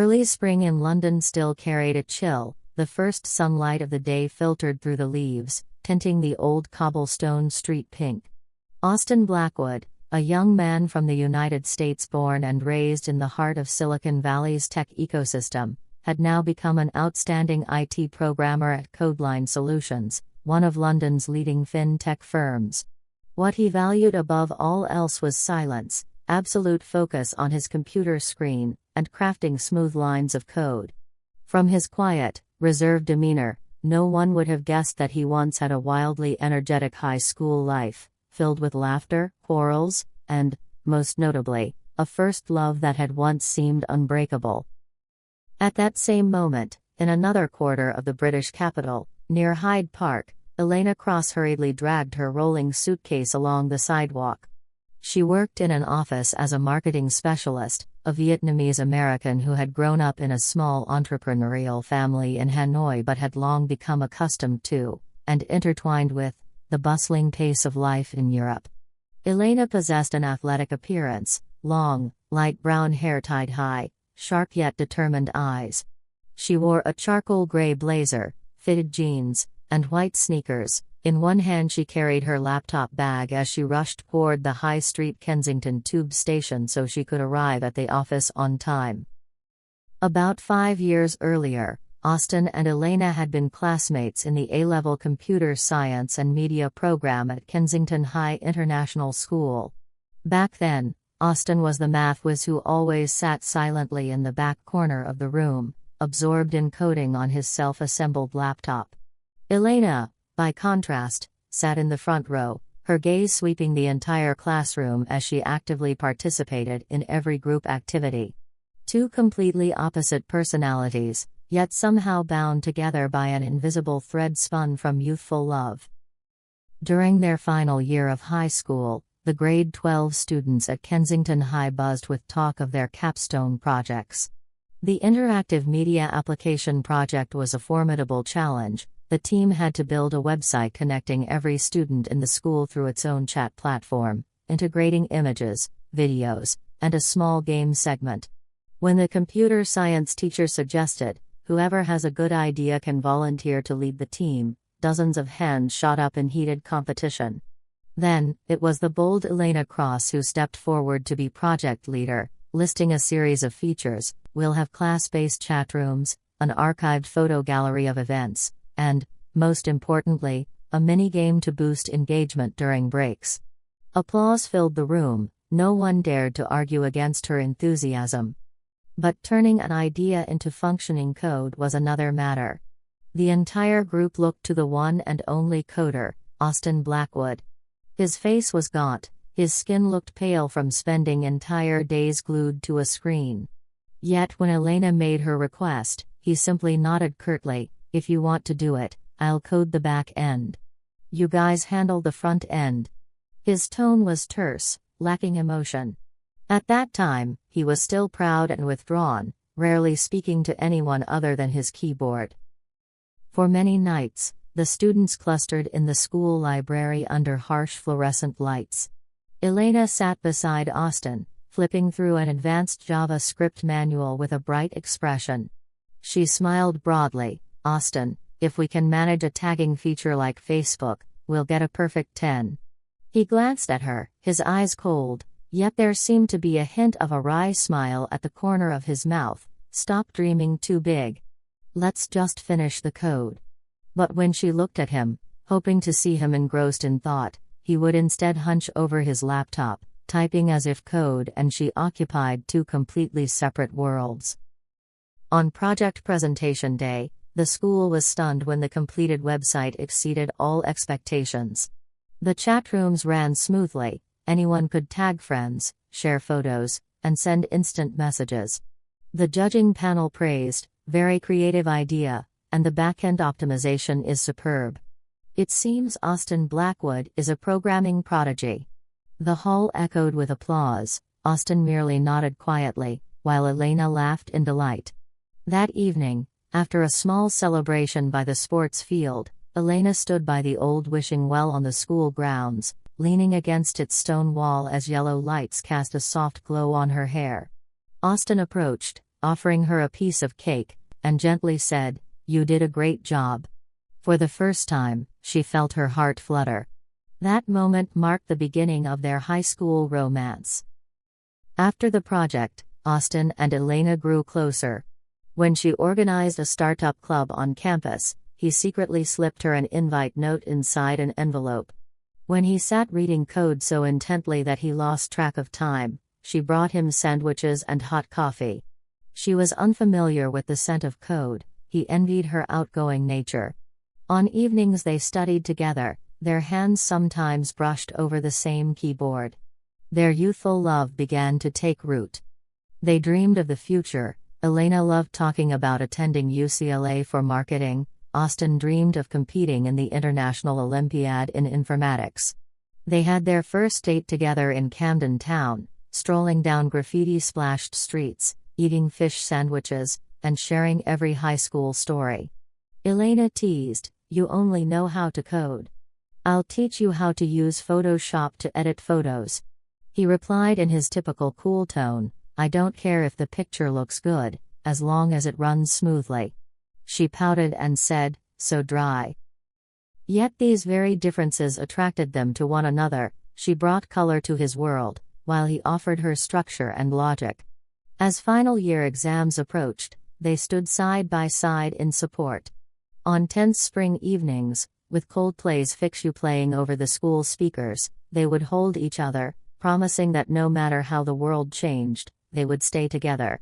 Early spring in London still carried a chill. The first sunlight of the day filtered through the leaves, tinting the old cobblestone street pink. Austin Blackwood, a young man from the United States born and raised in the heart of Silicon Valley's tech ecosystem, had now become an outstanding IT programmer at Codeline Solutions, one of London's leading fintech firms. What he valued above all else was silence, absolute focus on his computer screen, and crafting smooth lines of code. From his quiet, reserved demeanor, no one would have guessed that he once had a wildly energetic high school life, filled with laughter, quarrels, and, most notably, a first love that had once seemed unbreakable. At that same moment, in another quarter of the British capital, near Hyde Park, Elena Cross hurriedly dragged her rolling suitcase along the sidewalk. She worked in an office as a marketing specialist, a Vietnamese American who had grown up in a small entrepreneurial family in Hanoi but had long become accustomed to, and intertwined with, the bustling pace of life in Europe. Elena possessed an athletic appearance, long, light brown hair tied high, sharp yet determined eyes. She wore a charcoal gray blazer, fitted jeans, and white sneakers. In one hand she carried her laptop bag as she rushed toward the high street Kensington tube station so she could arrive at the office on time. About 5 years earlier, Austin and Elena had been classmates in the A-level computer science and media program at Kensington High International School. Back then, Austin was the math whiz who always sat silently in the back corner of the room, absorbed in coding on his self-assembled laptop. Elena, by contrast, sat in the front row, her gaze sweeping the entire classroom as she actively participated in every group activity. Two completely opposite personalities, yet somehow bound together by an invisible thread spun from youthful love. During their final year of high school, the grade 12 students at Kensington High buzzed with talk of their capstone projects. The interactive media application project was a formidable challenge. The team had to build a website connecting every student in the school through its own chat platform, integrating images, videos, and a small game segment. When the computer science teacher suggested, "Whoever has a good idea can volunteer to lead the team," dozens of hands shot up in heated competition. Then, it was the bold Elena Cross who stepped forward to be project leader, listing a series of features. We'll have class-based chat rooms, an archived photo gallery of events, and, most importantly, a mini-game to boost engagement during breaks. Applause filled the room, no one dared to argue against her enthusiasm. But turning an idea into functioning code was another matter. The entire group looked to the one and only coder, Austin Blackwood. His face was gaunt, his skin looked pale from spending entire days glued to a screen. Yet when Elena made her request, he simply nodded curtly. "If you want to do it, I'll code the back end. You guys handle the front end." His tone was terse, lacking emotion. At that time, he was still proud and withdrawn, rarely speaking to anyone other than his keyboard. For many nights, the students clustered in the school library under harsh fluorescent lights. Elena sat beside Austin, flipping through an advanced JavaScript manual with a bright expression. She smiled broadly. "Austin, if we can manage a tagging feature like Facebook, we'll get a perfect 10. He glanced at her, his eyes cold, yet there seemed to be a hint of a wry smile at the corner of his mouth. "Stop dreaming too big. Let's just finish the code." But when she looked at him, hoping to see him engrossed in thought, he would instead hunch over his laptop, typing as if code and she occupied two completely separate worlds. On project presentation day, the school was stunned when the completed website exceeded all expectations. The chat rooms ran smoothly, anyone could tag friends, share photos, and send instant messages. The judging panel praised, "Very creative idea, and the backend optimization is superb. It seems Austin Blackwood is a programming prodigy." The hall echoed with applause. Austin merely nodded quietly, while Elena laughed in delight. That evening, after a small celebration by the sports field, Elena stood by the old wishing well on the school grounds, leaning against its stone wall as yellow lights cast a soft glow on her hair. Austin approached, offering her a piece of cake, and gently said, "You did a great job." For the first time, she felt her heart flutter. That moment marked the beginning of their high school romance. After the project, Austin and Elena grew closer. When she organized a startup club on campus, he secretly slipped her an invite note inside an envelope. When he sat reading code so intently that he lost track of time, she brought him sandwiches and hot coffee. She was unfamiliar with the scent of code, he envied her outgoing nature. On evenings they studied together, their hands sometimes brushed over the same keyboard. Their youthful love began to take root. They dreamed of the future. Elena loved talking about attending UCLA for marketing. Austin dreamed of competing in the International Olympiad in informatics. They had their first date together in Camden Town, strolling down graffiti-splashed streets, eating fish sandwiches, and sharing every high school story. Elena teased, "You only know how to code. I'll teach you how to use Photoshop to edit photos." He replied in his typical cool tone, "I don't care if the picture looks good, as long as it runs smoothly." She pouted and said, "So dry." Yet these very differences attracted them to one another. She brought color to his world, while he offered her structure and logic. As final year exams approached, they stood side by side in support. On tense spring evenings, with Coldplay's Fix You playing over the school speakers, they would hold each other, promising that no matter how the world changed, they would stay together.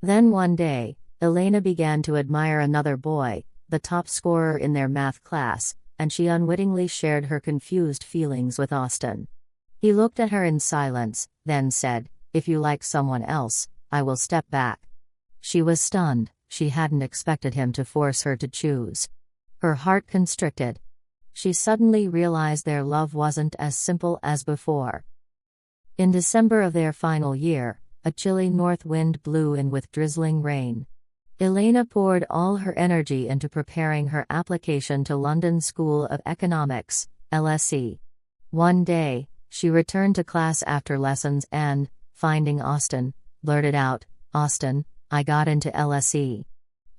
Then one day, Elena began to admire another boy, the top scorer in their math class, and she unwittingly shared her confused feelings with Austin. He looked at her in silence, then said, "If you like someone else, I will step back." She was stunned. She hadn't expected him to force her to choose. Her heart constricted. She suddenly realized their love wasn't as simple as before. In December of their final year, a chilly north wind blew in with drizzling rain. Elena poured all her energy into preparing her application to London School of Economics, LSE. One day, she returned to class after lessons and, finding Austin, blurted out, "Austin, I got into LSE.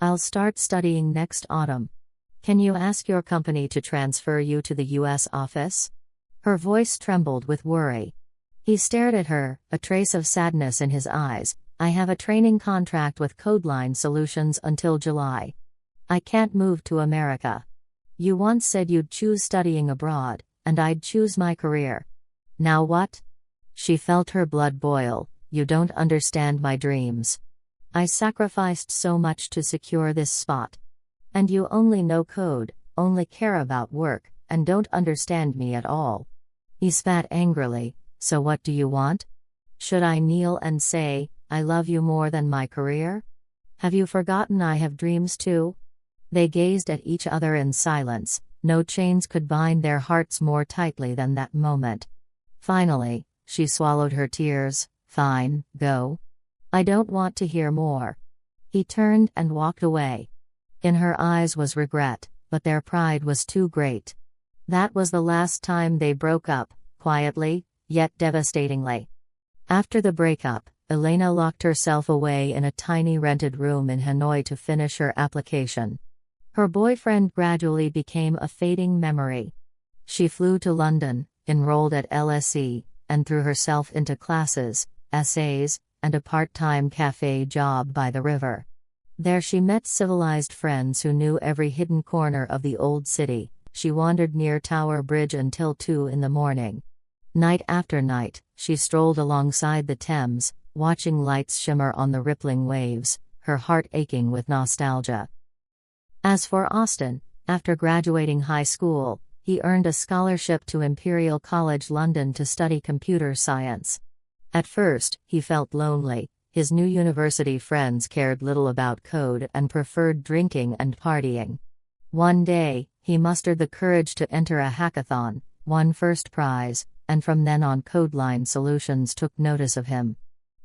I'll start studying next autumn. Can you ask your company to transfer you to the US office?" Her voice trembled with worry. He stared at her, a trace of sadness in his eyes. "I have a training contract with Codeline Solutions until July. I can't move to America. You once said you'd choose studying abroad, and I'd choose my career. Now what?" She felt her blood boil. "You don't understand my dreams. I sacrificed so much to secure this spot. And you only know code, only care about work, and don't understand me at all." He spat angrily. "So what do you want? Should I kneel and say, 'I love you more than my career'? Have you forgotten I have dreams too?" They gazed at each other in silence. No chains could bind their hearts more tightly than that moment. Finally, she swallowed her tears. "Fine, go. I don't want to hear more." He turned and walked away. In her eyes was regret, but their pride was too great. That was the last time they broke up, quietly, yet devastatingly. After the breakup, Elena locked herself away in a tiny rented room in Hanoi to finish her application. Her boyfriend gradually became a fading memory. She flew to London, enrolled at LSE, and threw herself into classes, essays, and a part-time cafe job by the river. There she met civilized friends who knew every hidden corner of the old city. She wandered near Tower Bridge until 2 in the morning. Night after night, she strolled alongside the Thames, watching lights shimmer on the rippling waves, her heart aching with nostalgia. As for Austin, after graduating high school, he earned a scholarship to Imperial College London to study computer science. At first, he felt lonely. His new university friends cared little about code and preferred drinking and partying. One day, he mustered the courage to enter a hackathon, won first prize, and from then on Codeline Solutions took notice of him.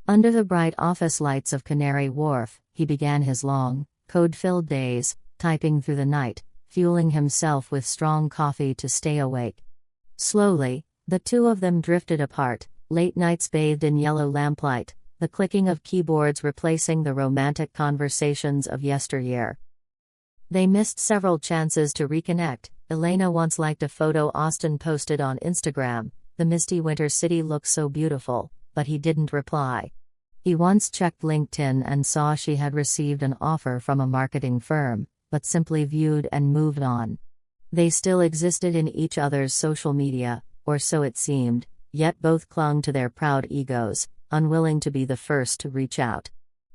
Under the bright office lights of Canary Wharf, he began his long, code-filled days, typing through the night, fueling himself with strong coffee to stay awake. Slowly, the two of them drifted apart, late nights bathed in yellow lamplight, the clicking of keyboards replacing the romantic conversations of yesteryear. They missed several chances to reconnect. Elena once liked a photo Austin posted on Instagram. The misty winter city looks so beautiful, but he didn't reply. He once checked LinkedIn and saw she had received an offer from a marketing firm, but simply viewed and moved on. They still existed in each other's social media, or so it seemed, yet both clung to their proud egos, unwilling to be the first to reach out.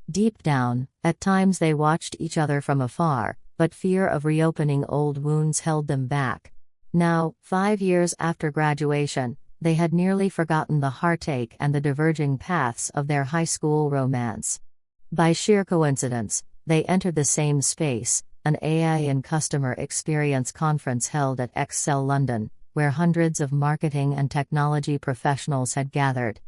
Deep down, at times they watched each other from afar, but fear of reopening old wounds held them back. Now, 5 years after graduation, they had nearly forgotten the heartache and the diverging paths of their high school romance. By sheer coincidence, they entered the same space, an AI and customer experience conference held at Amidst London, where hundreds of marketing and technology professionals had gathered.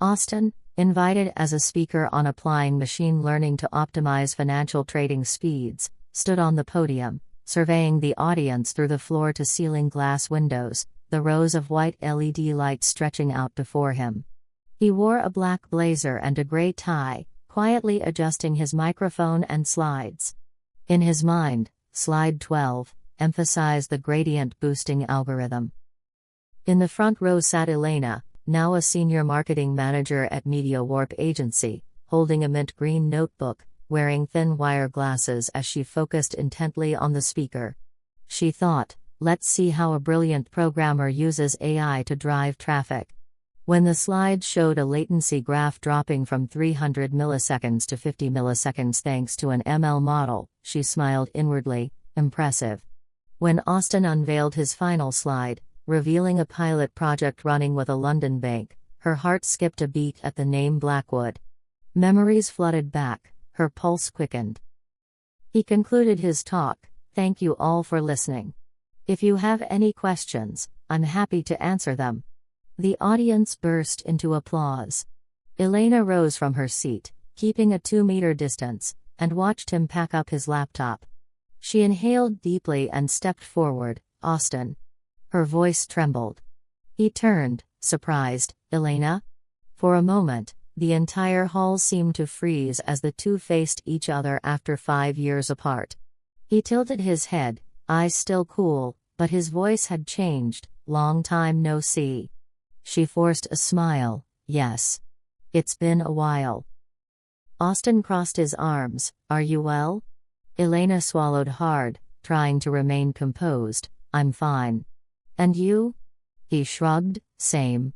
Austin, invited as a speaker on applying machine learning to optimize financial trading speeds, stood on the podium, surveying the audience through the floor-to-ceiling glass windows, the rows of white LED lights stretching out before him. He wore a black blazer and a gray tie, quietly adjusting his microphone and slides. In his mind, slide 12 emphasized the gradient boosting algorithm. In the front row sat Elena, now a senior marketing manager at MediaWarp Agency, holding a mint green notebook, wearing thin wire glasses as she focused intently on the speaker. She thought, let's see how a brilliant programmer uses AI to drive traffic. When the slide showed a latency graph dropping from 300 milliseconds to 50 milliseconds thanks to an ML model, she smiled inwardly, impressive. When Austin unveiled his final slide, revealing a pilot project running with a London bank, her heart skipped a beat at the name Blackwood. Memories flooded back, her pulse quickened. He concluded his talk, "Thank you all for listening. If you have any questions, I'm happy to answer them." The audience burst into applause. Elena rose from her seat, keeping a 2-meter distance, and watched him pack up his laptop. She inhaled deeply and stepped forward. "Austin." Her voice trembled. He turned, surprised. "Elena?" For a moment, the entire hall seemed to freeze as the two faced each other after 5 years apart. He tilted his head, eyes still cool, but his voice had changed. "Long time no see." She forced a smile. "Yes. It's been a while." Austin crossed his arms. "Are you well?" Elena swallowed hard, trying to remain composed. "I'm fine." "And you?" He shrugged. "Same."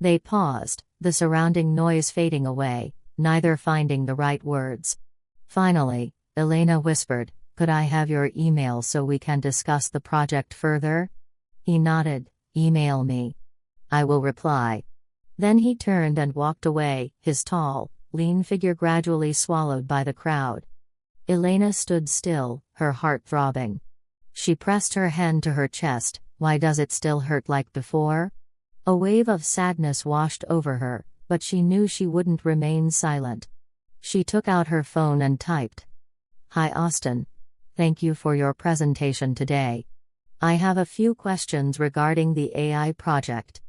They paused, the surrounding noise fading away, neither finding the right words. Finally, Elena whispered, "Could I have your email so we can discuss the project further?" He nodded. "Email me. I will reply." Then he turned and walked away, his tall, lean figure gradually swallowed by the crowd. Elena stood still, her heart throbbing. She pressed her hand to her chest. Why does it still hurt like before? A wave of sadness washed over her, but she knew she wouldn't remain silent. She took out her phone and typed. "Hi Austin. Thank you for your presentation today. I have a few questions regarding the AI project."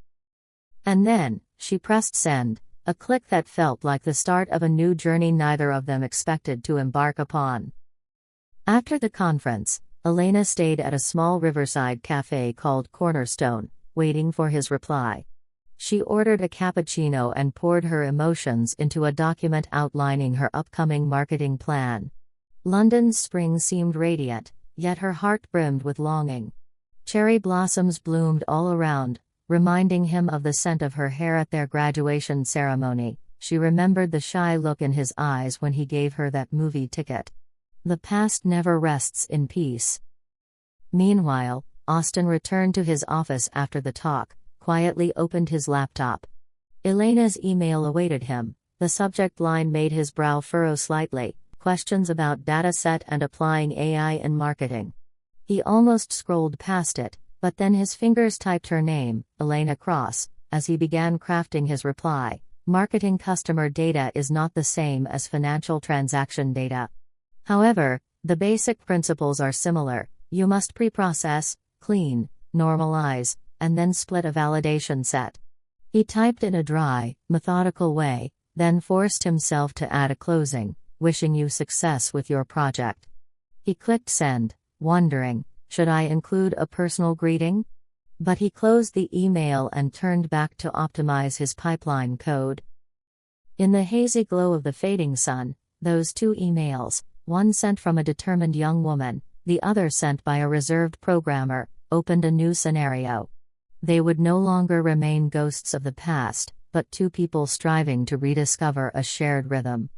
And then, she pressed send, a click that felt like the start of a new journey neither of them expected to embark upon. After the conference, Elena stayed at a small riverside cafe called Cornerstone, waiting for his reply. She ordered a cappuccino and poured her emotions into a document outlining her upcoming marketing plan. London's spring seemed radiant, yet her heart brimmed with longing. Cherry blossoms bloomed all around, reminding him of the scent of her hair at their graduation ceremony. She remembered the shy look in his eyes when he gave her that movie ticket. The past never rests in peace. Meanwhile, Austin returned to his office after the talk, quietly opened his laptop. Elena's email awaited him. The subject line made his brow furrow slightly, questions about dataset and applying AI in marketing. He almost scrolled past it, but then his fingers typed her name, Elena Cross, as he began crafting his reply. Marketing customer data is not the same as financial transaction data. However, the basic principles are similar. You must pre-process, clean, normalize, and then split a validation set. He typed in a dry, methodical way, then forced himself to add a closing, wishing you success with your project. He clicked send, wondering, should I include a personal greeting? But he closed the email and turned back to optimize his pipeline code. In the hazy glow of the fading sun, those two emails, one sent from a determined young woman, the other sent by a reserved programmer, opened a new scenario. They would no longer remain ghosts of the past, but two people striving to rediscover a shared rhythm.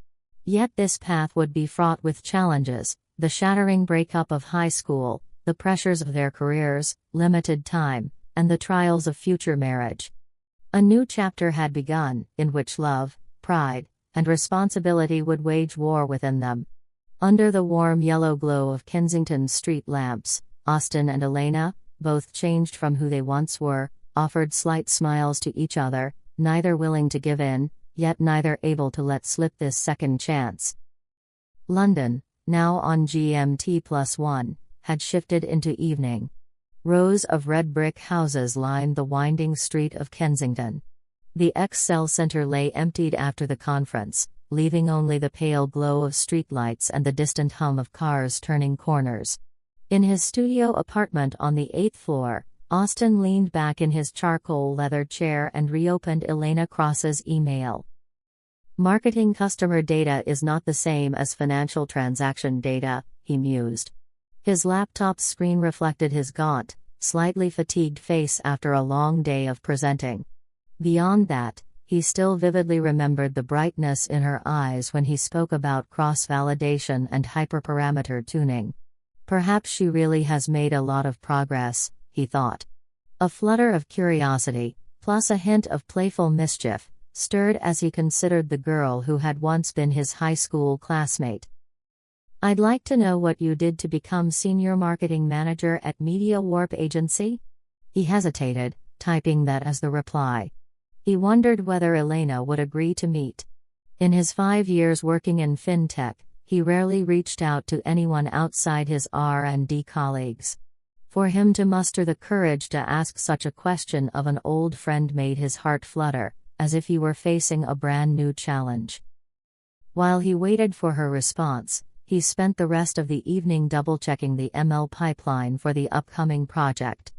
Yet this path would be fraught with challenges: the shattering breakup of high school, the pressures of their careers, limited time, and the trials of future marriage. A new chapter had begun, in which love, pride, and responsibility would wage war within them. Under the warm yellow glow of Kensington's street lamps, Austin and Elena, both changed from who they once were, offered slight smiles to each other, neither willing to give in, yet neither able to let slip this second chance. London, now on GMT+1, had shifted into evening. Rows of red brick houses lined the winding street of Kensington. The Excel Centre lay emptied after the conference, leaving only the pale glow of streetlights and the distant hum of cars turning corners. In his studio apartment on the 8th floor, Austin leaned back in his charcoal leather chair and reopened Elena Cross's email. Marketing customer data is not the same as financial transaction data, he mused. His laptop screen reflected his gaunt, slightly fatigued face after a long day of presenting. Beyond that, he still vividly remembered the brightness in her eyes when he spoke about cross-validation and hyperparameter tuning. Perhaps she really has made a lot of progress, he thought. A flutter of curiosity, plus a hint of playful mischief, stirred as he considered the girl who had once been his high school classmate. "I'd like to know what you did to become senior marketing manager at Media Warp Agency?" He hesitated, typing that as the reply. He wondered whether Elena would agree to meet. In his 5 years working in fintech, he rarely reached out to anyone outside his R&D colleagues. For him to muster the courage to ask such a question of an old friend made his heart flutter, as if he were facing a brand new challenge. While he waited for her response, he spent the rest of the evening double-checking the ML pipeline for the upcoming project.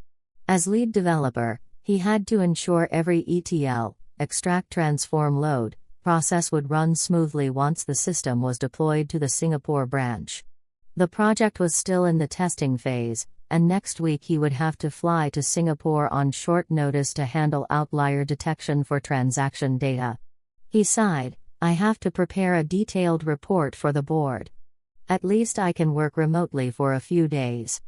As lead developer, he had to ensure every ETL, extract transform load, process would run smoothly once the system was deployed to the Singapore branch. The project was still in the testing phase, and next week he would have to fly to Singapore on short notice to handle outlier detection for transaction data. He sighed, "I have to prepare a detailed report for the board. At least I can work remotely for a few days."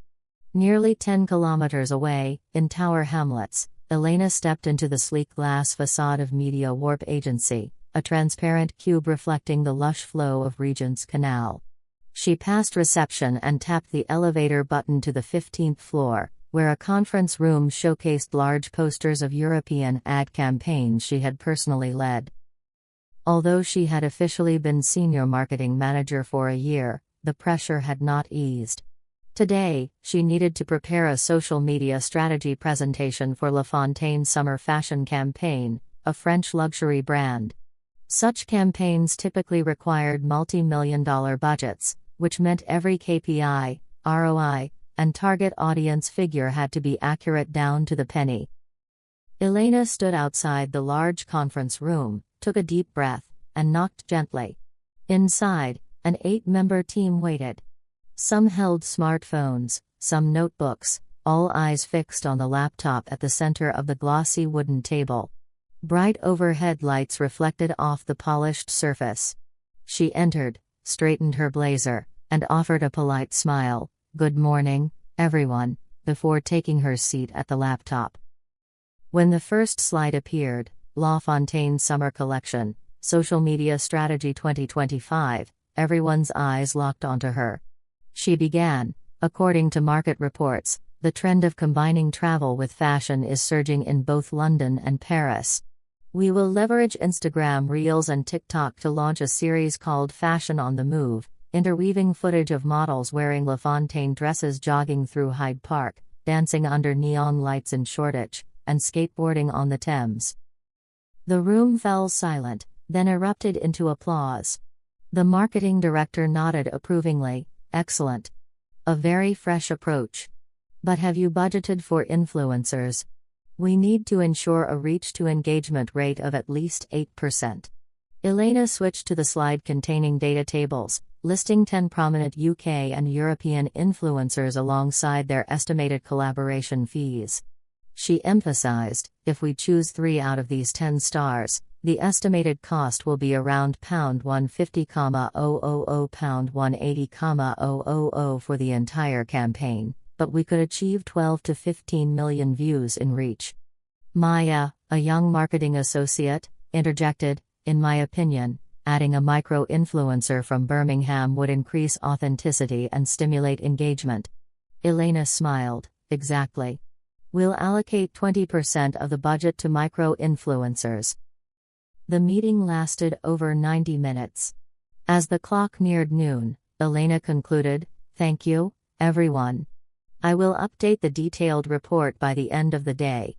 Nearly 10 kilometers away, in Tower Hamlets, Elena stepped into the sleek glass facade of Media Warp Agency, a transparent cube reflecting the lush flow of Regent's Canal. She passed reception and tapped the elevator button to the 15th floor, where a conference room showcased large posters of European ad campaigns she had personally led. Although she had officially been senior marketing manager for a year, the pressure had not eased. Today, she needed to prepare a social media strategy presentation for La Fontaine's summer fashion campaign, a French luxury brand. Such campaigns typically required multi-million-dollar budgets, which meant every KPI, ROI, and target audience figure had to be accurate down to the penny. Elena stood outside the large conference room, took a deep breath, and knocked gently. Inside, an 8-member team waited. Some held smartphones, some notebooks, all eyes fixed on the laptop at the center of the glossy wooden table. Bright overhead lights reflected off the polished surface. She entered, straightened her blazer, and offered a polite smile, "Good morning, everyone," before taking her seat at the laptop. When the first slide appeared, La Fontaine's Summer Collection, Social Media Strategy 2025, everyone's eyes locked onto her. She began, "According to market reports, the trend of combining travel with fashion is surging in both London and Paris. We will leverage Instagram Reels and TikTok to launch a series called Fashion on the Move, interweaving footage of models wearing La Fontaine dresses jogging through Hyde Park, dancing under neon lights in Shoreditch, and skateboarding on the Thames." The room fell silent, then erupted into applause. The marketing director nodded approvingly. Excellent. A very fresh approach. But have you budgeted for influencers? We need to ensure a reach-to-engagement rate of at least 8%. Elena switched to the slide containing data tables, listing 10 prominent UK and European influencers alongside their estimated collaboration fees. She emphasized, if we choose 3 out of these 10 stars, the estimated cost will be around £150,000, £180,000 for the entire campaign, but we could achieve 12 to 15 million views in reach. Maya, a young marketing associate, interjected, in my opinion, adding a micro-influencer from Birmingham would increase authenticity and stimulate engagement. Elena smiled, exactly. We'll allocate 20% of the budget to micro-influencers. The meeting lasted over 90 minutes. As the clock neared noon, Elena concluded, "Thank you, everyone. I will update the detailed report by the end of the day."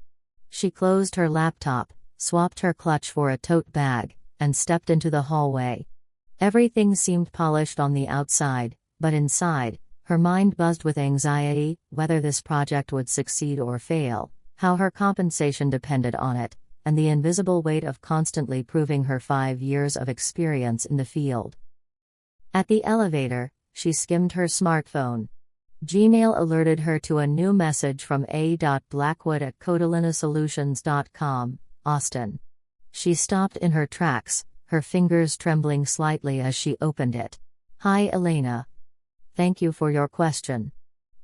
She closed her laptop, swapped her clutch for a tote bag, and stepped into the hallway. Everything seemed polished on the outside, but inside, her mind buzzed with anxiety, whether this project would succeed or fail, how her compensation depended on it, and the invisible weight of constantly proving her 5 years of experience in the field. At the elevator, she skimmed her smartphone. Gmail alerted her to a new message from a.blackwood@codalinasolutions.com, Austin. She stopped in her tracks, her fingers trembling slightly as she opened it. Hi Elena. Thank you for your question.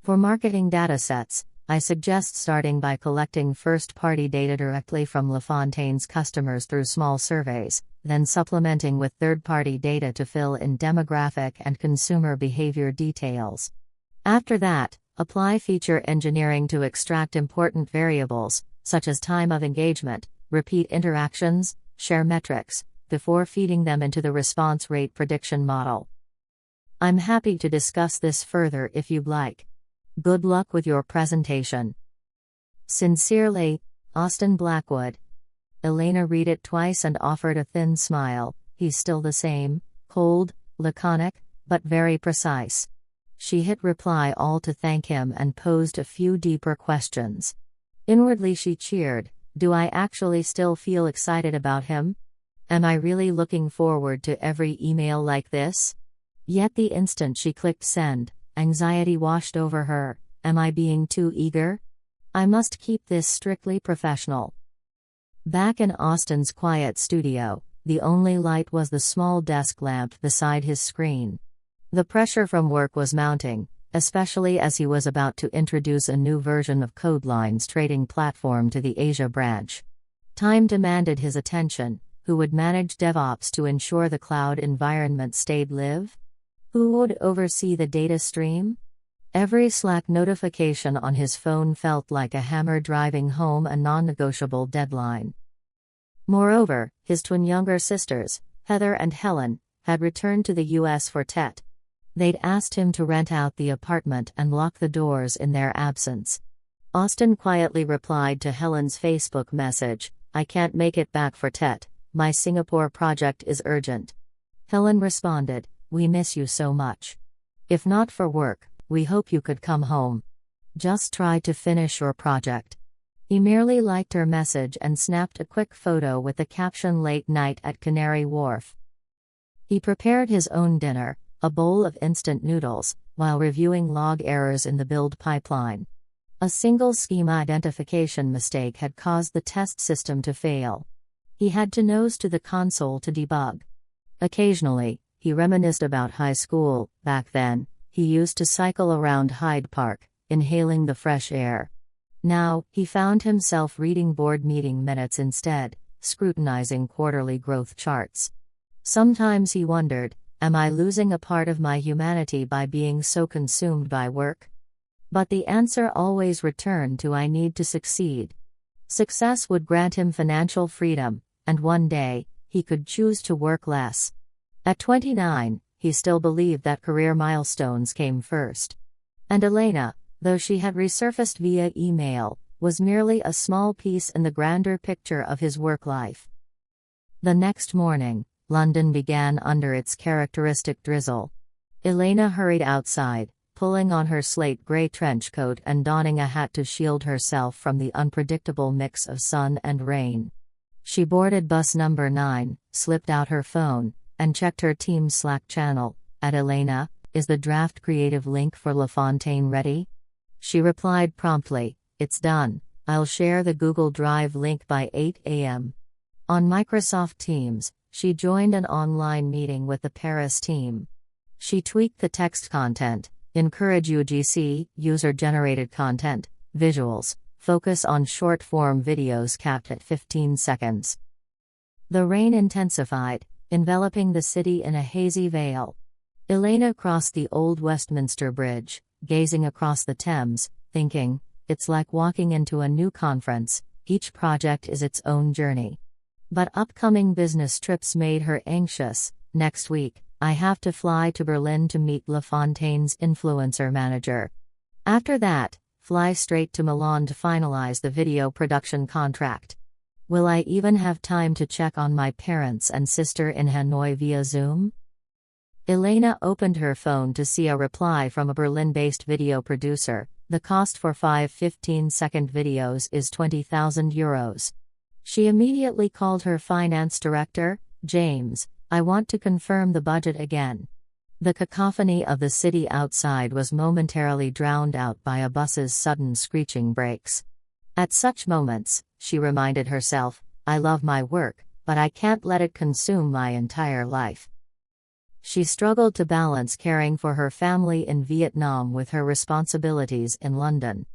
For marketing datasets, I suggest starting by collecting first-party data directly from LaFontaine's customers through small surveys, then supplementing with third-party data to fill in demographic and consumer behavior details. After that, apply feature engineering to extract important variables, such as time of engagement, repeat interactions, share metrics, before feeding them into the response rate prediction model. I'm happy to discuss this further if you'd like. Good luck with your presentation. Sincerely, Austin Blackwood. Elena read it twice and offered a thin smile. He's still the same, cold, laconic, but very precise. She hit reply all to thank him and posed a few deeper questions. Inwardly she cheered. Do I actually still feel excited about him? Am I really looking forward to every email like this? Yet the instant she clicked send, anxiety washed over her. Am I being too eager? I must keep this strictly professional. Back in Austin's quiet studio, the only light was the small desk lamp beside his screen. The pressure from work was mounting, especially as he was about to introduce a new version of Codeline's trading platform to the Asia branch. Time demanded his attention. Who would manage DevOps to ensure the cloud environment stayed live? Who would oversee the data stream? Every Slack notification on his phone felt like a hammer driving home a non-negotiable deadline. Moreover, his twin younger sisters, Heather and Helen, had returned to the US for Tet. They'd asked him to rent out the apartment and lock the doors in their absence. Austin quietly replied to Helen's Facebook message, "I can't make it back for Tet. My Singapore project is urgent." Helen responded, "We miss you so much. If not for work, we hope you could come home. Just try to finish your project." He merely liked her message and snapped a quick photo with the caption "Late night at Canary Wharf." He prepared his own dinner, a bowl of instant noodles, while reviewing log errors in the build pipeline. A single schema identification mistake had caused the test system to fail. He had to nose to the console to debug. Occasionally, he reminisced about high school. Back then, he used to cycle around Hyde Park, inhaling the fresh air. Now, he found himself reading board meeting minutes instead, scrutinizing quarterly growth charts. Sometimes he wondered, am I losing a part of my humanity by being so consumed by work? But the answer always returned to I need to succeed. Success would grant him financial freedom, and one day, he could choose to work less. At 29, he still believed that career milestones came first. And Elena, though she had resurfaced via email, was merely a small piece in the grander picture of his work life. The next morning, London began under its characteristic drizzle. Elena hurried outside, pulling on her slate gray trench coat and donning a hat to shield herself from the unpredictable mix of sun and rain. She boarded bus number 9, slipped out her phone, and checked her team's Slack channel. At Elena, "Is the draft creative link for La Fontaine ready?" She replied promptly, "It's done. I'll share the Google Drive link by 8 a.m. On Microsoft Teams, she joined an online meeting with the Paris team. She tweaked the text content, encourage UGC, user-generated content, visuals, focus on short-form videos capped at 15 seconds. The rain intensified, enveloping the city in a hazy veil. Elena crossed the old Westminster Bridge, gazing across the Thames, thinking, "It's like walking into a new conference, each project is its own journey." But upcoming business trips made her anxious. "Next week, I have to fly to Berlin to meet La Fontaine's influencer manager. After that, fly straight to Milan to finalize the video production contract. Will I even have time to check on my parents and sister in Hanoi via Zoom?" Elena opened her phone to see a reply from a Berlin-based video producer. "The cost for 5 15-second videos is €20,000. She immediately called her finance director, James. "I want to confirm the budget again." The cacophony of the city outside was momentarily drowned out by a bus's sudden screeching brakes. At such moments, she reminded herself, "I love my work, but I can't let it consume my entire life." She struggled to balance caring for her family in Vietnam with her responsibilities in London.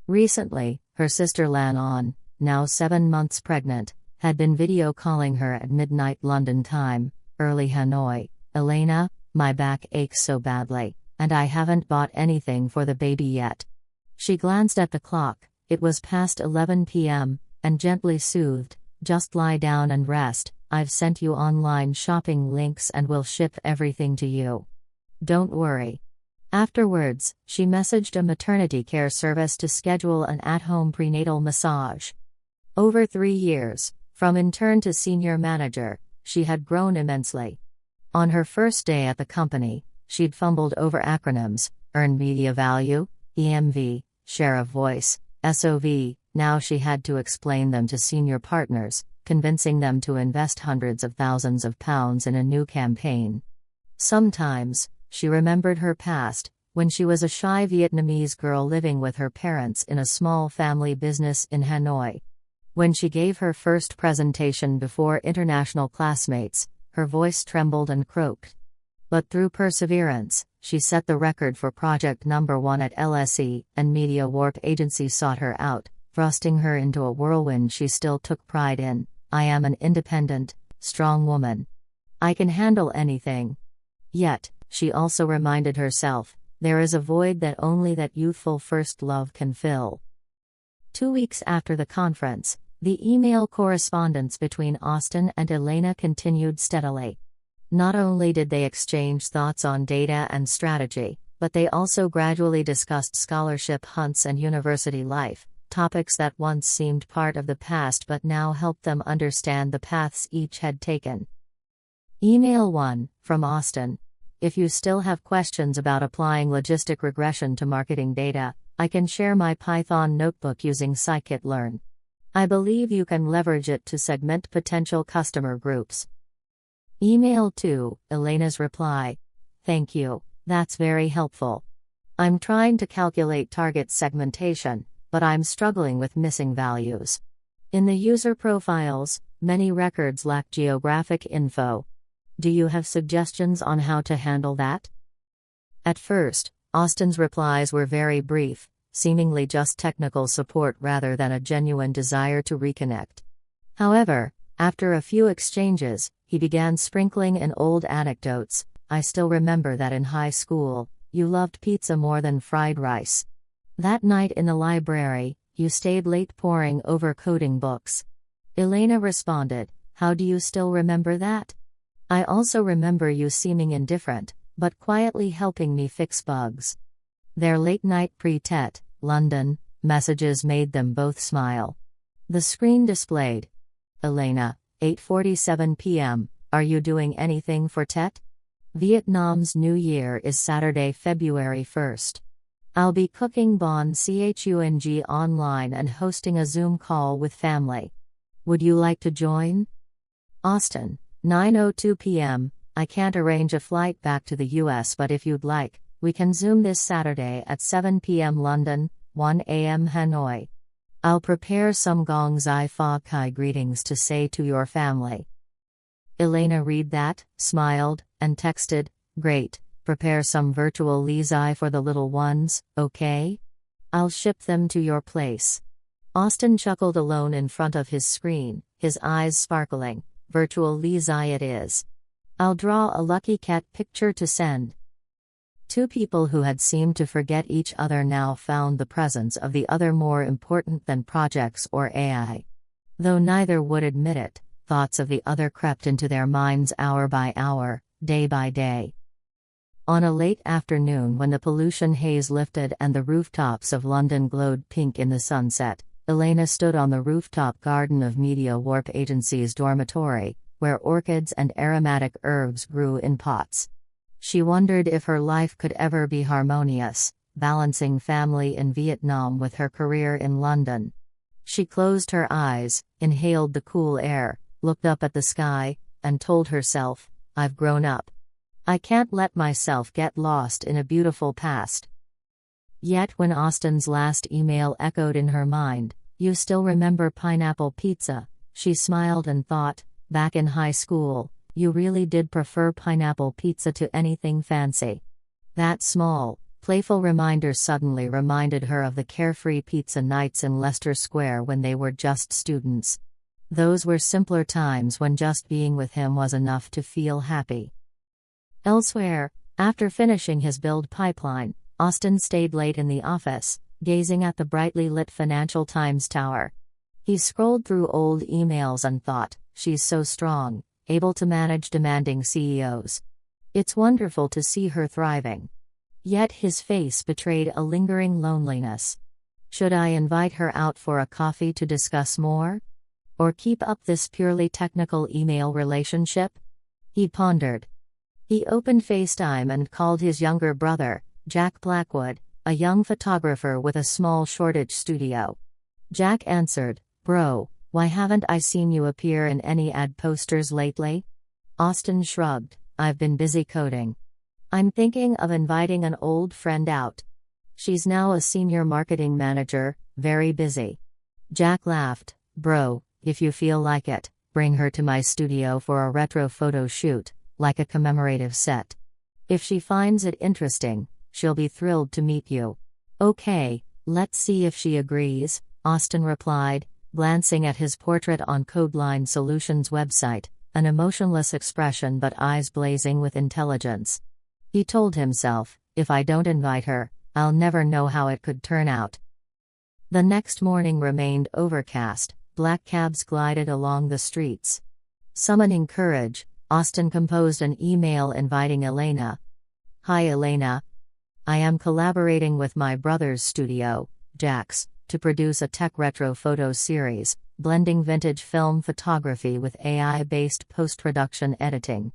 Recently, her sister Lan On, now 7 months pregnant, had been video calling her at midnight London time, early Hanoi. "Elena, my back aches so badly, and I haven't bought anything for the baby yet." She glanced at the clock. It was past 11 p.m., and gently soothed, "Just lie down and rest. I've sent you online shopping links and will ship everything to you. Don't worry." Afterwards, she messaged a maternity care service to schedule an at-home prenatal massage. Over 3 years, from intern to senior manager, she had grown immensely. On her first day at the company, she'd fumbled over acronyms: earned media value, EMV, share of voice, SOV. Now she had to explain them to senior partners, convincing them to invest hundreds of thousands of pounds in a new campaign. Sometimes, she remembered her past, when she was a shy Vietnamese girl living with her parents in a small family business in Hanoi. When she gave her first presentation before international classmates, her voice trembled and croaked. But through perseverance, she set the record for project number 1 at LSE, and Media Warp Agency sought her out, thrusting her into a whirlwind she still took pride in. "I am an independent, strong woman. I can handle anything." Yet, she also reminded herself, there is a void that only that youthful first love can fill. 2 weeks after the conference, the email correspondence between Austin and Elena continued steadily. Not only did they exchange thoughts on data and strategy, but they also gradually discussed scholarship hunts and university life, topics that once seemed part of the past but now helped them understand the paths each had taken. Email 1, from Austin. "If you still have questions about applying logistic regression to marketing data, I can share my Python notebook using scikit-learn. I believe you can leverage it to segment potential customer groups." Email 2, Elena's reply. "Thank you, that's very helpful. I'm trying to calculate target segmentation, but I'm struggling with missing values. In the user profiles, many records lack geographic info. Do you have suggestions on how to handle that?" At first, Austin's replies were very brief, seemingly just technical support rather than a genuine desire to reconnect. However, after a few exchanges, he began sprinkling in old anecdotes. "I still remember that in high school, you loved pizza more than fried rice. That night in the library, you stayed late poring over coding books." Elena responded, "How do you still remember that? I also remember you seeming indifferent, but quietly helping me fix bugs." Their late-night pre-tete, London, messages made them both smile. The screen displayed, "Elena, 8:47 p.m. Are you doing anything for Tet? Vietnam's New Year is Saturday, February 1st. I'll be cooking Bon Chung online and hosting a Zoom call with family. Would you like to join? Austin, 9:02 p.m. I can't arrange a flight back to the US, but if you'd like, we can Zoom this Saturday at 7 p.m. London, 1 a.m. Hanoi. I'll prepare some Gong Zai Fa Kai greetings to say to your family. Elena read that, smiled, and texted, Great, prepare some virtual Li Zai for the little ones, okay? I'll ship them to your place. Austin chuckled alone in front of his screen, his eyes sparkling. Virtual Li Zai it is. I'll draw a lucky cat picture to send. Two people who had seemed to forget each other now found the presence of the other more important than projects or AI. Though neither would admit it, thoughts of the other crept into their minds hour by hour, day by day. On a late afternoon when the pollution haze lifted and the rooftops of London glowed pink in the sunset, Elena stood on the rooftop garden of Media Warp Agency's dormitory, where orchids and aromatic herbs grew in pots. She wondered if her life could ever be harmonious, balancing family in Vietnam with her career in London. She closed her eyes, inhaled the cool air, looked up at the sky, and told herself, I've grown up. I can't let myself get lost in a beautiful past. Yet when Austin's last email echoed in her mind, You still remember pineapple pizza, she smiled and thought, back in high school, you really did prefer pineapple pizza to anything fancy. That small, playful reminder suddenly reminded her of the carefree pizza nights in Leicester Square when they were just students. Those were simpler times when just being with him was enough to feel happy. Elsewhere, after finishing his build pipeline, Austin stayed late in the office, gazing at the brightly lit Financial Times tower. He scrolled through old emails and thought, she's so strong, able to manage demanding CEOs. It's wonderful to see her thriving. Yet his face betrayed a lingering loneliness. Should I invite her out for a coffee to discuss more? Or keep up this purely technical email relationship? He pondered. He opened FaceTime and called his younger brother, Jack Blackwood, a young photographer with a small Shoreditch studio. Jack answered, Bro, why haven't I seen you appear in any ad posters lately? Austin shrugged, I've been busy coding. I'm thinking of inviting an old friend out. She's now a senior marketing manager, very busy. Jack laughed, Bro, if you feel like it, bring her to my studio for a retro photo shoot, like a commemorative set. If she finds it interesting, she'll be thrilled to meet you. Okay, let's see if she agrees, Austin replied, glancing at his portrait on Codeline Solutions' website, an emotionless expression but eyes blazing with intelligence. He told himself, if I don't invite her, I'll never know how it could turn out. The next morning remained overcast, black cabs glided along the streets. Summoning courage, Austin composed an email inviting Elena. Hi Elena. I am collaborating with my brother's studio, Jack's, to produce a tech retro photo series, blending vintage film photography with AI-based post-production editing.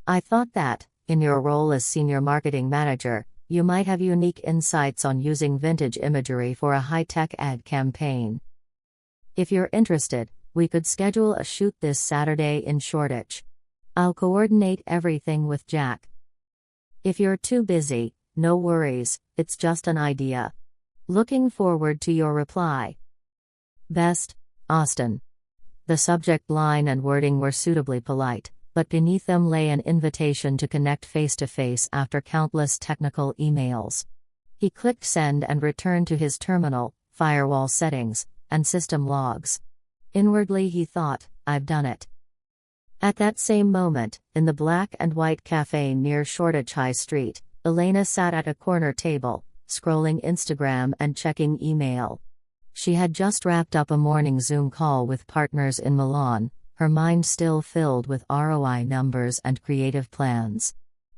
I thought that, in your role as senior marketing manager, you might have unique insights on using vintage imagery for a high-tech ad campaign. If you're interested, we could schedule a shoot this Saturday in Shoreditch. I'll coordinate everything with Jack. If you're too busy, no worries, it's just an idea. Looking forward to your reply. Best, Austin. The subject line and wording were suitably polite, but beneath them lay an invitation to connect face-to-face after countless technical emails. He clicked send and returned to his terminal, firewall settings, and system logs. Inwardly he thought, I've done it. At that same moment, in the black and white cafe near Shoreditch High Street, Elena sat at a corner table, scrolling Instagram and checking email. She had just wrapped up a morning Zoom call with partners in Milan, her mind still filled with ROI numbers and creative plans.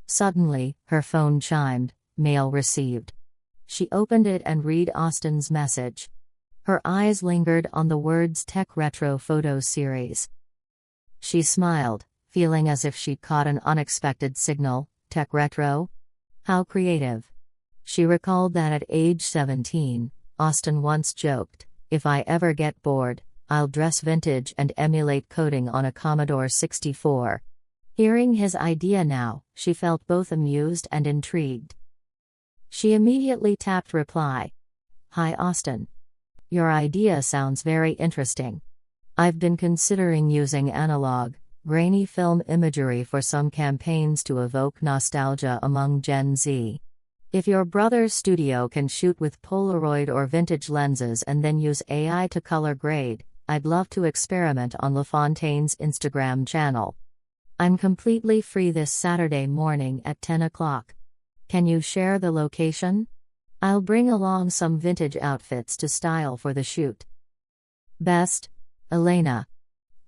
Suddenly, her phone chimed, mail received. She opened it and read Austin's message. Her eyes lingered on the words Tech Retro Photo Series. She smiled, feeling as if she'd caught an unexpected signal. Tech retro? How creative. She recalled that at age 17, Austin once joked, "If I ever get bored, I'll dress vintage and emulate coding on a Commodore 64. Hearing his idea now, she felt both amused and intrigued. She immediately tapped reply. "Hi Austin. Your idea sounds very interesting. I've been considering using analog, grainy film imagery for some campaigns to evoke nostalgia among Gen Z. If your brother's studio can shoot with Polaroid or vintage lenses and then use AI to color grade, I'd love to experiment on LaFontaine's Instagram channel. I'm completely free this Saturday morning at 10 o'clock. Can you share the location? I'll bring along some vintage outfits to style for the shoot. Best, Elena."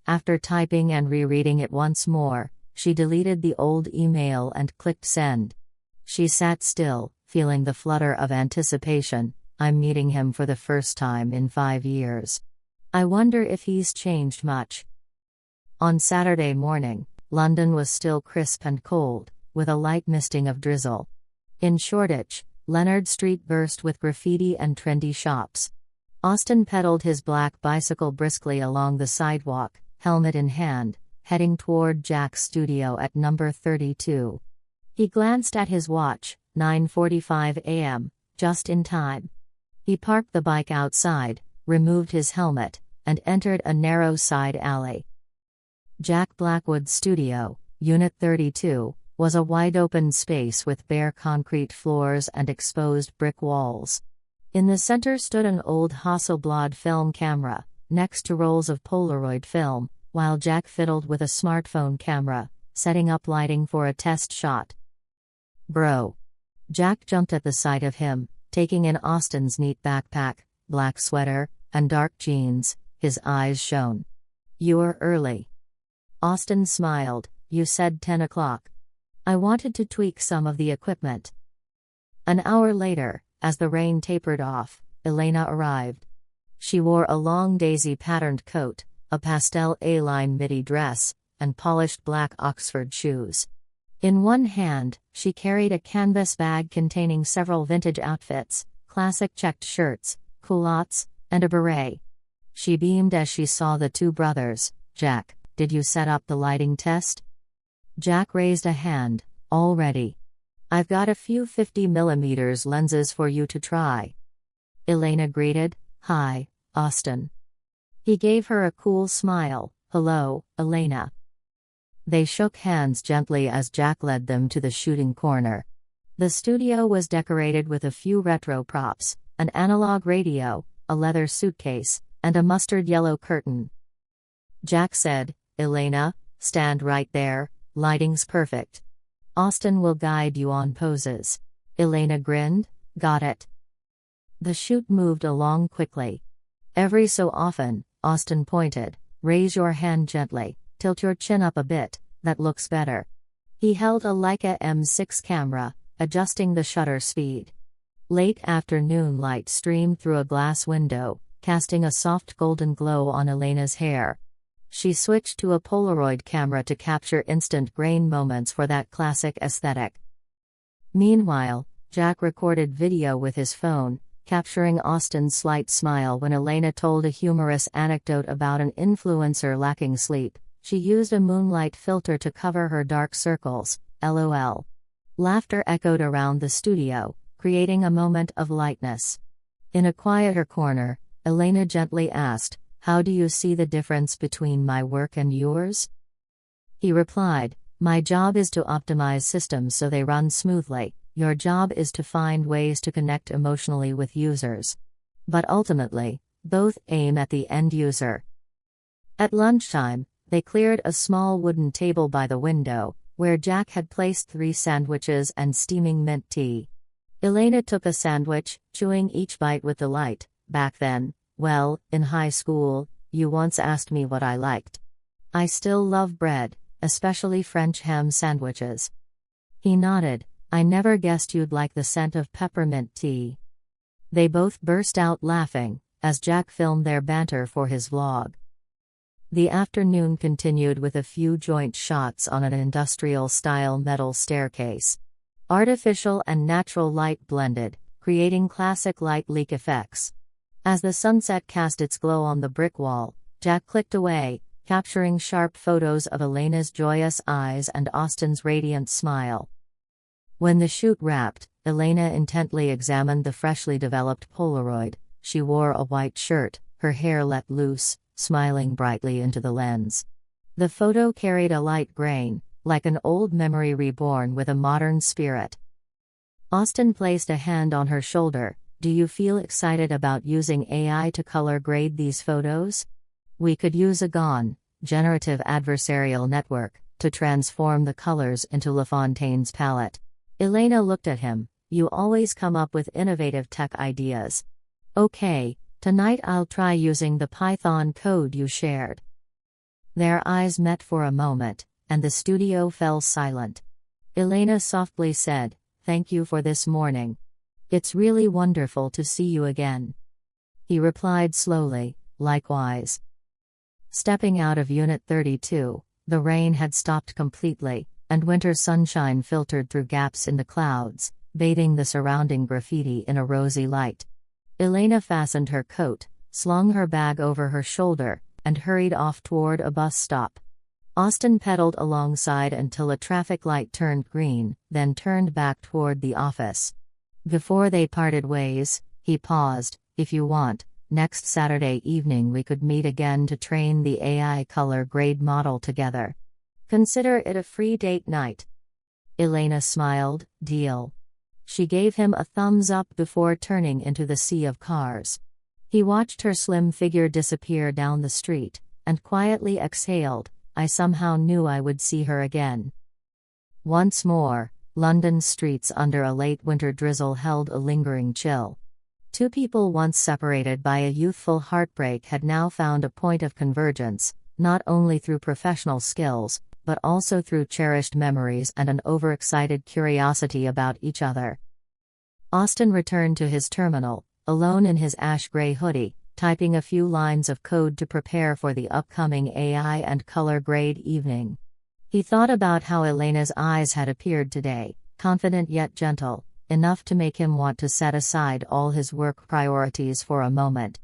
After typing and rereading it once more, she deleted the old email and clicked send. She sat still, feeling the flutter of anticipation. I'm meeting him for the first time in 5 years. I wonder if he's changed much. On Saturday morning, London was still crisp and cold, with a light misting of drizzle. In Shoreditch, Leonard Street burst with graffiti and trendy shops. Austin pedaled his black bicycle briskly along the sidewalk, helmet in hand, heading toward Jack's studio at number 32. He glanced at his watch, 9:45 a.m., just in time. He parked the bike outside, removed his helmet, and entered a narrow side alley. Jack Blackwood's studio, Unit 32, was a wide-open space with bare concrete floors and exposed brick walls. In the center stood an old Hasselblad film camera, next to rolls of Polaroid film, while Jack fiddled with a smartphone camera, setting up lighting for a test shot. "Bro." Jack jumped at the sight of him, taking in Austin's neat backpack, black sweater, and dark jeans. His eyes shone. "You're early." Austin smiled. "You said 10 o'clock. I wanted to tweak some of the equipment." An hour later, as the rain tapered off, Elena arrived. She wore a long daisy-patterned coat, a pastel A-line midi dress, and polished black Oxford shoes. In one hand, she carried a canvas bag containing several vintage outfits, classic checked shirts, culottes, and a beret. She beamed as she saw the two brothers. "Jack, did you set up the lighting test?" Jack raised a hand. "All ready. I've got a few 50mm lenses for you to try." Elena greeted. "Hi, Austin." He gave her a cool smile. "Hello, Elena." They shook hands gently as Jack led them to the shooting corner. The studio was decorated with a few retro props, an analog radio, a leather suitcase, and a mustard yellow curtain. Jack said, "Elena, stand right there, lighting's perfect. Austin will guide you on poses." Elena grinned. "Got it." The shoot moved along quickly. Every so often, Austin pointed. "Raise your hand gently, tilt your chin up a bit, that looks better." He held a Leica M6 camera, adjusting the shutter speed. Late afternoon light streamed through a glass window, casting a soft golden glow on Elena's hair. She switched to a Polaroid camera to capture instant grain moments for that classic aesthetic. Meanwhile, Jack recorded video with his phone, capturing Austin's slight smile when Elena told a humorous anecdote about an influencer lacking sleep. She used a moonlight filter to cover her dark circles, LOL. Laughter echoed around the studio, creating a moment of lightness. In a quieter corner, Elena gently asked, "How do you see the difference between my work and yours?" He replied, "My job is to optimize systems so they run smoothly. Your job is to find ways to connect emotionally with users. But ultimately, both aim at the end user." At lunchtime, they cleared a small wooden table by the window, where Jack had placed 3 sandwiches and steaming mint tea. Elena took a sandwich, chewing each bite with delight. "Back then, well, in high school, you once asked me what I liked. I still love bread, especially French ham sandwiches." He nodded. "I never guessed you'd like the scent of peppermint tea." They both burst out laughing, as Jack filmed their banter for his vlog. The afternoon continued with a few joint shots on an industrial-style metal staircase. Artificial and natural light blended, creating classic light leak effects. As the sunset cast its glow on the brick wall, Jack clicked away, capturing sharp photos of Elena's joyous eyes and Austin's radiant smile. When the shoot wrapped, Elena intently examined the freshly developed Polaroid. She wore a white shirt, her hair let loose, smiling brightly into the lens. The photo carried a light grain, like an old memory reborn with a modern spirit. Austin placed a hand on her shoulder. Do you feel excited about using AI to color grade these photos? We could use a generative adversarial network to transform the colors into LaFontaine's palette. Elena looked at him. You always come up with innovative tech ideas. Okay, tonight I'll try using the Python code you shared. Their eyes met for a moment, and the studio fell silent. Elena softly said, "Thank you for this morning. It's really wonderful to see you again." He replied slowly, "Likewise." Stepping out of Unit 32, the rain had stopped completely, and winter sunshine filtered through gaps in the clouds, bathing the surrounding graffiti in a rosy light. Elena fastened her coat, slung her bag over her shoulder, and hurried off toward a bus stop. Austin pedaled alongside until a traffic light turned green, then turned back toward the office. Before they parted ways, he paused. "If you want, next Saturday evening we could meet again to train the AI color grade model together. Consider it a free date night." Elena smiled. "Deal." She gave him a thumbs up before turning into the sea of cars. He watched her slim figure disappear down the street, and quietly exhaled. I somehow knew I would see her again. Once more, London's streets under a late winter drizzle held a lingering chill. Two people once separated by a youthful heartbreak had now found a point of convergence, not only through professional skills, but also through cherished memories and an overexcited curiosity about each other. Austin returned to his terminal, alone in his ash-gray hoodie, typing a few lines of code to prepare for the upcoming AI and color grade evening. He thought about how Elena's eyes had appeared today, confident yet gentle, enough to make him want to set aside all his work priorities for a moment.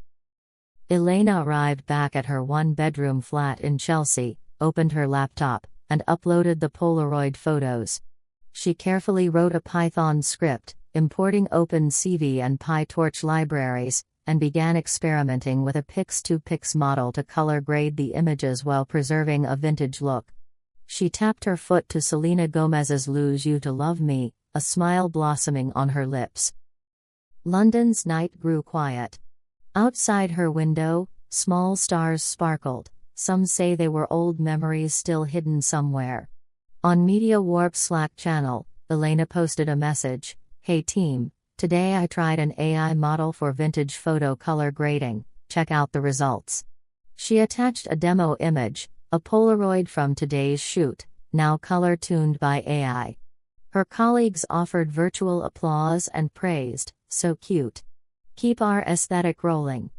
Elena arrived back at her one-bedroom flat in Chelsea, opened her laptop, and uploaded the Polaroid photos. She carefully wrote a Python script, importing OpenCV and PyTorch libraries, and began experimenting with a Pix2Pix model to color grade the images while preserving a vintage look. She tapped her foot to Selena Gomez's "Lose You to Love Me," a smile blossoming on her lips. London's night grew quiet. Outside her window, small stars sparkled. Some say they were old memories still hidden somewhere. On Media Warp's Slack channel, Elena posted a message. "Hey team, today I tried an AI model for vintage photo color grading. Check out the results." She attached a demo image, a Polaroid from today's shoot, now color-tuned by AI. Her colleagues offered virtual applause and praised, "So cute. Keep our aesthetic rolling."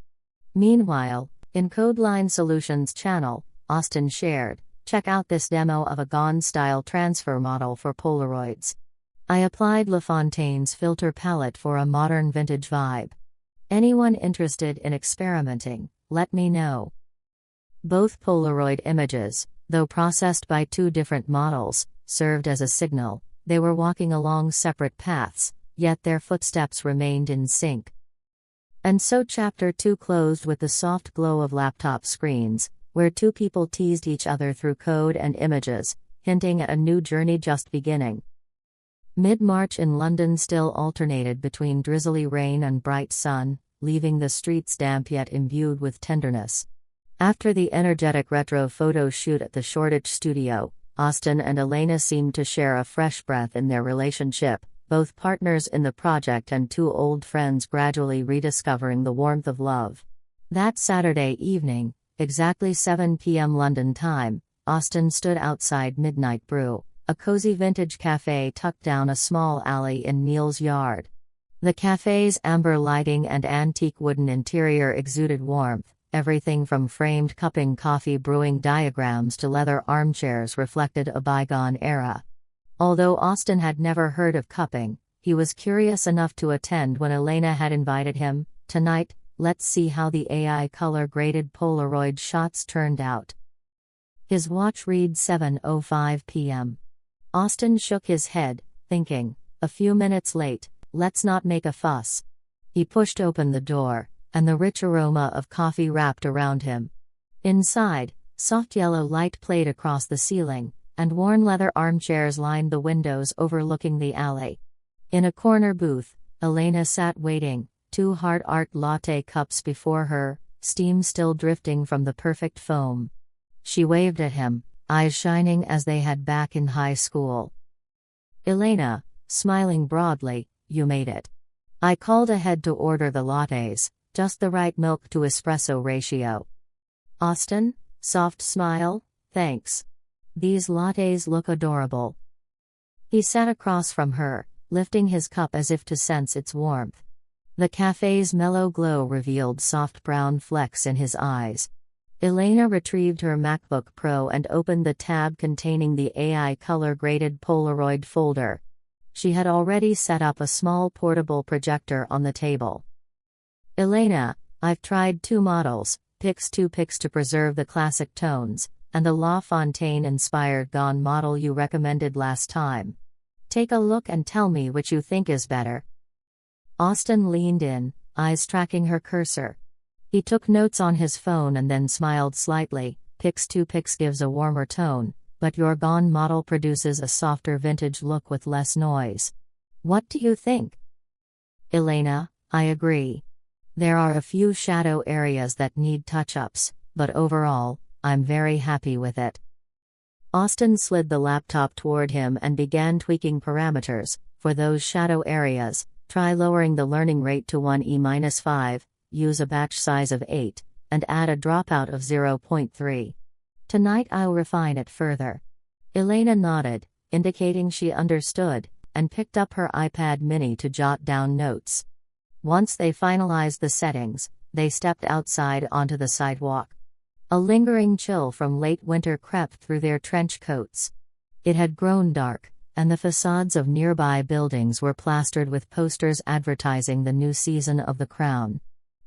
Meanwhile, in Codeline Solutions channel, Austin shared, "Check out this demo of a GON-style transfer model for Polaroids. I applied LaFontaine's filter palette for a modern vintage vibe. Anyone interested in experimenting, let me know." Both Polaroid images, though processed by two different models, served as a signal. They were walking along separate paths, yet their footsteps remained in sync. And so Chapter 2 closed with the soft glow of laptop screens, where two people teased each other through code and images, hinting at a new journey just beginning. Mid-March in London still alternated between drizzly rain and bright sun, leaving the streets damp yet imbued with tenderness. After the energetic retro photo shoot at the Shoreditch studio, Austin and Elena seemed to share a fresh breath in their relationship, both partners in the project and two old friends gradually rediscovering the warmth of love. That Saturday evening, exactly 7 p.m. London time, Austin stood outside Midnight Brew, a cozy vintage cafe tucked down a small alley in Neil's yard. The cafe's amber lighting and antique wooden interior exuded warmth, everything from framed cupping coffee brewing diagrams to leather armchairs reflected a bygone era. Although Austin had never heard of cupping, he was curious enough to attend when Elena had invited him. "Tonight, let's see how the AI color-graded Polaroid shots turned out." His watch read 7:05 p.m. Austin shook his head, thinking, a few minutes late, let's not make a fuss. He pushed open the door, and the rich aroma of coffee wrapped around him. Inside, soft yellow light played across the ceiling, and worn leather armchairs lined the windows overlooking the alley. In a corner booth, Elena sat waiting, 2 hard art latte cups before her, steam still drifting from the perfect foam. She waved at him, eyes shining as they had back in high school. "Elena," smiling broadly, "you made it. I called ahead to order the lattes, just the right milk to espresso ratio." "Austin?" Soft smile, "Thanks. These lattes look adorable." He sat across from her, lifting his cup as if to sense its warmth. The cafe's mellow glow revealed soft brown flecks in his eyes. Elena retrieved her MacBook Pro and opened the tab containing the AI color-graded Polaroid folder. She had already set up a small portable projector on the table. "Elena, I've tried 2 models, Pix 2 Pix to preserve the classic tones, and the La Fontaine-inspired Gone model you recommended last time. Take a look and tell me which you think is better." Austin leaned in, eyes tracking her cursor. He took notes on his phone and then smiled slightly. "Pix 2 Pix gives a warmer tone, but your Gone model produces a softer vintage look with less noise. What do you think?" "Elena, I agree. There are a few shadow areas that need touch-ups, but overall, I'm very happy with it." Austin slid the laptop toward him and began tweaking parameters. "For those shadow areas, try lowering the learning rate to 1E-5, use a batch size of 8, and add a dropout of 0.3. Tonight I'll refine it further." Elena nodded, indicating she understood, and picked up her iPad mini to jot down notes. Once they finalized the settings, they stepped outside onto the sidewalk. A lingering chill from late winter crept through their trench coats. It had grown dark, and the facades of nearby buildings were plastered with posters advertising the new season of The Crown.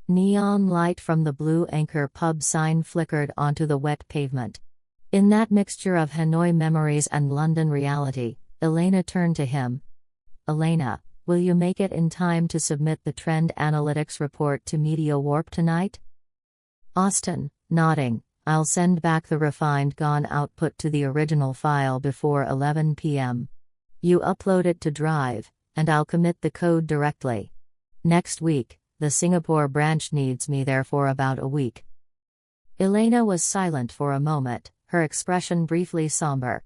Neon light from the Blue Anchor pub sign flickered onto the wet pavement. In that mixture of Hanoi memories and London reality, Elena turned to him. "Elena, will you make it in time to submit the trend analytics report to Media Warp tonight?" Austin, nodding, "I'll send back the refined Gone output to the original file before 11 p.m. You upload it to Drive, and I'll commit the code directly. Next week, the Singapore branch needs me there for about a week." Elena was silent for a moment, her expression briefly somber.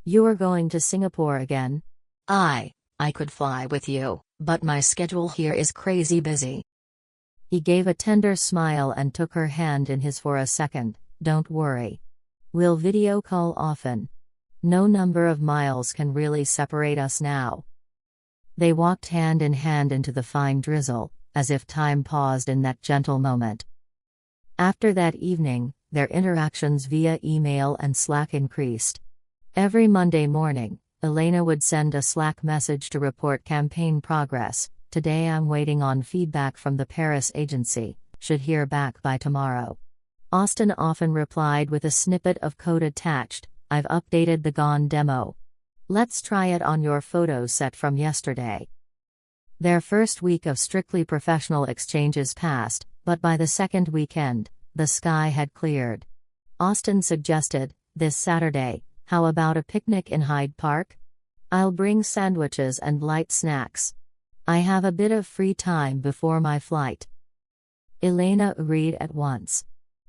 "You are going to Singapore again?" I could fly with you, but my schedule here is crazy busy." He gave a tender smile and took her hand in his for a second. "Don't worry. We'll video call often. No number of miles can really separate us now." They walked hand in hand into the fine drizzle, as if time paused in that gentle moment. After that evening, their interactions via email and Slack increased. Every Monday morning, Elena would send a Slack message to report campaign progress. "Today I'm waiting on feedback from the Paris agency, should hear back by tomorrow." Austin often replied with a snippet of code attached. "I've updated the Gone demo. Let's try it on your photo set from yesterday." Their first week of strictly professional exchanges passed, but by the second weekend, the sky had cleared. Austin suggested, "This Saturday, how about a picnic in Hyde Park? I'll bring sandwiches and light snacks. I have a bit of free time before my flight." Elena agreed at once.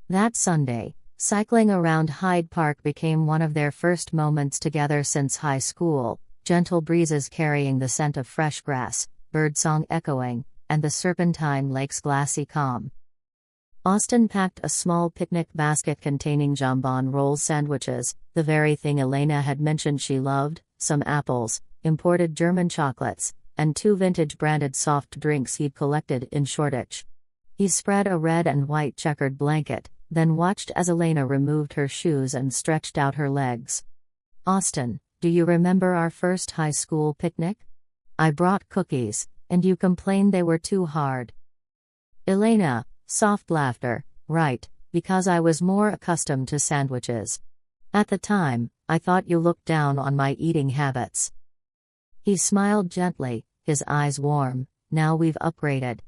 That Sunday, cycling around Hyde Park became one of their first moments together since high school, gentle breezes carrying the scent of fresh grass, birdsong echoing, and the Serpentine Lake's glassy calm. Austin packed a small picnic basket containing jambon roll sandwiches, the very thing Elena had mentioned she loved, some apples, imported German chocolates, and 2 vintage branded soft drinks he'd collected in Shoreditch. He spread a red and white checkered blanket, then watched as Elena removed her shoes and stretched out her legs. Austin, do you remember our first high school picnic? I brought cookies, and you complained they were too hard. Elena, soft laughter, right, because I was more accustomed to sandwiches. At the time, I thought you looked down on my eating habits. He smiled gently, his eyes warm. Now we've upgraded.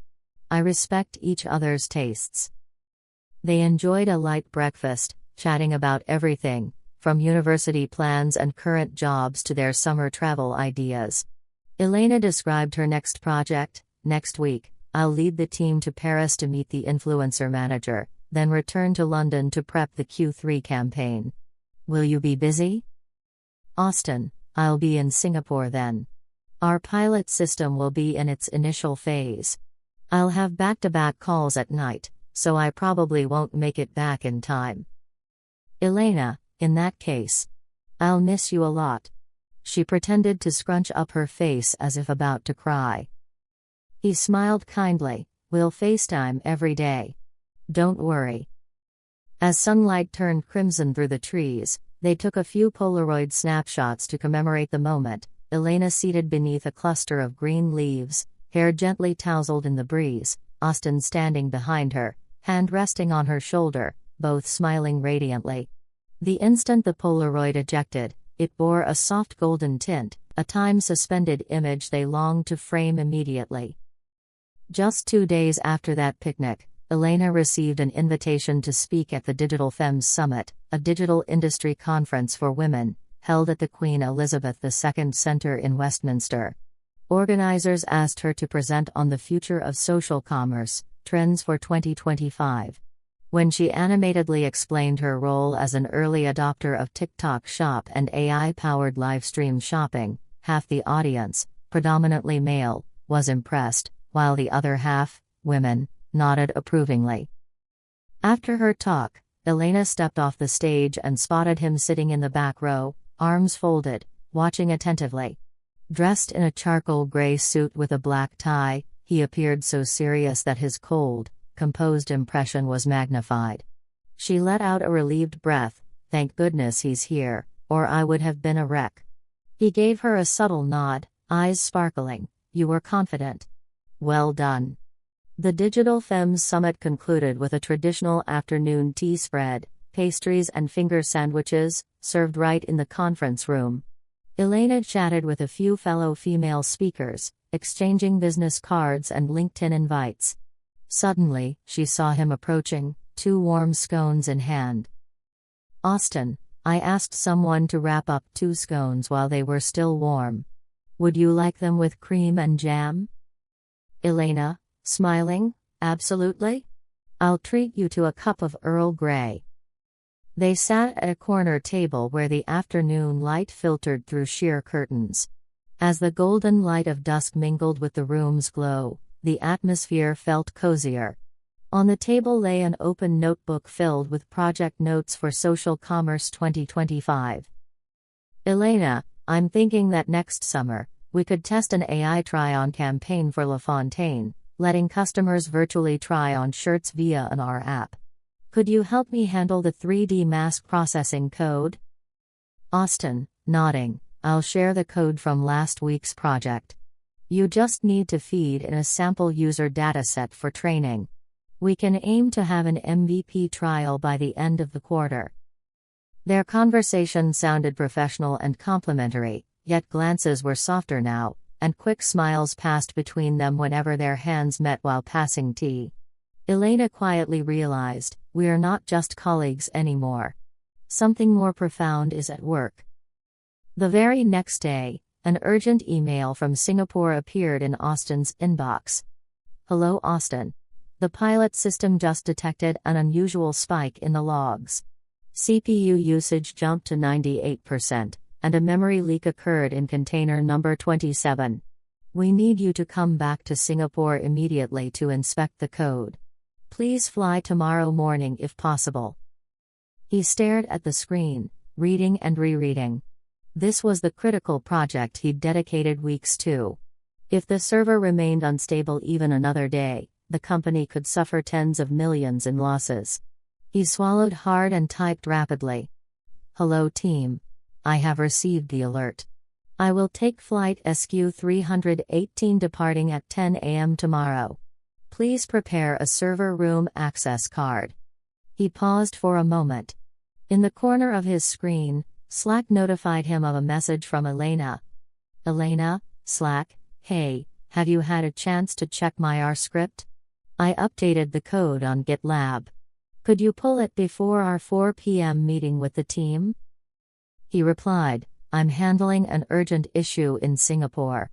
I respect each other's tastes. They enjoyed a light breakfast, chatting about everything, from university plans and current jobs to their summer travel ideas. Elena described her next project. Next week, I'll lead the team to Paris to meet the influencer manager, then return to London to prep the Q3 campaign. Will you be busy? Austin, I'll be in Singapore then. Our pilot system will be in its initial phase. I'll have back-to-back calls at night, so I probably won't make it back in time. Elena, in that case, I'll miss you a lot. She pretended to scrunch up her face as if about to cry. He smiled kindly. We'll FaceTime every day. Don't worry. As sunlight turned crimson through the trees, they took a few Polaroid snapshots to commemorate the moment. Elena seated beneath a cluster of green leaves, hair gently tousled in the breeze, Austin standing behind her, hand resting on her shoulder, both smiling radiantly. The instant the Polaroid ejected, it bore a soft golden tint, a time-suspended image they longed to frame immediately. Just 2 days after that picnic, Elena received an invitation to speak at the Digital Femmes Summit, a digital industry conference for women, held at the Queen Elizabeth II Centre in Westminster. Organizers asked her to present on the future of social commerce, trends for 2025. When she animatedly explained her role as an early adopter of TikTok Shop and AI-powered livestream shopping, half the audience, predominantly male, was impressed, while the other half, women, nodded approvingly. After her talk, Elena stepped off the stage and spotted him sitting in the back row, arms folded, watching attentively. Dressed in a charcoal gray suit with a black tie, he appeared so serious that his cold, composed impression was magnified. She let out a relieved breath. Thank goodness he's here, or I would have been a wreck. He gave her a subtle nod, eyes sparkling. You were confident. Well done. The Digital Femmes Summit concluded with a traditional afternoon tea spread, pastries and finger sandwiches, served right in the conference room. Elena chatted with a few fellow female speakers, exchanging business cards and LinkedIn invites. Suddenly, she saw him approaching, 2 warm scones in hand. Austin, I asked someone to wrap up 2 scones while they were still warm. Would you like them with cream and jam? Elena, smiling, absolutely. I'll treat you to a cup of Earl Grey. They sat at a corner table where the afternoon light filtered through sheer curtains. As the golden light of dusk mingled with the room's glow, the atmosphere felt cozier. On the table lay an open notebook filled with project notes for Social Commerce 2025. Elena, I'm thinking that next summer, we could test an AI try-on campaign for La Fontaine, letting customers virtually try on shirts via our app. Could you help me handle the 3D mask processing code? Austin, nodding, I'll share the code from last week's project. You just need to feed in a sample user dataset for training. We can aim to have an MVP trial by the end of the quarter. Their conversation sounded professional and complimentary, yet glances were softer now, and quick smiles passed between them whenever their hands met while passing tea. Elena quietly realized, we are not just colleagues anymore. Something more profound is at work. The very next day, an urgent email from Singapore appeared in Austin's inbox. Hello Austin. The pilot system just detected an unusual spike in the logs. CPU usage jumped to 98%, and a memory leak occurred in container number 27. We need you to come back to Singapore immediately to inspect the code. Please fly tomorrow morning if possible. He stared at the screen, reading and rereading. This was the critical project he'd dedicated weeks to. If the server remained unstable even another day, the company could suffer tens of millions in losses. He swallowed hard and typed rapidly. "Hello team. I have received the alert. I will take flight SQ 318 departing at 10 a.m. tomorrow. Please prepare a server room access card." He paused for a moment. In the corner of his screen, Slack notified him of a message from Elena. "Elena, Slack, hey, have you had a chance to check my R script? I updated the code on GitLab. Could you pull it before our 4 p.m. meeting with the team?" He replied, "I'm handling an urgent issue in Singapore.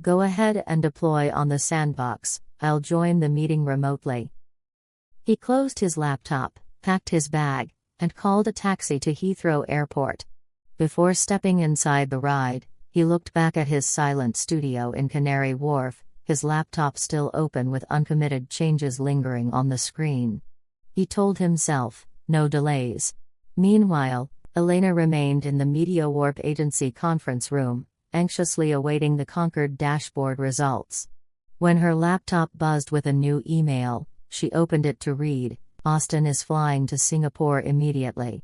Go ahead and deploy on the sandbox, I'll join the meeting remotely." He closed his laptop, packed his bag, and called a taxi to Heathrow Airport. Before stepping inside the ride, he looked back at his silent studio in Canary Wharf, his laptop still open with uncommitted changes lingering on the screen. He told himself, no delays. Meanwhile, Elena remained in the Media Warp Agency conference room, anxiously awaiting the Concord dashboard results. When her laptop buzzed with a new email, she opened it to read, "Austin is flying to Singapore immediately."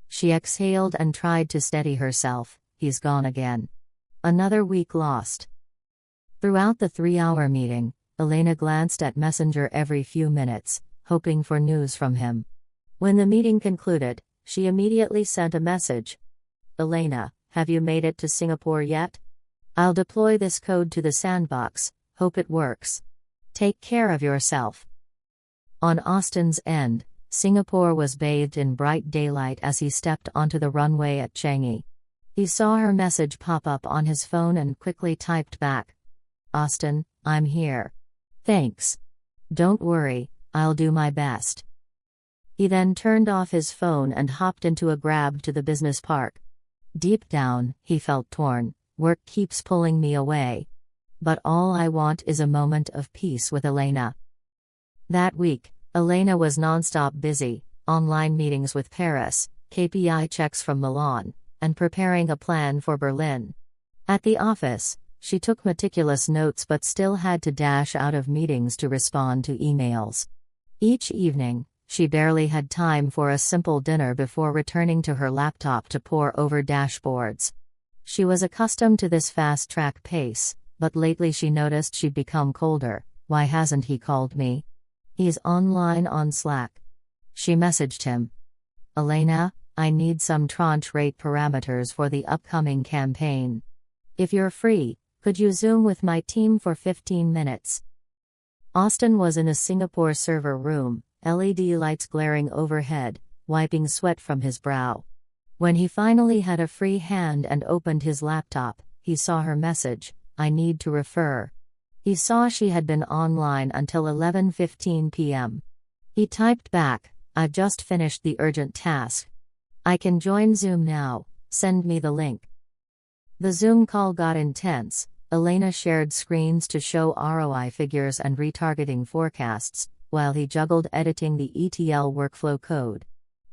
She exhaled and tried to steady herself. He's gone again. Another week lost. Throughout the 3-hour meeting, Elena glanced at Messenger every few minutes, hoping for news from him. When the meeting concluded, she immediately sent a message. "Elena, have you made it to Singapore yet? I'll deploy this code to the sandbox, hope it works. Take care of yourself." On Austin's end, Singapore was bathed in bright daylight as he stepped onto the runway at Changi. He saw her message pop up on his phone and quickly typed back. "Austin, I'm here. Thanks. Don't worry, I'll do my best." He then turned off his phone and hopped into a grab to the business park. Deep down, he felt torn. Work keeps pulling me away. But all I want is a moment of peace with Elena. That week, Elena was nonstop busy, online meetings with Paris, KPI checks from Milan, and preparing a plan for Berlin. At the office, she took meticulous notes but still had to dash out of meetings to respond to emails. Each evening, she barely had time for a simple dinner before returning to her laptop to pore over dashboards. She was accustomed to this fast-track pace, but lately she noticed she'd become colder. "Why hasn't he called me? He's online on Slack." She messaged him. "Elena, I need some tranche rate parameters for the upcoming campaign. If you're free, could you Zoom with my team for 15 minutes? Austin was in a Singapore server room, LED lights glaring overhead, wiping sweat from his brow. When he finally had a free hand and opened his laptop, he saw her message, "I need to refer." He saw she had been online until 11:15 p.m. He typed back, "I've just finished the urgent task. I can join Zoom now, send me the link." The Zoom call got intense. Elena shared screens to show ROI figures and retargeting forecasts, while he juggled editing the ETL workflow code.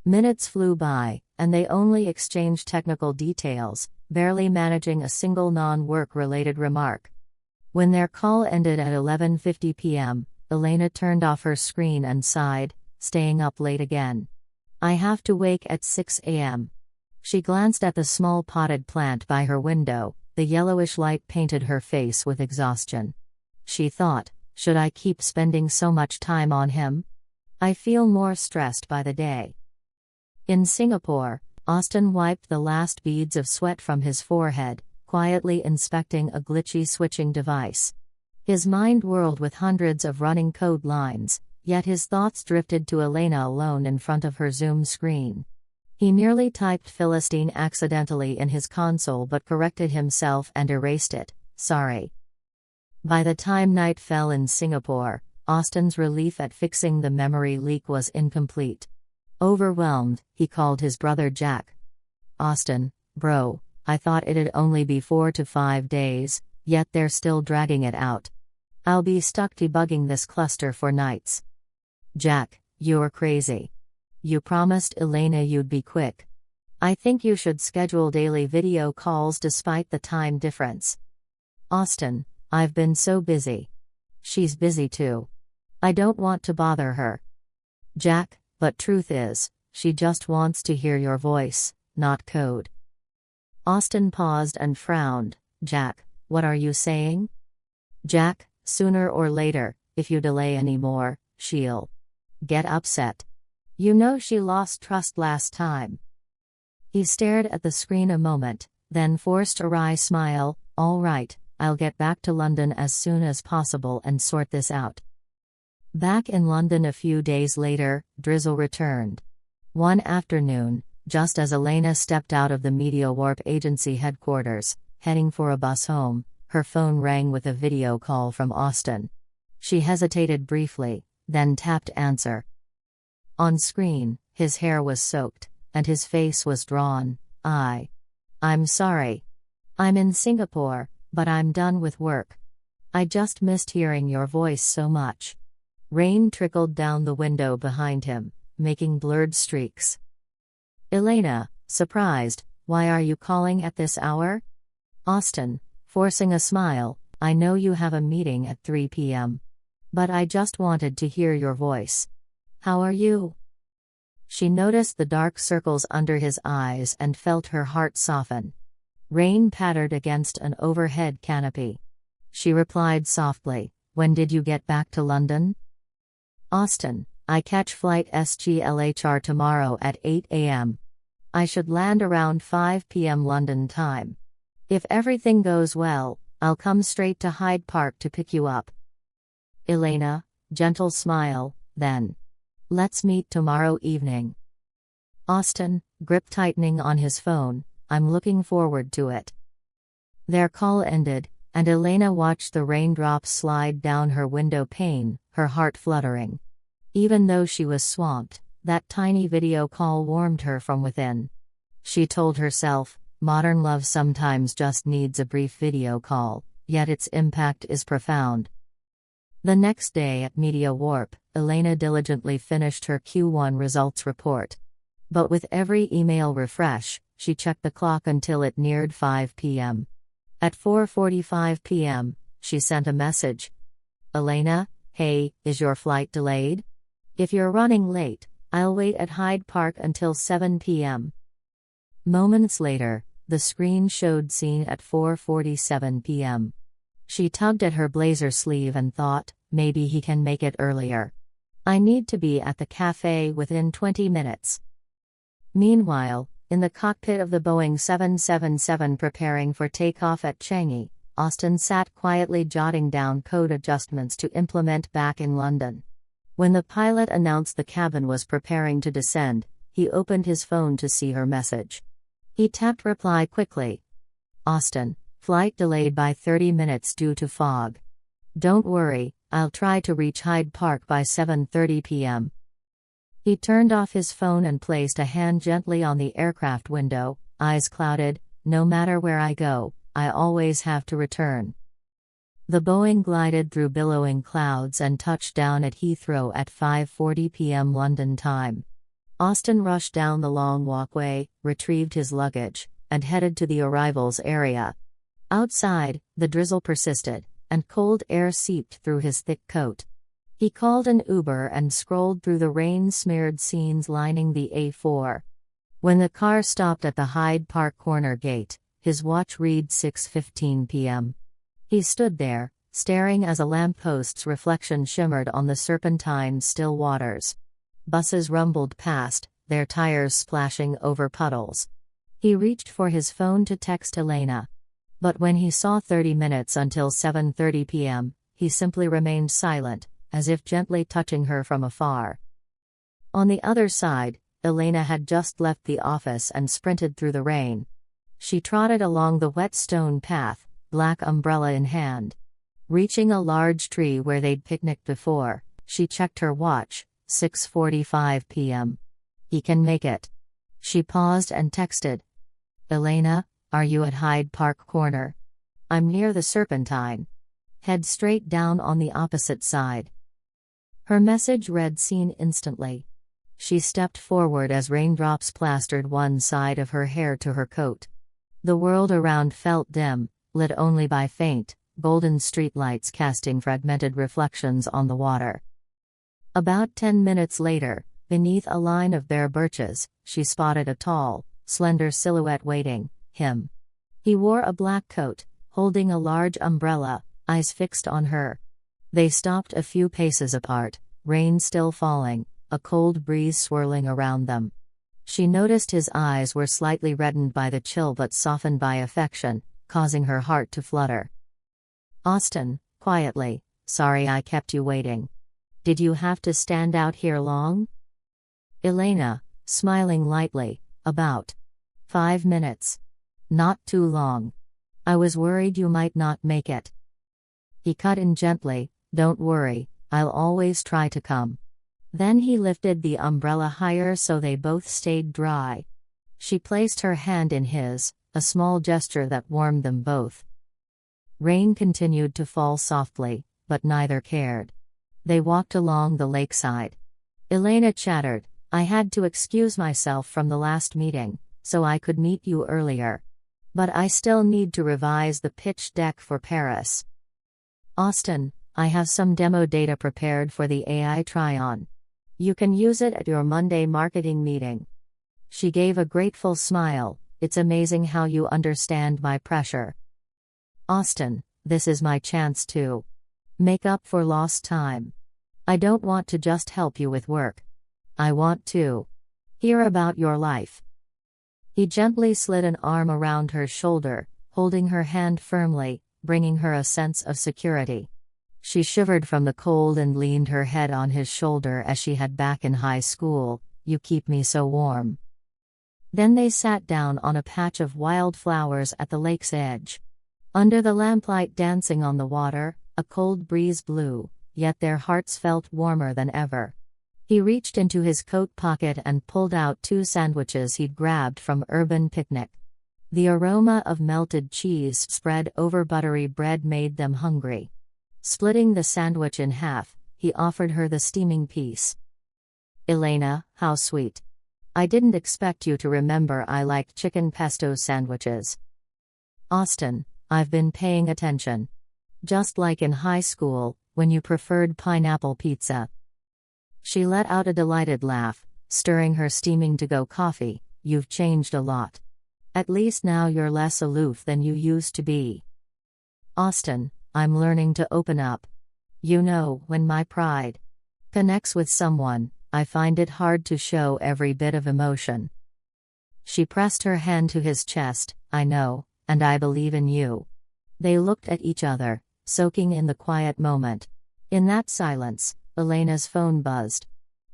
Minutes flew by, and they only exchanged technical details, barely managing a single non-work-related remark. When their call ended at 11:50 p.m., Elena turned off her screen and sighed, "Staying up late again. I have to wake at 6 a.m. She glanced at the small potted plant by her window. The yellowish light painted her face with exhaustion. She thought, should I keep spending so much time on him? I feel more stressed by the day. In Singapore, Austin wiped the last beads of sweat from his forehead, quietly inspecting a glitchy switching device. His mind whirled with hundreds of running code lines, yet his thoughts drifted to Elena alone in front of her Zoom screen. He nearly typed Philistine accidentally in his console but corrected himself and erased it, "Sorry." By the time night fell in Singapore, Austin's relief at fixing the memory leak was incomplete. Overwhelmed, he called his brother Jack. "Austin, bro, I thought it'd only be 4 to 5 days, yet they're still dragging it out. I'll be stuck debugging this cluster for nights." "Jack, you're crazy. You promised Elena you'd be quick. I think you should schedule daily video calls despite the time difference." "Austin, I've been so busy. She's busy too. I don't want to bother her, Jack, but truth is, she just wants to hear your voice, not code. Austin paused and frowned. Jack, what are you saying? Jack, sooner or later, if you delay any more, she'll get upset. You know she lost trust last time. He stared at the screen a moment, then forced a wry smile. All right, I'll get back to London as soon as possible and sort this out. Back in London a few days later, drizzle returned. One afternoon, just as Elena stepped out of the Media Warp agency headquarters, heading for a bus home, her phone rang with a video call from Austin. She hesitated briefly, then tapped answer. On screen, his hair was soaked, and his face was drawn. I'm sorry. I'm in Singapore, but I'm done with work. I just missed hearing your voice so much. Rain trickled down the window behind him, making blurred streaks. Elena, surprised, why are you calling at this hour? Austin, forcing a smile, I know you have a meeting at 3 p.m. But I just wanted to hear your voice. How are you? She noticed the dark circles under his eyes and felt her heart soften. Rain pattered against an overhead canopy. She replied softly, when did you get back to London? Austin, I catch flight SGLHR tomorrow at 8 a.m. I should land around 5 p.m. London time. If everything goes well, I'll come straight to Hyde Park to pick you up. Elena, gentle smile, then. Let's meet tomorrow evening. Austin, grip tightening on his phone, I'm looking forward to it. Their call ended, and Elena watched the raindrops slide down her window pane, her heart fluttering. Even though she was swamped, that tiny video call warmed her from within. She told herself, modern love sometimes just needs a brief video call, yet its impact is profound. The next day at Media Warp, Elena diligently finished her Q1 results report. But with every email refresh, she checked the clock until it neared 5 p.m. At 4:45 p.m., she sent a message. Elena, hey, is your flight delayed? If you're running late, I'll wait at Hyde Park until 7 p.m. Moments later, the screen showed seen at 4:47 p.m. She tugged at her blazer sleeve and thought, maybe he can make it earlier. I need to be at the cafe within 20 minutes. Meanwhile, in the cockpit of the Boeing 777 preparing for takeoff at Changi, Austin sat quietly jotting down code adjustments to implement back in London. When the pilot announced the cabin was preparing to descend, he opened his phone to see her message. He tapped reply quickly. Austin, flight delayed by 30 minutes due to fog. Don't worry, I'll try to reach Hyde Park by 7:30 p.m. He turned off his phone and placed a hand gently on the aircraft window, eyes clouded. No matter where I go, I always have to return. The Boeing glided through billowing clouds and touched down at Heathrow at 5:40 p.m. London time. Austin rushed down the long walkway, retrieved his luggage, and headed to the arrivals area. Outside, the drizzle persisted, and cold air seeped through his thick coat. He called an Uber and scrolled through the rain-smeared scenes lining the A4. When the car stopped at the Hyde Park corner gate, his watch read 6:15 p.m. He stood there, staring as a lamppost's reflection shimmered on the serpentine's still waters. Buses rumbled past, their tires splashing over puddles. He reached for his phone to text Elena. But when he saw 30 minutes until 7:30 p.m., he simply remained silent, as if gently touching her from afar. On the other side, Elena had just left the office and sprinted through the rain. She trotted along the wet stone path, black umbrella in hand. Reaching a large tree where they'd picnicked before, she checked her watch, 6:45 p.m. He can make it. She paused and texted. Elena, are you at Hyde Park Corner? I'm near the Serpentine. Head straight down on the opposite side. Her message read seen instantly. She stepped forward as raindrops plastered one side of her hair to her coat. The world around felt dim, lit only by faint, golden streetlights casting fragmented reflections on the water. About 10 minutes later, beneath a line of bare birches, she spotted a tall, slender silhouette waiting him. He wore a black coat, holding a large umbrella, eyes fixed on her. They stopped a few paces apart, rain still falling, a cold breeze swirling around them. She noticed his eyes were slightly reddened by the chill but softened by affection, causing her heart to flutter. Austin, quietly, "Sorry I kept you waiting. Did you have to stand out here long?" Elena, smiling lightly, "About 5 minutes. Not too long. I was worried you might not make it." He cut in gently, "Don't worry, I'll always try to come." Then he lifted the umbrella higher so they both stayed dry. She placed her hand in his, a small gesture that warmed them both. Rain continued to fall softly, but neither cared. They walked along the lakeside. Elena chattered, "I had to excuse myself from the last meeting, so I could meet you earlier. But I still need to revise the pitch deck for Paris." "Austin, I have some demo data prepared for the AI try-on. You can use it at your Monday marketing meeting." She gave a grateful smile, "It's amazing how you understand my pressure." "Austin, this is my chance to make up for lost time. I don't want to just help you with work. I want to hear about your life." He gently slid an arm around her shoulder, holding her hand firmly, bringing her a sense of security. She shivered from the cold and leaned her head on his shoulder as she had back in high school. "You keep me so warm." Then they sat down on a patch of wildflowers at the lake's edge. Under the lamplight dancing on the water, a cold breeze blew, yet their hearts felt warmer than ever. He reached into his coat pocket and pulled out 2 sandwiches he'd grabbed from Urban Picnic. The aroma of melted cheese spread over buttery bread made them hungry. Splitting the sandwich in half, he offered her the steaming piece. "Elena, how sweet. I didn't expect you to remember I like chicken pesto sandwiches." "Austin, I've been paying attention. Just like in high school, when you preferred pineapple pizza." She let out a delighted laugh, stirring her steaming to-go coffee. "You've changed a lot. At least now you're less aloof than you used to be." "Austin, I'm learning to open up. You know, when my pride connects with someone, I find it hard to show every bit of emotion." She pressed her hand to his chest, "I know, and I believe in you." They looked at each other, soaking in the quiet moment. In that silence, Elena's phone buzzed.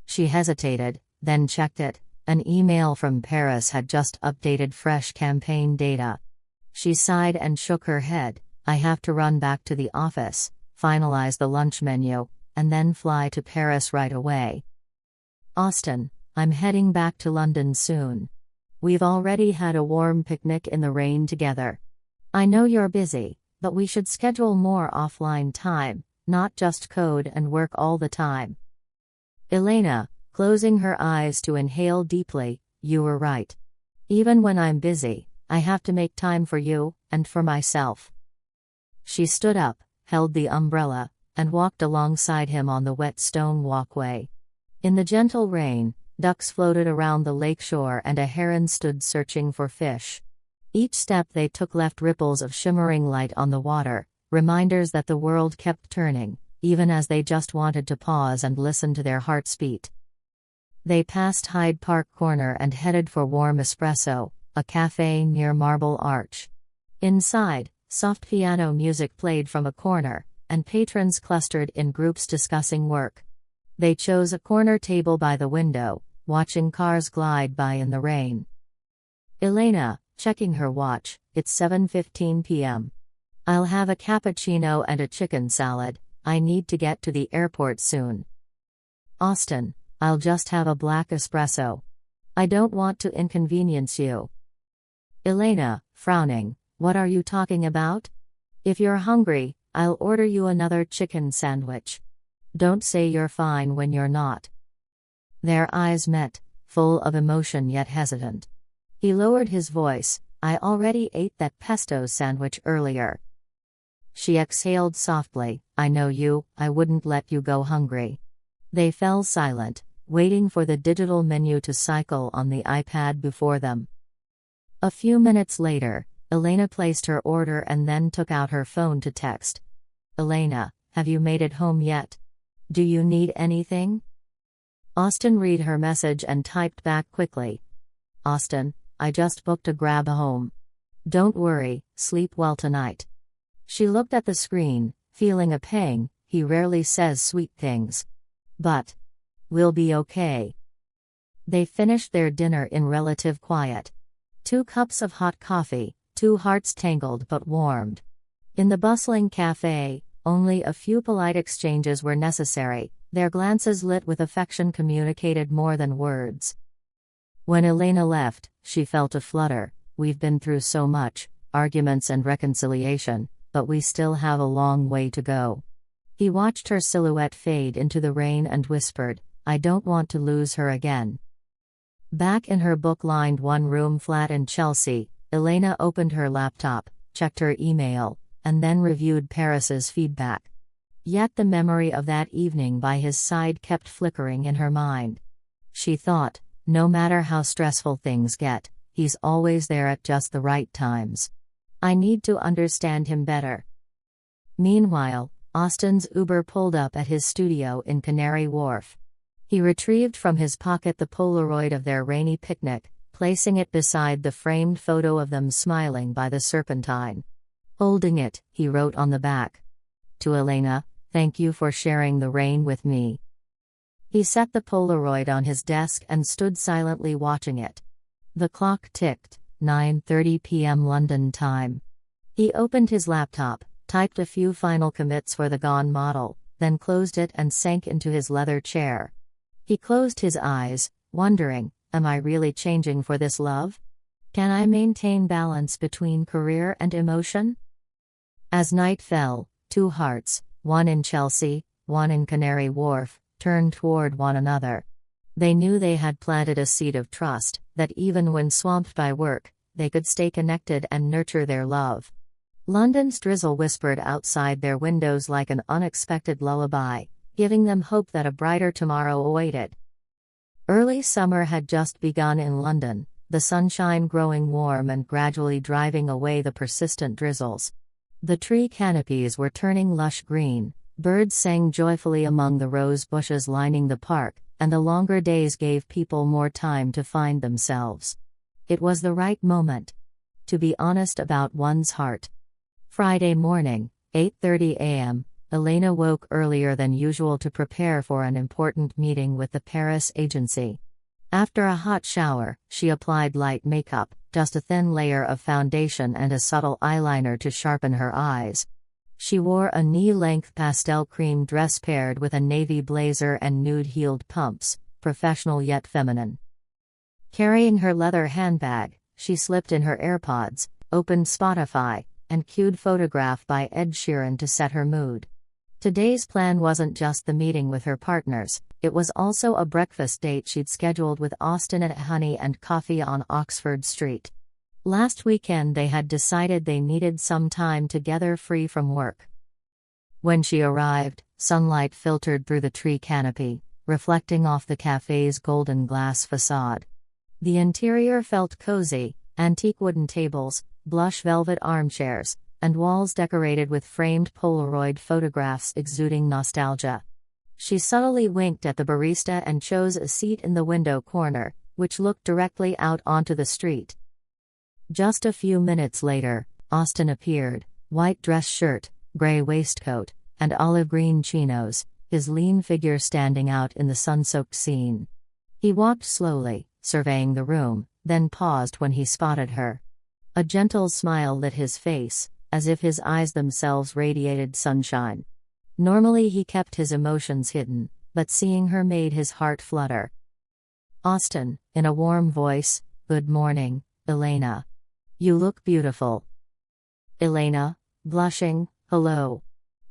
She hesitated, then checked it. An email from Paris had just updated fresh campaign data. She sighed and shook her head. "I have to run back to the office, finalize the lunch menu, and then fly to Paris right away." "Austin, I'm heading back to London soon. We've already had a warm picnic in the rain together. I know you're busy, but we should schedule more offline time, not just code and work all the time." Elena, closing her eyes to inhale deeply, "You were right. Even when I'm busy, I have to make time for you, and for myself." She stood up, held the umbrella, and walked alongside him on the wet stone walkway. In the gentle rain, ducks floated around the lakeshore and a heron stood searching for fish. Each step they took left ripples of shimmering light on the water, reminders that the world kept turning, even as they just wanted to pause and listen to their hearts beat. They passed Hyde Park Corner and headed for Warm Espresso, a cafe near Marble Arch. Inside, soft piano music played from a corner, and patrons clustered in groups discussing work. They chose a corner table by the window, watching cars glide by in the rain. Elena, checking her watch, "It's 7:15 p.m. I'll have a cappuccino and a chicken salad. I need to get to the airport soon." "Austin, I'll just have a black espresso. I don't want to inconvenience you." Elena, frowning, "What are you talking about? If you're hungry, I'll order you another chicken sandwich. Don't say you're fine when you're not." Their eyes met, full of emotion yet hesitant. He lowered his voice, "I already ate that pesto sandwich earlier." She exhaled softly, "I know you, I wouldn't let you go hungry." They fell silent, waiting for the digital menu to cycle on the iPad before them. A few minutes later, Elena placed her order and then took out her phone to text. "Elena, have you made it home yet? Do you need anything?" Austin read her message and typed back quickly. "Austin, I just booked a grab home. Don't worry, sleep well tonight." She looked at the screen, feeling a pang. He rarely says sweet things. But we'll be okay. They finished their dinner in relative quiet. 2 cups of hot coffee, 2 hearts tangled but warmed. In the bustling cafe, only a few polite exchanges were necessary, their glances lit with affection communicated more than words. When Elena left, she felt a flutter. "We've been through so much, arguments and reconciliation, but we still have a long way to go." He watched her silhouette fade into the rain and whispered, "I don't want to lose her again." Back in her book-lined one-room flat in Chelsea, Elena opened her laptop, checked her email, and then reviewed Paris's feedback. Yet the memory of that evening by his side kept flickering in her mind. She thought, no matter how stressful things get, he's always there at just the right times. I need to understand him better. Meanwhile, Austin's Uber pulled up at his studio in Canary Wharf. He retrieved from his pocket the Polaroid of their rainy picnic, placing it beside the framed photo of them smiling by the Serpentine. Holding it, he wrote on the back, "To Elena, thank you for sharing the rain with me." He set the Polaroid on his desk and stood silently watching it. The clock ticked, 9:30 p.m. London time. He opened his laptop, typed a few final commits for the Gone model, then closed it and sank into his leather chair. He closed his eyes, wondering, am I really changing for this love? Can I maintain balance between career and emotion? As night fell, 2 hearts, one in Chelsea, one in Canary Wharf, turned toward one another. They knew they had planted a seed of trust, that even when swamped by work, they could stay connected and nurture their love. London's drizzle whispered outside their windows like an unexpected lullaby, giving them hope that a brighter tomorrow awaited. Early summer had just begun in London, the sunshine growing warm and gradually driving away the persistent drizzles. The tree canopies were turning lush green, birds sang joyfully among the rose bushes lining the park, and the longer days gave people more time to find themselves. It was the right moment to be honest about one's heart. Friday morning, 8:30 a.m., Elena woke earlier than usual to prepare for an important meeting with the Paris agency. After a hot shower, she applied light makeup, just a thin layer of foundation and a subtle eyeliner to sharpen her eyes. She wore a knee-length pastel cream dress paired with a navy blazer and nude-heeled pumps, professional yet feminine. Carrying her leather handbag, she slipped in her AirPods, opened Spotify, and cued Photograph by Ed Sheeran to set her mood. Today's plan wasn't just the meeting with her partners, it was also a breakfast date she'd scheduled with Austin at Honey and Coffee on Oxford Street. Last weekend they had decided they needed some time together free from work. When she arrived, sunlight filtered through the tree canopy, reflecting off the cafe's golden glass facade. The interior felt cozy, antique wooden tables, blush velvet armchairs, and walls decorated with framed Polaroid photographs exuding nostalgia. She subtly winked at the barista and chose a seat in the window corner, which looked directly out onto the street. Just a few minutes later, Austin appeared, white dress shirt, gray waistcoat, and olive green chinos, his lean figure standing out in the sun-soaked scene. He walked slowly, surveying the room, then paused when he spotted her. A gentle smile lit his face, as if his eyes themselves radiated sunshine. Normally he kept his emotions hidden, but seeing her made his heart flutter. Austin, in a warm voice, "Good morning, Elena. You look beautiful." Elena, blushing, "Hello.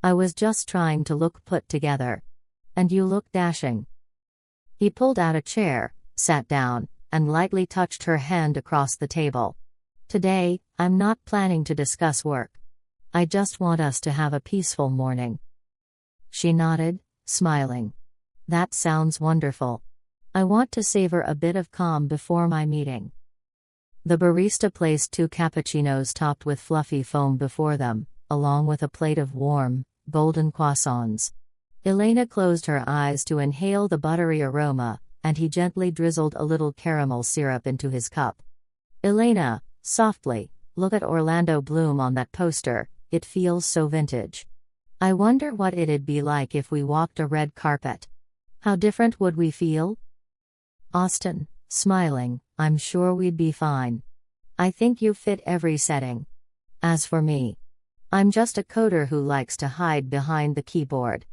I was just trying to look put together. And you look dashing." He pulled out a chair, sat down, and lightly touched her hand across the table. "Today, I'm not planning to discuss work. I just want us to have a peaceful morning." She nodded, smiling. That sounds wonderful. I want to savor a bit of calm before my meeting. The barista placed 2 cappuccinos topped with fluffy foam before them, along with a plate of warm, golden croissants. Elena closed her eyes to inhale the buttery aroma, and he gently drizzled a little caramel syrup into his cup. Elena, softly, look at Orlando Bloom on that poster, it feels so vintage. I wonder what it'd be like if we walked a red carpet. How different would we feel? Austin, smiling, I'm sure we'd be fine. I think you fit every setting. As for me, I'm just a coder who likes to hide behind the keyboard.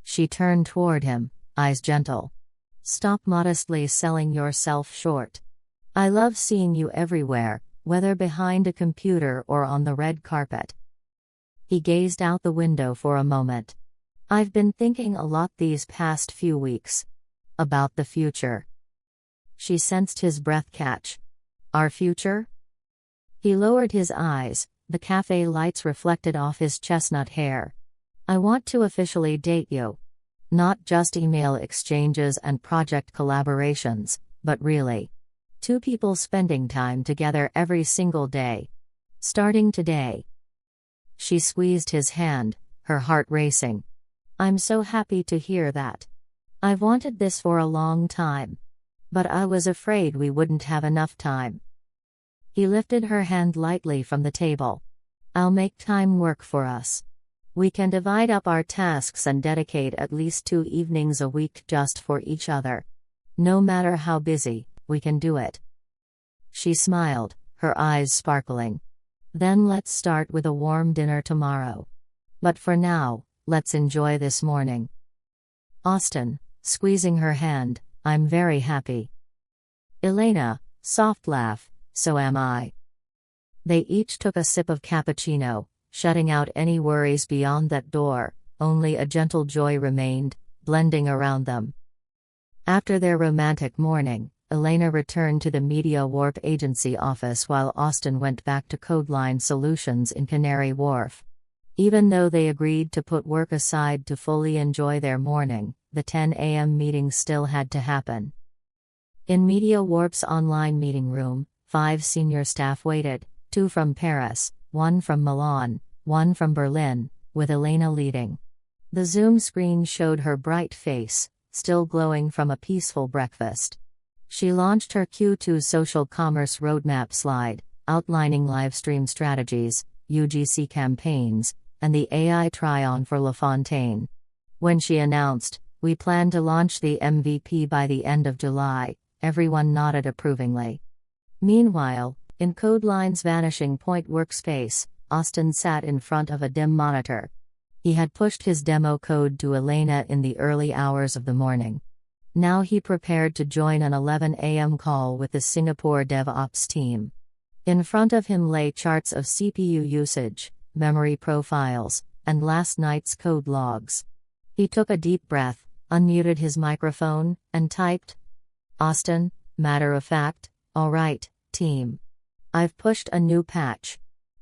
She turned toward him, eyes gentle. Stop modestly selling yourself short. I love seeing you everywhere, whether behind a computer or on the red carpet. He gazed out the window for a moment. I've been thinking a lot these past few weeks. About the future. She sensed his breath catch. Our future? He lowered his eyes, the cafe lights reflected off his chestnut hair. I want to officially date you. Not just email exchanges and project collaborations, but really. 2 people spending time together every single day. Starting today. She squeezed his hand, her heart racing. I'm so happy to hear that. I've wanted this for a long time. But I was afraid we wouldn't have enough time. He lifted her hand lightly from the table. I'll make time work for us. We can divide up our tasks and dedicate at least 2 evenings a week just for each other. No matter how busy, we can do it. She smiled, her eyes sparkling. Then let's start with a warm dinner tomorrow. But for now, let's enjoy this morning. Austin, squeezing her hand, I'm very happy. Elena, soft laugh, so am I. They each took a sip of cappuccino, shutting out any worries beyond that door, only a gentle joy remained, blending around them. After their romantic morning, Elena returned to the Media Warp agency office while Austin went back to Codeline Solutions in Canary Wharf. Even though they agreed to put work aside to fully enjoy their morning, the 10 a.m. meeting still had to happen. In Media Warp's online meeting room, 5 senior staff waited, 2 from Paris, 1 from Milan, 1 from Berlin, with Elena leading. The Zoom screen showed her bright face, still glowing from a peaceful breakfast. She launched her Q2 social commerce roadmap slide, outlining livestream strategies, UGC campaigns, and the AI try-on for LaFontaine. When she announced, "We plan to launch the MVP by the end of July," everyone nodded approvingly. Meanwhile, in Codeline's Vanishing Point workspace, Austin sat in front of a dim monitor. He had pushed his demo code to Elena in the early hours of the morning. Now he prepared to join an 11 a.m. call with the Singapore DevOps team. In front of him lay charts of CPU usage, memory profiles, and last night's code logs. He took a deep breath, unmuted his microphone, and typed, "Austin, matter of fact, all right, team. I've pushed a new patch.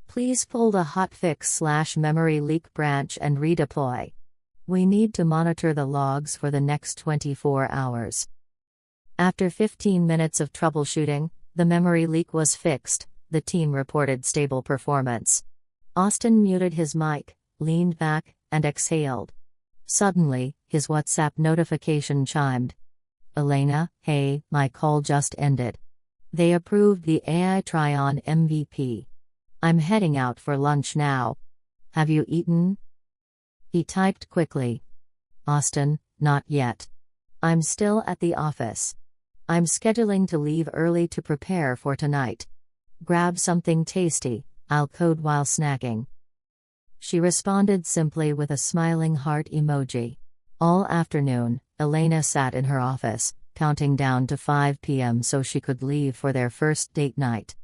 Please pull the hotfix/memory leak branch and redeploy. We need to monitor the logs for the next 24 hours." After 15 minutes of troubleshooting, the memory leak was fixed. The team reported stable performance. Austin muted his mic, leaned back, and exhaled. Suddenly, his WhatsApp notification chimed. "Elena, hey, my call just ended. They approved the AI try-on MVP. I'm heading out for lunch now. Have you eaten?" He typed quickly. "Austin, not yet. I'm still at the office. I'm scheduling to leave early to prepare for tonight. Grab something tasty, I'll code while snacking." She responded simply with a smiling heart emoji. All afternoon, Elena sat in her office, counting down to 5 p.m. so she could leave for their first date night.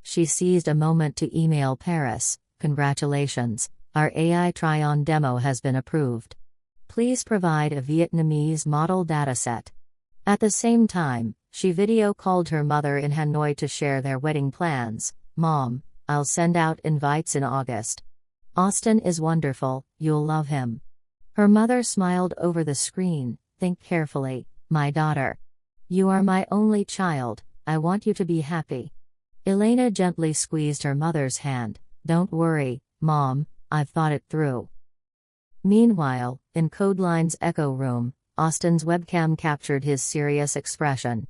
She seized a moment to email Paris, "Congratulations, our AI try-on demo has been approved. Please provide a Vietnamese model dataset." At the same time, she video called her mother in Hanoi to share their wedding plans. "Mom, I'll send out invites in August. Austin is wonderful, you'll love him." Her mother smiled over the screen, think carefully, my daughter. You are my only child, I want you to be happy. Elena gently squeezed her mother's hand. Don't worry, Mom, I've thought it through. Meanwhile, in Codeline's echo room, Austin's webcam captured his serious expression.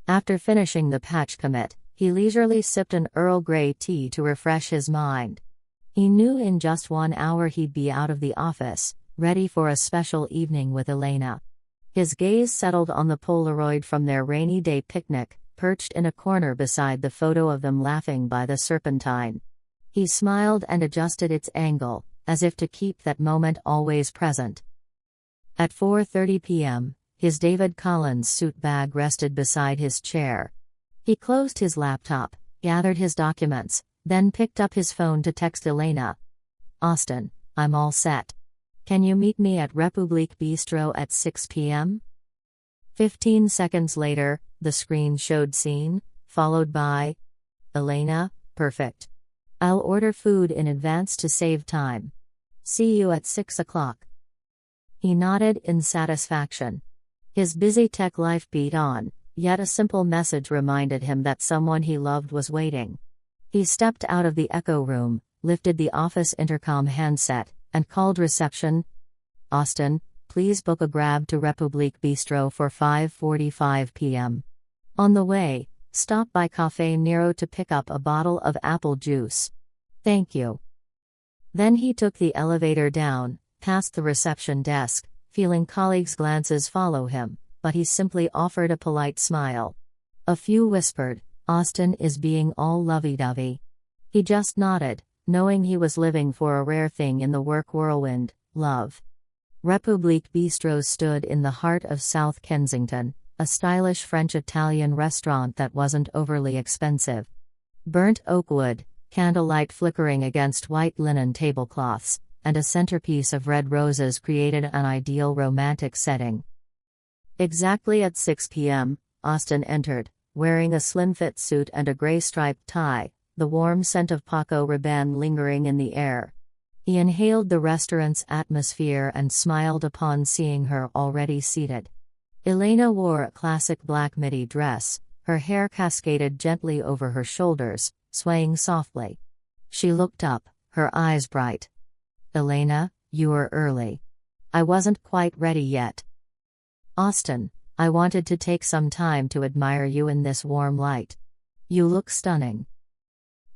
After finishing the patch commit, he leisurely sipped an Earl Grey tea to refresh his mind. He knew in just 1 hour he'd be out of the office, ready for a special evening with Elena. His gaze settled on the Polaroid from their rainy day picnic, perched in a corner beside the photo of them laughing by the Serpentine. He smiled and adjusted its angle, as if to keep that moment always present. At 4:30 p.m., his David Collins suit bag rested beside his chair. He closed his laptop, gathered his documents, then picked up his phone to text Elena. Austin, I'm all set. Can you meet me at Republique Bistro at 6 p.m.? 15 seconds later, the screen showed scene, followed by Elena, perfect. I'll order food in advance to save time. See you at 6 o'clock. He nodded in satisfaction. His busy tech life beat on, yet a simple message reminded him that someone he loved was waiting. He stepped out of the echo room, lifted the office intercom handset, and called reception. Austin, please book a grab to Republique Bistro for 5:45 p.m. On the way, stop by Café Nero to pick up a bottle of apple juice. Thank you. Then he took the elevator down, past the reception desk, feeling colleagues' glances follow him, but he simply offered a polite smile. A few whispered, Austin is being all lovey-dovey. He just nodded, knowing he was living for a rare thing in the work whirlwind, love. Republique Bistro stood in the heart of South Kensington, a stylish French-Italian restaurant that wasn't overly expensive. Burnt oak wood, candlelight flickering against white linen tablecloths, and a centerpiece of red roses created an ideal romantic setting. Exactly at 6 p.m., Austin entered, wearing a slim-fit suit and a gray striped tie, the warm scent of Paco Rabanne lingering in the air. He inhaled the restaurant's atmosphere and smiled upon seeing her already seated. Elena wore a classic black midi dress, her hair cascaded gently over her shoulders, swaying softly. She looked up, her eyes bright. Elena, you are early. I wasn't quite ready yet. Austin, I wanted to take some time to admire you in this warm light. You look stunning.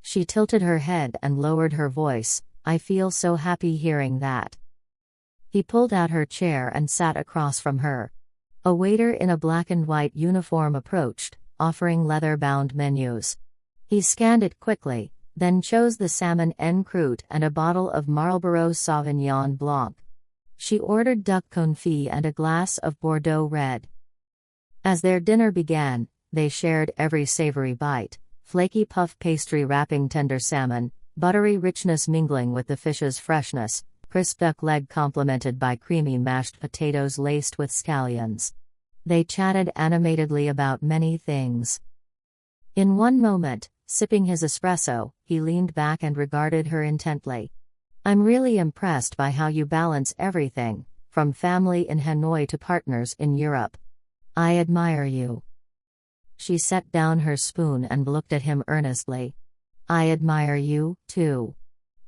She tilted her head and lowered her voice, I feel so happy hearing that. He pulled out her chair and sat across from her. A waiter in a black and white uniform approached, offering leather-bound menus. He scanned it quickly, then chose the salmon en croûte and a bottle of Marlborough Sauvignon Blanc. She ordered duck confit and a glass of Bordeaux red. As their dinner began, they shared every savory bite, flaky puff pastry wrapping tender salmon, buttery richness mingling with the fish's freshness, crisp duck leg complemented by creamy mashed potatoes laced with scallions. They chatted animatedly about many things. In one moment, sipping his espresso, he leaned back and regarded her intently. I'm really impressed by how you balance everything, from family in Hanoi to partners in Europe. I admire you. She set down her spoon and looked at him earnestly. I admire you, too.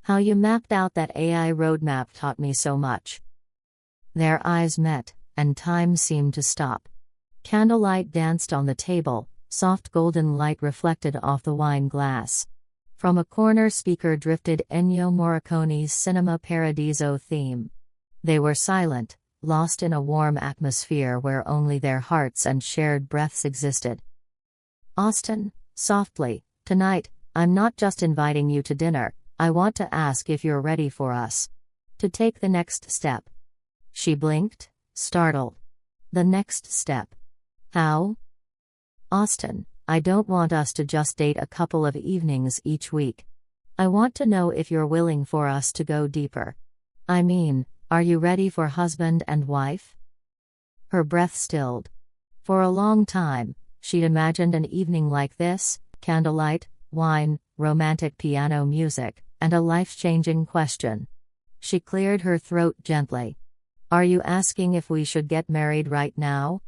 How you mapped out that AI roadmap taught me so much. Their eyes met, and time seemed to stop. Candlelight danced on the table, soft golden light reflected off the wine glass. From a corner speaker drifted Ennio Morricone's Cinema Paradiso theme. They were silent, lost in a warm atmosphere where only their hearts and shared breaths existed. Austin, softly, tonight, I'm not just inviting you to dinner, I want to ask if you're ready for us to take the next step. She blinked, startled. The next step. How? Austin, I don't want us to just date a couple of evenings each week. I want to know if you're willing for us to go deeper. I mean, are you ready for husband and wife? Her breath stilled. For a long time, she'd imagined an evening like this, candlelight, wine, romantic piano music, and a life-changing question. She cleared her throat gently. Are you asking if we should get married right now?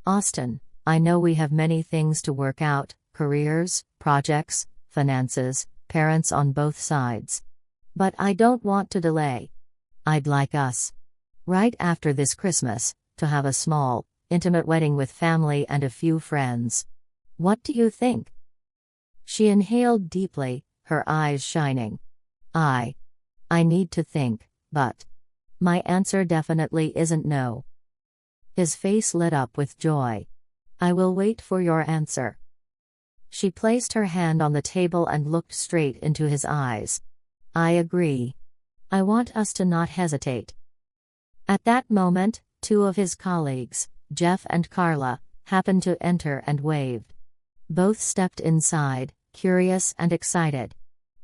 Austin, I know we have many things to work out: careers, projects, finances, parents on both sides. But I don't want to delay. I'd like us, right after this Christmas, to have a small, intimate wedding with family and a few friends. What do you think? She inhaled deeply, her eyes shining. I need to think, but my answer definitely isn't no. His face lit up with joy. I will wait for your answer. She placed her hand on the table and looked straight into his eyes. I agree. I want us to not hesitate. At that moment, two of his colleagues, Jeff and Carla, happened to enter and waved. Both stepped inside, curious and excited.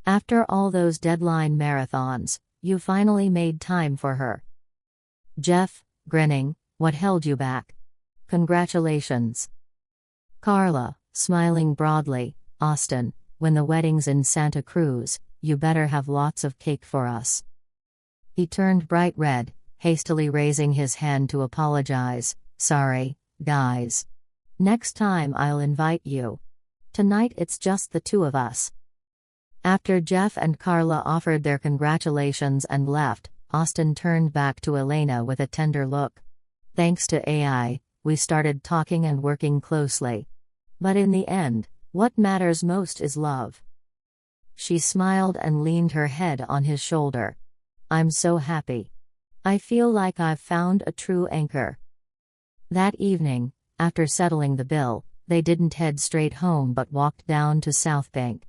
After all those deadline marathons, you finally made time for her. Jeff, grinning, what held you back? Congratulations. Carla, smiling broadly, Austin, when the wedding's in Santa Cruz, you better have lots of cake for us. He turned bright red, hastily raising his hand to apologize. Sorry, guys. Next time I'll invite you. Tonight it's just the two of us. After Jeff and Carla offered their congratulations and left, Austin turned back to Elena with a tender look. Thanks to AI, we started talking and working closely. But in the end, what matters most is love. She smiled and leaned her head on his shoulder. I'm so happy. I feel like I've found a true anchor. That evening, after settling the bill, they didn't head straight home but walked down to South Bank.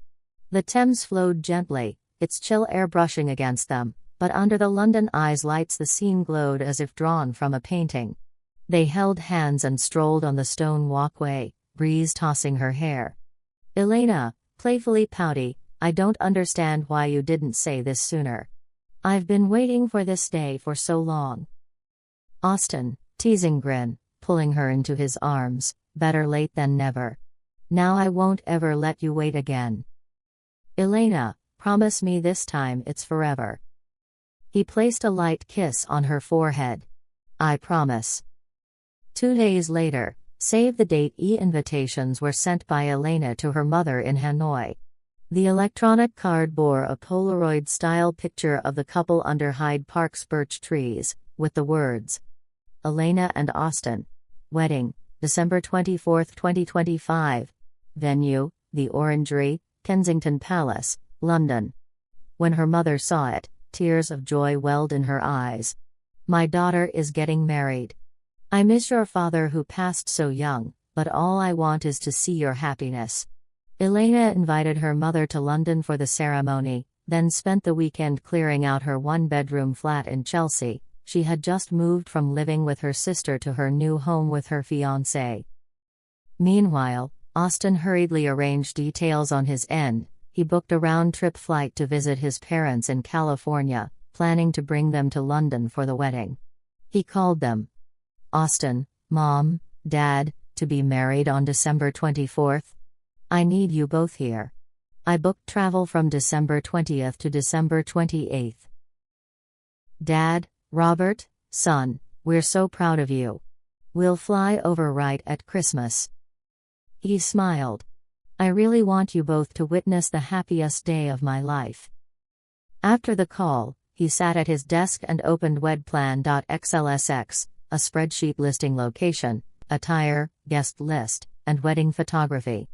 The Thames flowed gently, its chill air brushing against them, but under the London eye's lights the scene glowed as if drawn from a painting. They held hands and strolled on the stone walkway, breeze tossing her hair. Elena, playfully pouty, I don't understand why you didn't say this sooner. I've been waiting for this day for so long. Austin, teasing grin, pulling her into his arms, better late than never. Now I won't ever let you wait again. Elena, promise me this time it's forever. He placed a light kiss on her forehead. I promise. 2 days later, save-the-date e-invitations were sent by Elena to her mother in Hanoi. The electronic card bore a Polaroid-style picture of the couple under Hyde Park's birch trees, with the words, Elena and Austin. Wedding, December 24, 2025. Venue, the Orangery, Kensington Palace, London. When her mother saw it, tears of joy welled in her eyes. My daughter is getting married. I miss your father who passed so young, but all I want is to see your happiness. Elena invited her mother to London for the ceremony, then spent the weekend clearing out her one-bedroom flat in Chelsea. She had just moved from living with her sister to her new home with her fiancé. Meanwhile, Austin hurriedly arranged details on his end. He booked a round-trip flight to visit his parents in California, planning to bring them to London for the wedding. He called them. Austin, Mom, Dad, to be married on December 24th. I need you both here. I booked travel from December 20th to December 28th. Dad, Robert, son, we're so proud of you. We'll fly over right at Christmas. He smiled. I really want you both to witness the happiest day of my life. After the call, he sat at his desk and opened wedplan.xlsx, a spreadsheet listing location, attire, guest list, and wedding photography.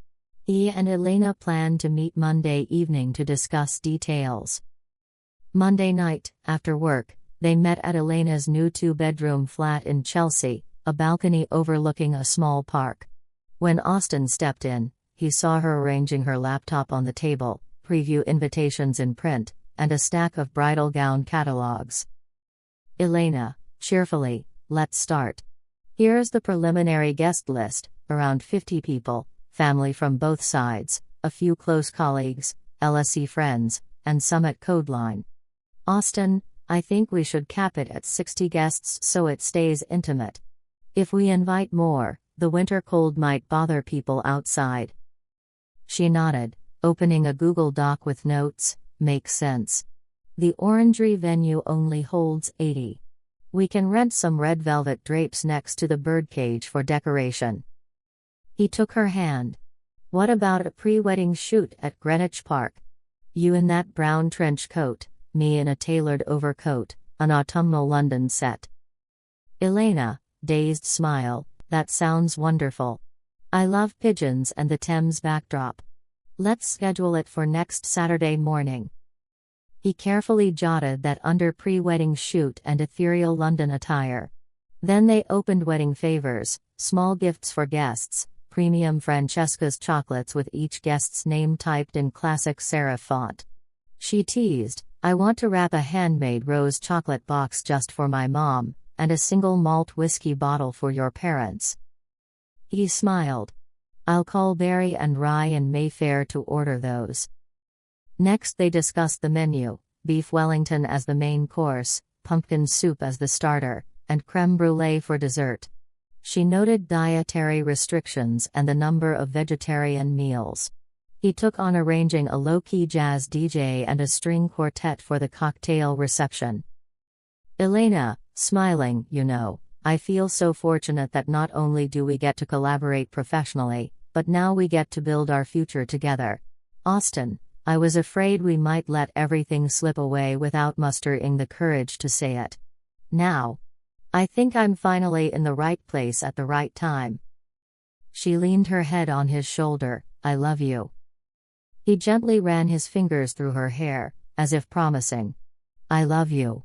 He and Elena planned to meet Monday evening to discuss details. Monday night, after work, they met at Elena's new 2-bedroom flat in Chelsea, a balcony overlooking a small park. When Austin stepped in, he saw her arranging her laptop on the table, preview invitations in print, and a stack of bridal gown catalogs. Elena, cheerfully, let's start. Here's the preliminary guest list, around 50 people, family from both sides, a few close colleagues, LSE friends, and some at Codeline. Austin, I think we should cap it at 60 guests so it stays intimate. If we invite more, the winter cold might bother people outside. She nodded, opening a Google Doc with notes. Makes sense. The Orangery venue only holds 80. We can rent some red velvet drapes next to the birdcage for decoration. He took her hand. What about a pre-wedding shoot at Greenwich Park? You in that brown trench coat, me in a tailored overcoat, an autumnal London set. Elena, dazed smile, that sounds wonderful. I love pigeons and the Thames backdrop. Let's schedule it for next Saturday morning. He carefully jotted that under pre-wedding shoot and ethereal London attire. Then they opened wedding favors, small gifts for guests, premium Francesca's chocolates with each guest's name typed in classic serif font. She teased, I want to wrap a handmade rose chocolate box just for my mom, and a single malt whiskey bottle for your parents. He smiled. I'll call Barry and Rye in Mayfair to order those. Next they discussed the menu, beef Wellington as the main course, pumpkin soup as the starter, and crème brûlée for dessert. She noted dietary restrictions and the number of vegetarian meals. He took on arranging a low-key jazz DJ and a string quartet for the cocktail reception. Elena, smiling, I feel so fortunate that not only do we get to collaborate professionally, but now we get to build our future together. Austin, I was afraid we might let everything slip away without mustering the courage to say it. Now, I think I'm finally in the right place at the right time. She leaned her head on his shoulder. I love you. He gently ran his fingers through her hair, as if promising. I love you.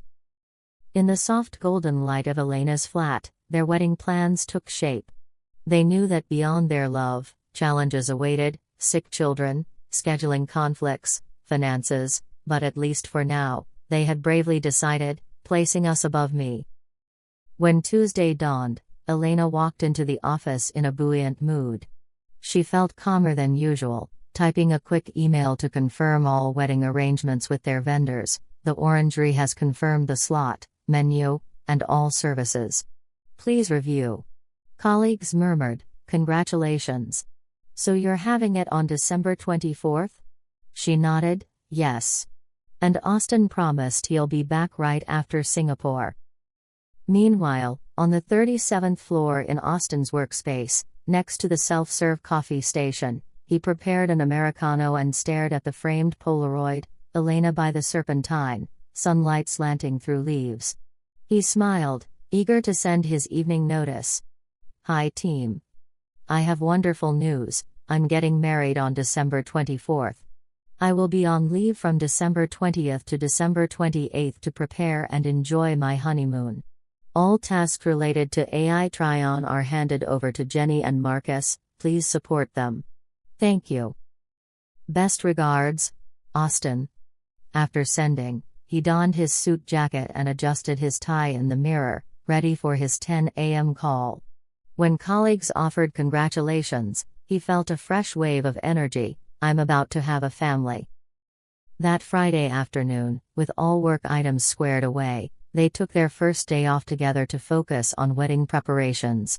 In the soft golden light of Elena's flat, their wedding plans took shape. They knew that beyond their love, challenges awaited, sick children, scheduling conflicts, finances, but at least for now, they had bravely decided, placing us above me. When Tuesday dawned, Elena walked into the office in a buoyant mood. She felt calmer than usual, typing a quick email to confirm all wedding arrangements with their vendors. The Orangery has confirmed the slot, menu, and all services. Please review. Colleagues murmured, congratulations. So you're having it on December 24th? She nodded, yes. And Austin promised he'll be back right after Singapore. Meanwhile, on the 37th floor in Austin's workspace, next to the self-serve coffee station, he prepared an Americano and stared at the framed Polaroid, Elena by the Serpentine, sunlight slanting through leaves. He smiled, eager to send his evening notice. Hi team. I have wonderful news, I'm getting married on December 24th. I will be on leave from December 20th to December 28th to prepare and enjoy my honeymoon. All tasks related to AI try-on are handed over to Jenny and Marcus, please support them. Thank you. Best regards, Austin. After sending, he donned his suit jacket and adjusted his tie in the mirror, ready for his 10 a.m. call. When colleagues offered congratulations, he felt a fresh wave of energy. I'm about to have a family. That Friday afternoon, with all work items squared away, they took their first day off together to focus on wedding preparations.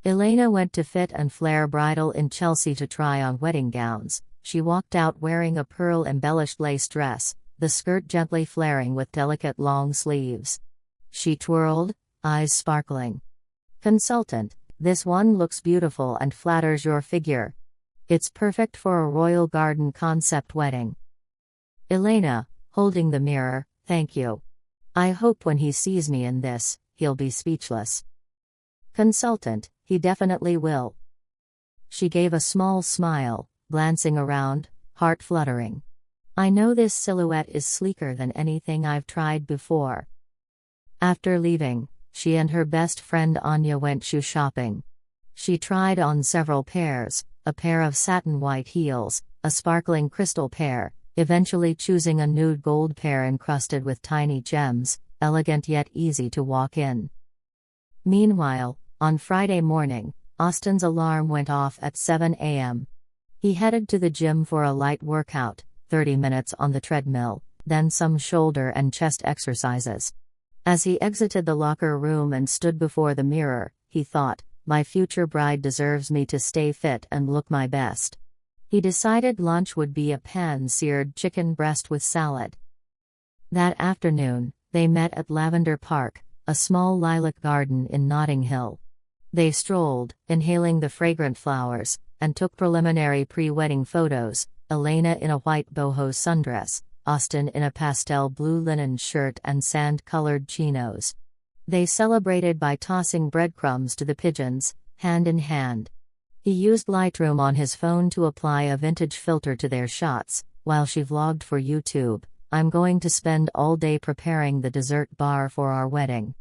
Elena went to Fit and Flair Bridal in Chelsea to try on wedding gowns. She walked out wearing a pearl-embellished lace dress, the skirt gently flaring with delicate long sleeves. She twirled, eyes sparkling. Consultant, this one looks beautiful and flatters your figure. It's perfect for a royal garden concept wedding. Elena, holding the mirror, thank you. I hope when he sees me in this, he'll be speechless. Consultant, he definitely will. She gave a small smile, glancing around, heart fluttering. I know this silhouette is sleeker than anything I've tried before. After leaving, she and her best friend Anya went shoe shopping. She tried on several pairs, a pair of satin white heels, a sparkling crystal pair, eventually choosing a nude gold pair encrusted with tiny gems, elegant yet easy to walk in. Meanwhile, on Friday morning, Austin's alarm went off at 7 a.m. He headed to the gym for a light workout, 30 minutes on the treadmill, then some shoulder and chest exercises. As he exited the locker room and stood before the mirror, he thought, my future bride deserves me to stay fit and look my best. He decided lunch would be a pan-seared chicken breast with salad. That afternoon, they met at Lavender Park, a small lilac garden in Notting Hill. They strolled, inhaling the fragrant flowers, and took preliminary pre-wedding photos, Elena in a white boho sundress, Austin in a pastel blue linen shirt and sand-colored chinos. They celebrated by tossing breadcrumbs to the pigeons, hand in hand. He used Lightroom on his phone to apply a vintage filter to their shots, while she vlogged for YouTube. I'm going to spend all day preparing the dessert bar for our wedding.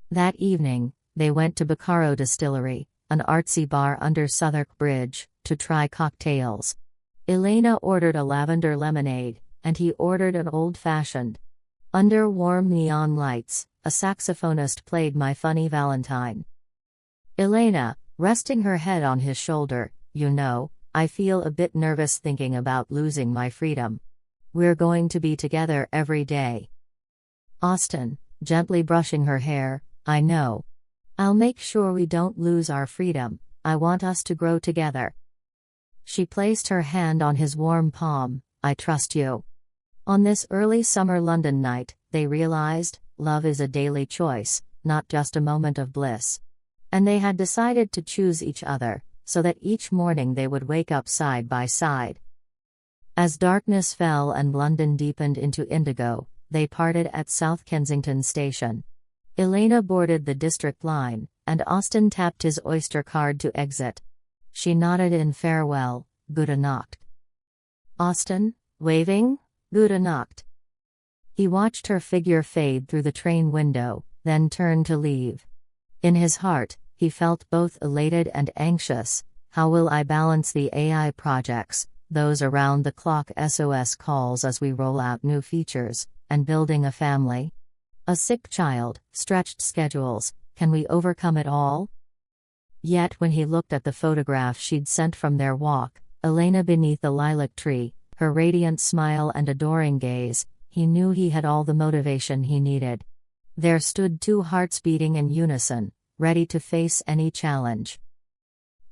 That evening, they went to Baccaro Distillery, an artsy bar under Southwark Bridge, to try cocktails. Elena ordered a lavender lemonade, and he ordered an old-fashioned. Under warm neon lights, a saxophonist played My Funny Valentine. Elena, resting her head on his shoulder, you know, I feel a bit nervous thinking about losing my freedom. We're going to be together every day. Austin, gently brushing her hair, I know. I'll make sure we don't lose our freedom, I want us to grow together. She placed her hand on his warm palm, I trust you. On this early summer London night, they realized, love is a daily choice, not just a moment of bliss. And they had decided to choose each other, so that each morning they would wake up side by side. As darkness fell and London deepened into indigo, they parted at South Kensington station. Elena boarded the District line, and Austin tapped his Oyster card to exit. She nodded in farewell, Gute Nacht. Austin, waving, Gute Nacht. He watched her figure fade through the train window, then turned to leave. In his heart, he felt both elated and anxious. How will I balance the AI projects, those around-the-clock SOS calls as we roll out new features, and building a family? A sick child, stretched schedules, can we overcome it all? Yet when he looked at the photograph she'd sent from their walk, Elena beneath the lilac tree, her radiant smile and adoring gaze, he knew he had all the motivation he needed. There stood two hearts beating in unison, ready to face any challenge.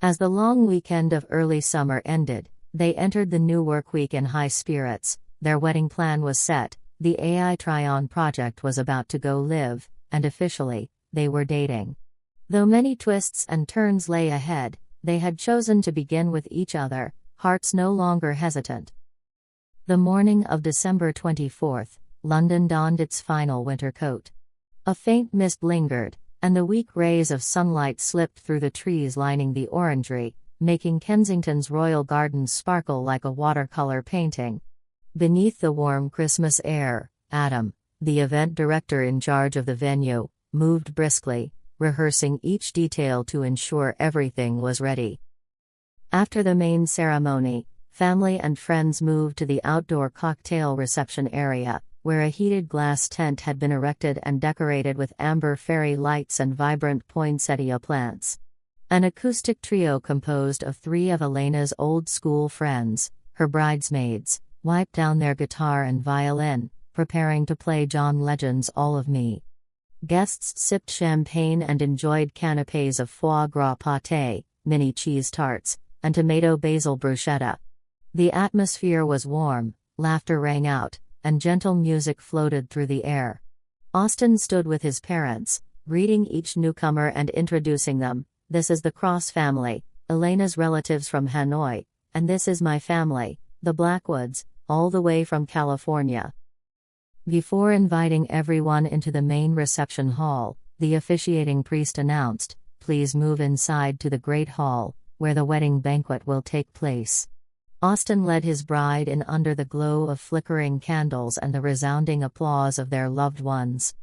As the long weekend of early summer ended, they entered the new work week in high spirits. Their wedding plan was set, the AI try-on project was about to go live, and officially, they were dating. Though many twists and turns lay ahead, they had chosen to begin with each other, hearts no longer hesitant. The morning of December 24th, London donned its final winter coat. A faint mist lingered, and the weak rays of sunlight slipped through the trees lining the orangery, making Kensington's royal gardens sparkle like a watercolor painting. Beneath the warm Christmas air, Adam, the event director in charge of the venue, moved briskly, rehearsing each detail to ensure everything was ready. After the main ceremony, family and friends moved to the outdoor cocktail reception area, where a heated glass tent had been erected and decorated with amber fairy lights and vibrant poinsettia plants. An acoustic trio composed of three of Elena's old-school friends, her bridesmaids, wiped down their guitar and violin, preparing to play John Legend's All of Me. Guests sipped champagne and enjoyed canapés of foie gras pâté, mini cheese tarts, and tomato basil bruschetta. The atmosphere was warm, laughter rang out, and gentle music floated through the air. Austin stood with his parents, greeting each newcomer and introducing them. This is the Cross family, Elena's relatives from Hanoi, and this is my family, the Blackwoods, all the way from California. Before inviting everyone into the main reception hall, the officiating priest announced, "Please move inside to the Great Hall, where the wedding banquet will take place." Austin led his bride in under the glow of flickering candles and the resounding applause of their loved ones.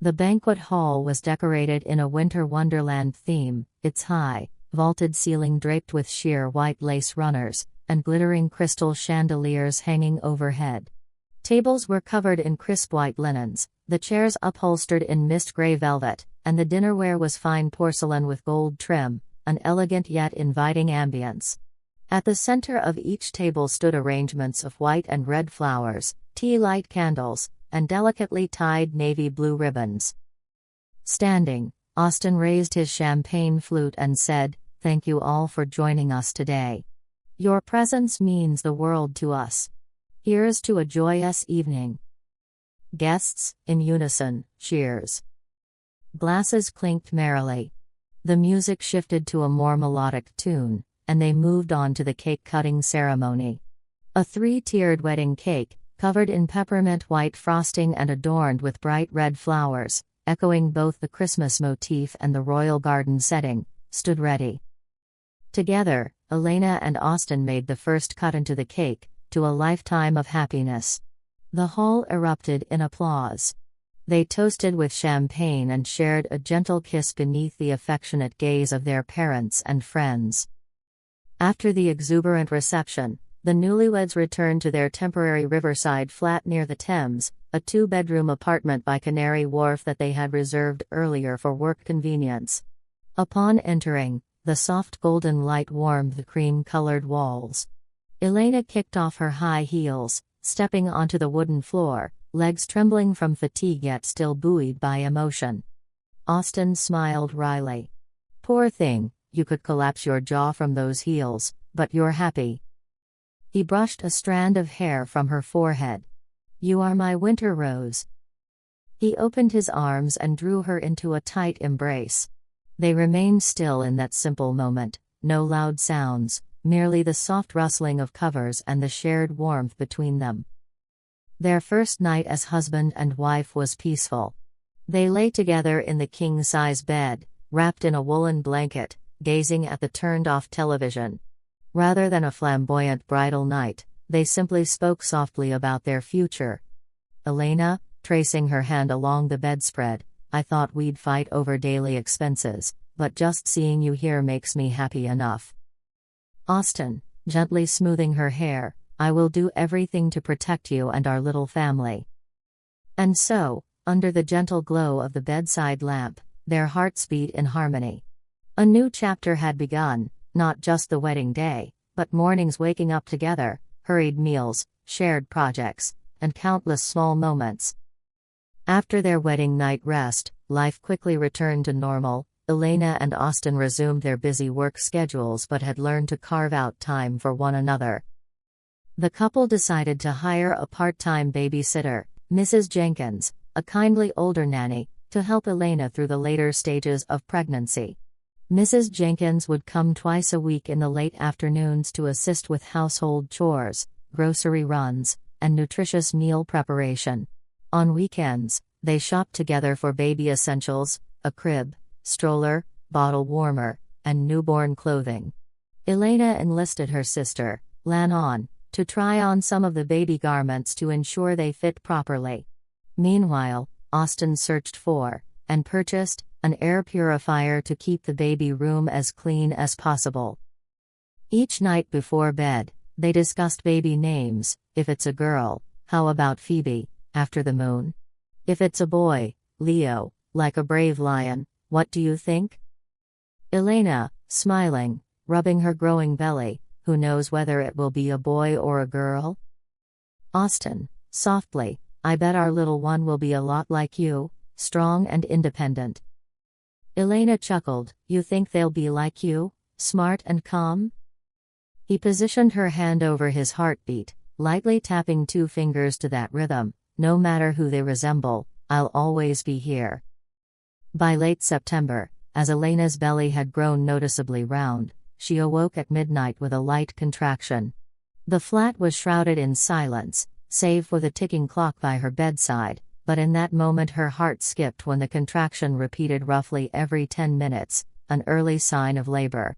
The banquet hall was decorated in a winter wonderland theme, its high, vaulted ceiling draped with sheer white lace runners, and glittering crystal chandeliers hanging overhead. Tables were covered in crisp white linens, the chairs upholstered in mist gray velvet, and the dinnerware was fine porcelain with gold trim, an elegant yet inviting ambience. At the center of each table stood arrangements of white and red flowers, tea light candles, and delicately tied navy blue ribbons. Standing, Austin raised his champagne flute and said, "Thank you all for joining us today. Your presence means the world to us. Here's to a joyous evening." Guests, in unison, cheers. Glasses clinked merrily. The music shifted to a more melodic tune, and they moved on to the cake-cutting ceremony. A 3-tiered wedding cake, covered in peppermint white frosting and adorned with bright red flowers, echoing both the Christmas motif and the royal garden setting, stood ready. Together, Elena and Austin made the first cut into the cake, to a lifetime of happiness. The hall erupted in applause. They toasted with champagne and shared a gentle kiss beneath the affectionate gaze of their parents and friends. After the exuberant reception, the newlyweds returned to their temporary riverside flat near the Thames, a 2-bedroom apartment by Canary Wharf that they had reserved earlier for work convenience. Upon entering, the soft golden light warmed the cream-colored walls. Elena kicked off her high heels, stepping onto the wooden floor, legs trembling from fatigue yet still buoyed by emotion. Austin smiled wryly. "Poor thing, you could collapse your jaw from those heels, but you're happy." He brushed a strand of hair from her forehead. "You are my winter rose." He opened his arms and drew her into a tight embrace. They remained still in that simple moment, no loud sounds, merely the soft rustling of covers and the shared warmth between them. Their first night as husband and wife was peaceful. They lay together in the king-size bed, wrapped in a woolen blanket, gazing at the turned-off television. Rather than a flamboyant bridal night, they simply spoke softly about their future. Elena, tracing her hand along the bedspread, "I thought we'd fight over daily expenses, but just seeing you here makes me happy enough." Austin, gently smoothing her hair, "I will do everything to protect you and our little family." And so, under the gentle glow of the bedside lamp, their hearts beat in harmony. A new chapter had begun, not just the wedding day, but mornings waking up together, hurried meals, shared projects, and countless small moments. After their wedding night rest, life quickly returned to normal. Elena and Austin resumed their busy work schedules but had learned to carve out time for one another. The couple decided to hire a part-time babysitter, Mrs. Jenkins, a kindly older nanny, to help Elena through the later stages of pregnancy. Mrs. Jenkins would come twice a week in the late afternoons to assist with household chores, grocery runs, and nutritious meal preparation. On weekends, they shopped together for baby essentials, a crib, stroller, bottle warmer, and newborn clothing. Elena enlisted her sister, Lannon, to try on some of the baby garments to ensure they fit properly. Meanwhile, Austin searched for, and purchased, an air purifier to keep the baby room as clean as possible. Each night before bed, they discussed baby names. If it's a girl, how about Phoebe, after the moon? If it's a boy, Leo, like a brave lion, what do you think? Elena, smiling, rubbing her growing belly, who knows whether it will be a boy or a girl? Austin, softly, I bet our little one will be a lot like you, strong and independent. Elena chuckled, you think they'll be like you, smart and calm? He positioned her hand over his heartbeat, lightly tapping 2 fingers to that rhythm. No matter who they resemble, I'll always be here. By late September, as Elena's belly had grown noticeably round, she awoke at midnight with a light contraction. The flat was shrouded in silence, save for the ticking clock by her bedside, but in that moment her heart skipped when the contraction repeated roughly every 10 minutes, an early sign of labor.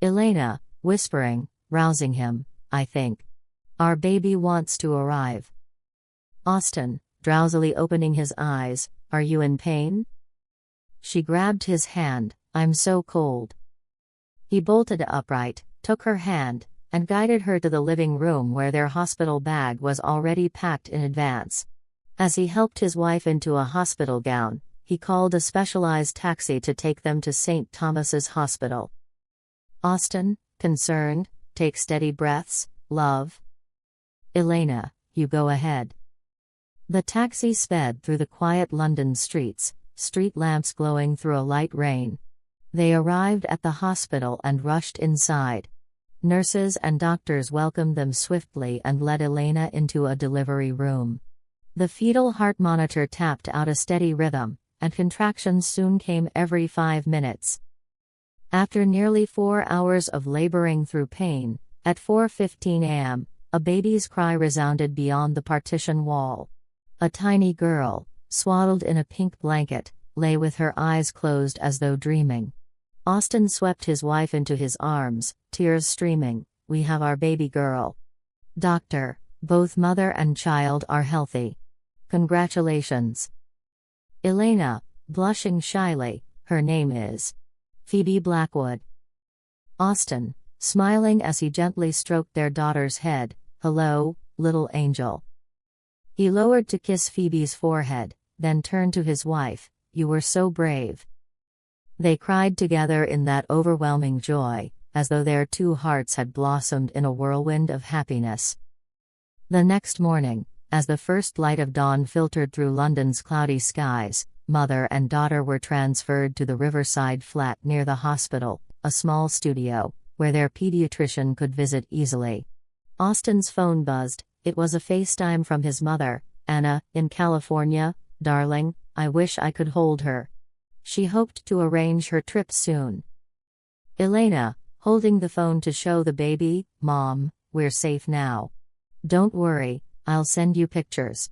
Elena, whispering, rousing him, I think. Our baby wants to arrive. Austin, drowsily opening his eyes, are you in pain? She grabbed his hand, I'm so cold. He bolted upright, took her hand, and guided her to the living room where their hospital bag was already packed in advance. As he helped his wife into a hospital gown, he called a specialized taxi to take them to St. Thomas's Hospital. Austin, concerned, take steady breaths, love. Elena, you go ahead. The taxi sped through the quiet London streets, street lamps glowing through a light rain. They arrived at the hospital and rushed inside. Nurses and doctors welcomed them swiftly and led Elena into a delivery room. The fetal heart monitor tapped out a steady rhythm, and contractions soon came every 5 minutes. After nearly 4 hours of laboring through pain, at 4:15 a.m., a baby's cry resounded beyond the partition wall. A tiny girl, swaddled in a pink blanket, lay with her eyes closed as though dreaming. Austin swept his wife into his arms, tears streaming. "We have our baby girl. Doctor, both mother and child are healthy. Congratulations." Elena, blushing shyly, her name is Phoebe Blackwood. Austin, smiling as he gently stroked their daughter's head, "Hello, little angel." He lowered to kiss Phoebe's forehead, then turned to his wife, "You were so brave." They cried together in that overwhelming joy, as though their two hearts had blossomed in a whirlwind of happiness. The next morning, as the first light of dawn filtered through London's cloudy skies, mother and daughter were transferred to the riverside flat near the hospital, a small studio, where their pediatrician could visit easily. Austin's phone buzzed. It was a FaceTime from his mother, "Anna, in California, darling, I wish I could hold her." She hoped to arrange her trip soon. Elena, holding the phone to show the baby, "Mom, we're safe now. Don't worry, I'll send you pictures."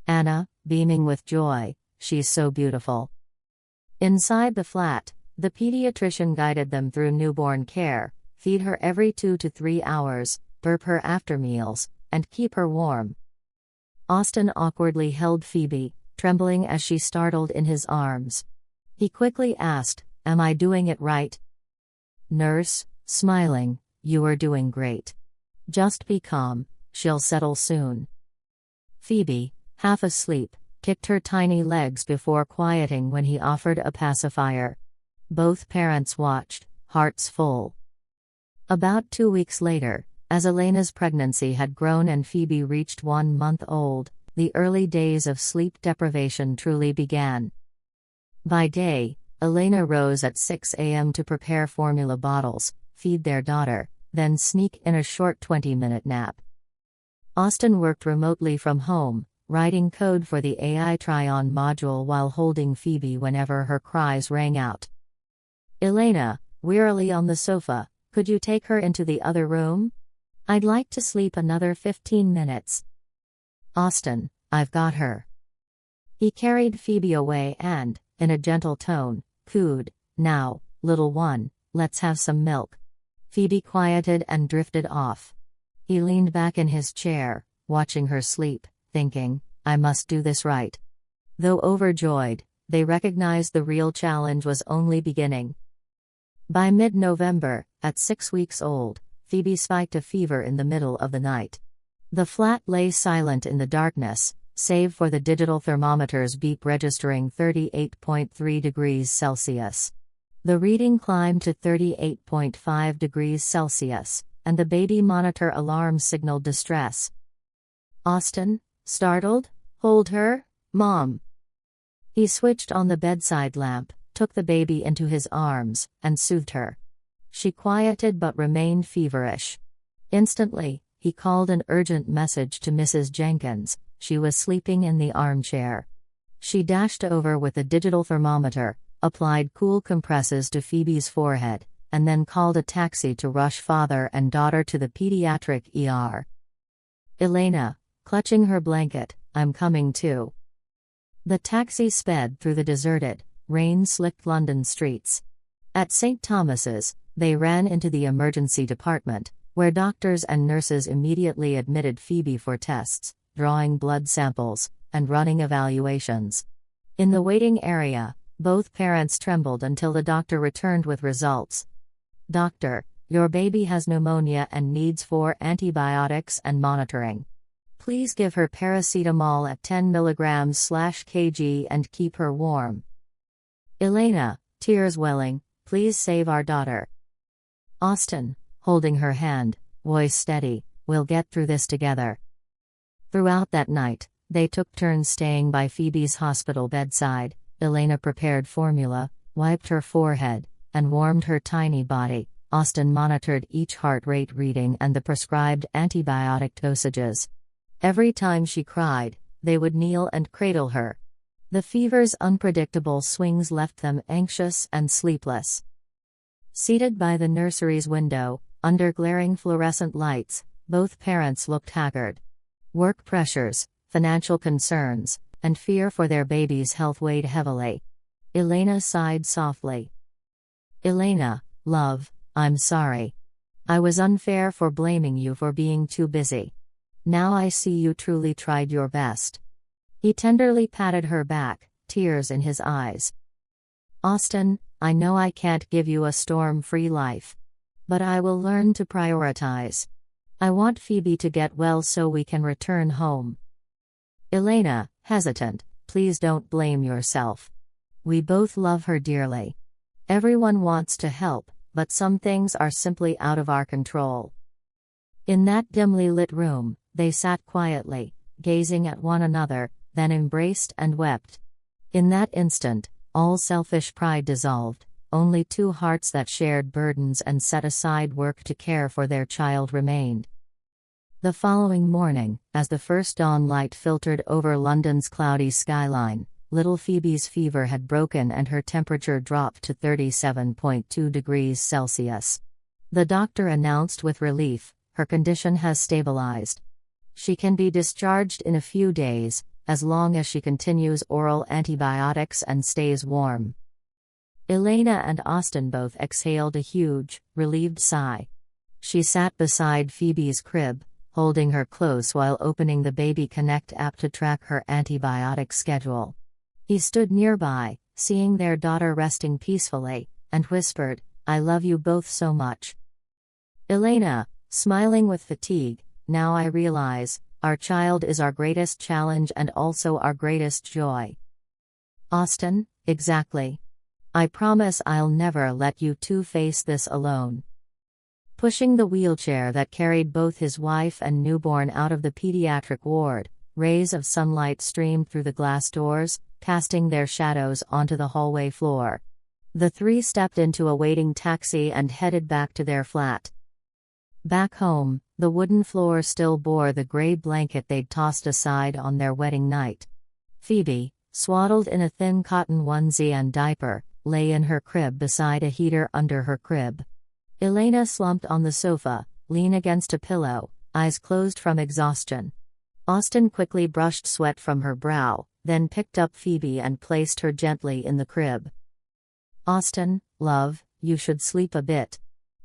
Anna, beaming with joy, "She's so beautiful." Inside the flat, the pediatrician guided them through newborn care, feed her every 2 to 3 hours, burp her after meals, and keep her warm. Austin awkwardly held Phoebe, trembling as she startled in his arms. He quickly asked, "Am I doing it right?" Nurse, smiling, "You are doing great. Just be calm, she'll settle soon." Phoebe, half asleep, kicked her tiny legs before quieting when he offered a pacifier. Both parents watched, hearts full. About 2 weeks later, as Elena's pregnancy had grown and Phoebe reached 1 month old, the early days of sleep deprivation truly began. By day, Elena rose at 6 a.m. to prepare formula bottles, feed their daughter, then sneak in a short 20-minute nap. Austin worked remotely from home, writing code for the AI try-on module while holding Phoebe whenever her cries rang out. Elena, wearily on the sofa, "Could you take her into the other room? I'd like to sleep another 15 minutes. Austin, "I've got her." He carried Phoebe away and, in a gentle tone, cooed, "Now, little one, let's have some milk." Phoebe quieted and drifted off. He leaned back in his chair, watching her sleep, thinking, "I must do this right." Though overjoyed, they recognized the real challenge was only beginning. By mid-November, at 6 weeks old, Phoebe spiked a fever in the middle of the night. The flat lay silent in the darkness, save for the digital thermometer's beep registering 38.3 degrees Celsius. The reading climbed to 38.5 degrees Celsius, and the baby monitor alarm signaled distress. Austin, startled, "Hold her, Mom." He switched on the bedside lamp, took the baby into his arms, and soothed her. She quieted but remained feverish. Instantly, he called an urgent message to Mrs. Jenkins. She was sleeping in the armchair. She dashed over with the digital thermometer, applied cool compresses to Phoebe's forehead, and then called a taxi to rush father and daughter to the pediatric ER. Elena, clutching her blanket, "I'm coming too." The taxi sped through the deserted, rain-slicked London streets. At St. Thomas's, they ran into the emergency department, where doctors and nurses immediately admitted Phoebe for tests, drawing blood samples, and running evaluations. In the waiting area, both parents trembled until the doctor returned with results. "Doctor, your baby has pneumonia and needs 4 antibiotics and monitoring. Please give her paracetamol at 10 mg/kg and keep her warm." Elena, tears welling, "Please save our daughter." Austin, holding her hand, voice steady, "We'll get through this together." Throughout that night, they took turns staying by Phoebe's hospital bedside. Elena prepared formula, wiped her forehead, and warmed her tiny body. Austin monitored each heart rate reading and the prescribed antibiotic dosages. Every time she cried, they would kneel and cradle her. The fever's unpredictable swings left them anxious and sleepless. Seated by the nursery's window, under glaring fluorescent lights, both parents looked haggard. Work pressures, financial concerns, and fear for their baby's health weighed heavily. Elena sighed softly. "Elena, love, I'm sorry. I was unfair for blaming you for being too busy. Now I see you truly tried your best." He tenderly patted her back, tears in his eyes. "Austin, I know I can't give you a storm-free life. But I will learn to prioritize. I want Phoebe to get well so we can return home." Elena, hesitant, "Please don't blame yourself. We both love her dearly. Everyone wants to help, but some things are simply out of our control." In that dimly lit room, they sat quietly, gazing at one another, then embraced and wept. In that instant, all selfish pride dissolved, only two hearts that shared burdens and set aside work to care for their child remained. The following morning, as the first dawn light filtered over London's cloudy skyline, little Phoebe's fever had broken and her temperature dropped to 37.2 degrees Celsius. The doctor announced with relief, "Her condition has stabilized. She can be discharged in a few days, as long as she continues oral antibiotics and stays warm." Elena and Austin both exhaled a huge, relieved sigh. She sat beside Phoebe's crib, holding her close while opening the Baby Connect app to track her antibiotic schedule. He stood nearby, seeing their daughter resting peacefully, and whispered, "I love you both so much." Elena, smiling with fatigue, "Now I realize, our child is our greatest challenge and also our greatest joy." Austin, "Exactly. I promise I'll never let you two face this alone." Pushing the wheelchair that carried both his wife and newborn out of the pediatric ward, rays of sunlight streamed through the glass doors, casting their shadows onto the hallway floor. The three stepped into a waiting taxi and headed back to their flat. Back home, the wooden floor still bore the gray blanket they'd tossed aside on their wedding night. Phoebe, swaddled in a thin cotton onesie and diaper, lay in her crib beside a heater under her crib. Elena slumped on the sofa, lean against a pillow, eyes closed from exhaustion. Austin quickly brushed sweat from her brow, then picked up Phoebe and placed her gently in the crib. "Austin, love, you should sleep a bit.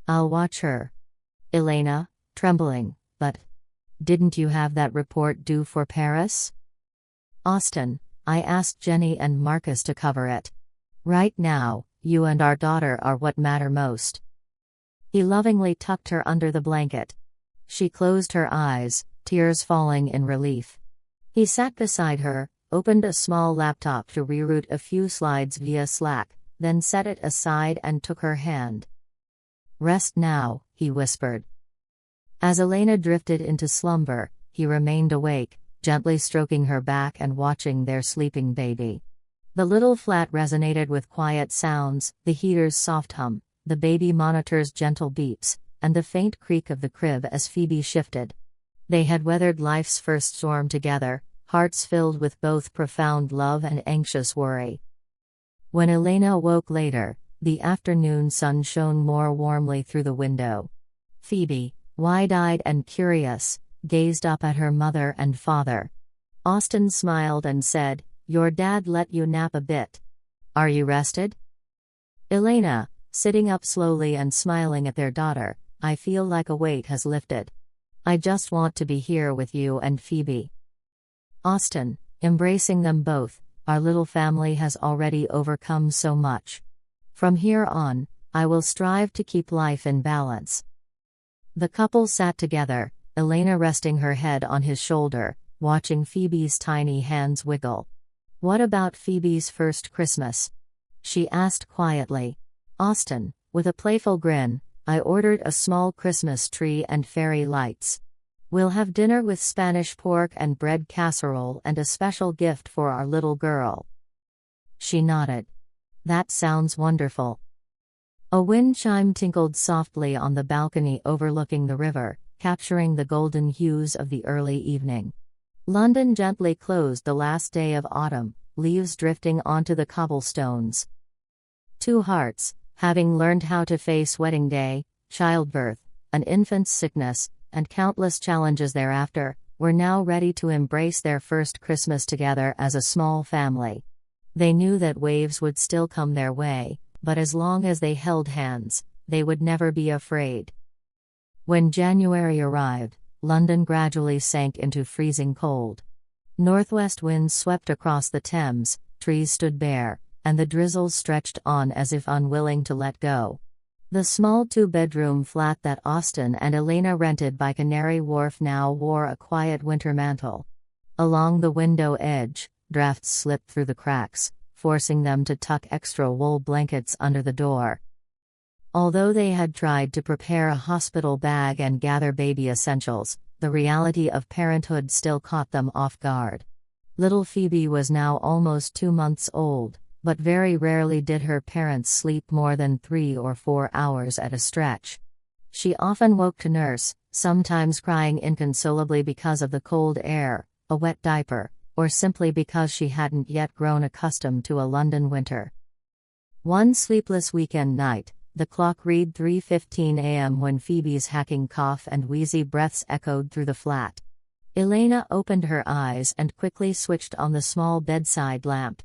I'll watch her." Elena, trembling, "But didn't you have that report due for Paris?" Austin, "I asked Jenny and Marcus to cover it. Right now, you and our daughter are what matter most." He lovingly tucked her under the blanket. She closed her eyes, tears falling in relief. He sat beside her, opened a small laptop to reroute a few slides via Slack, then set it aside and took her hand. "Rest now," he whispered. As Elena drifted into slumber, he remained awake, gently stroking her back and watching their sleeping baby. The little flat resonated with quiet sounds, the heater's soft hum, the baby monitor's gentle beeps, and the faint creak of the crib as Phoebe shifted. They had weathered life's first storm together, hearts filled with both profound love and anxious worry. When Elena woke later, the afternoon sun shone more warmly through the window. Phoebe, wide-eyed and curious, gazed up at her mother and father. Austin smiled and said, "Your dad let you nap a bit. Are you rested?" Elena, sitting up slowly and smiling at their daughter, "I feel like a weight has lifted. I just want to be here with you and Phoebe." Austin, embracing them both, "Our little family has already overcome so much. From here on, I will strive to keep life in balance." The couple sat together, Elena resting her head on his shoulder, watching Phoebe's tiny hands wiggle. "What about Phoebe's first Christmas?" she asked quietly. Austin, with a playful grin, "I ordered a small Christmas tree and fairy lights. We'll have dinner with Spanish pork and bread casserole and a special gift for our little girl." She nodded. "That sounds wonderful." A wind chime tinkled softly on the balcony overlooking the river, capturing the golden hues of the early evening. London gently closed the last day of autumn, leaves drifting onto the cobblestones. Two hearts, having learned how to face wedding day, childbirth, an infant's sickness, and countless challenges thereafter, were now ready to embrace their first Christmas together as a small family. They knew that waves would still come their way, but as long as they held hands, they would never be afraid. When January arrived, London gradually sank into freezing cold. Northwest winds swept across the Thames, trees stood bare, and the drizzles stretched on as if unwilling to let go. The small two-bedroom flat that Austin and Elena rented by Canary Wharf now wore a quiet winter mantle. Along the window edge, drafts slipped through the cracks, forcing them to tuck extra wool blankets under the door. Although they had tried to prepare a hospital bag and gather baby essentials, the reality of parenthood still caught them off guard. Little Phoebe was now almost 2 months old, but very rarely did her parents sleep more than 3 or 4 hours at a stretch. She often woke to nurse, sometimes crying inconsolably because of the cold air, a wet diaper, or simply because she hadn't yet grown accustomed to a London winter. One sleepless weekend night, the clock read 3:15 a.m. when Phoebe's hacking cough and wheezy breaths echoed through the flat. Elena opened her eyes and quickly switched on the small bedside lamp.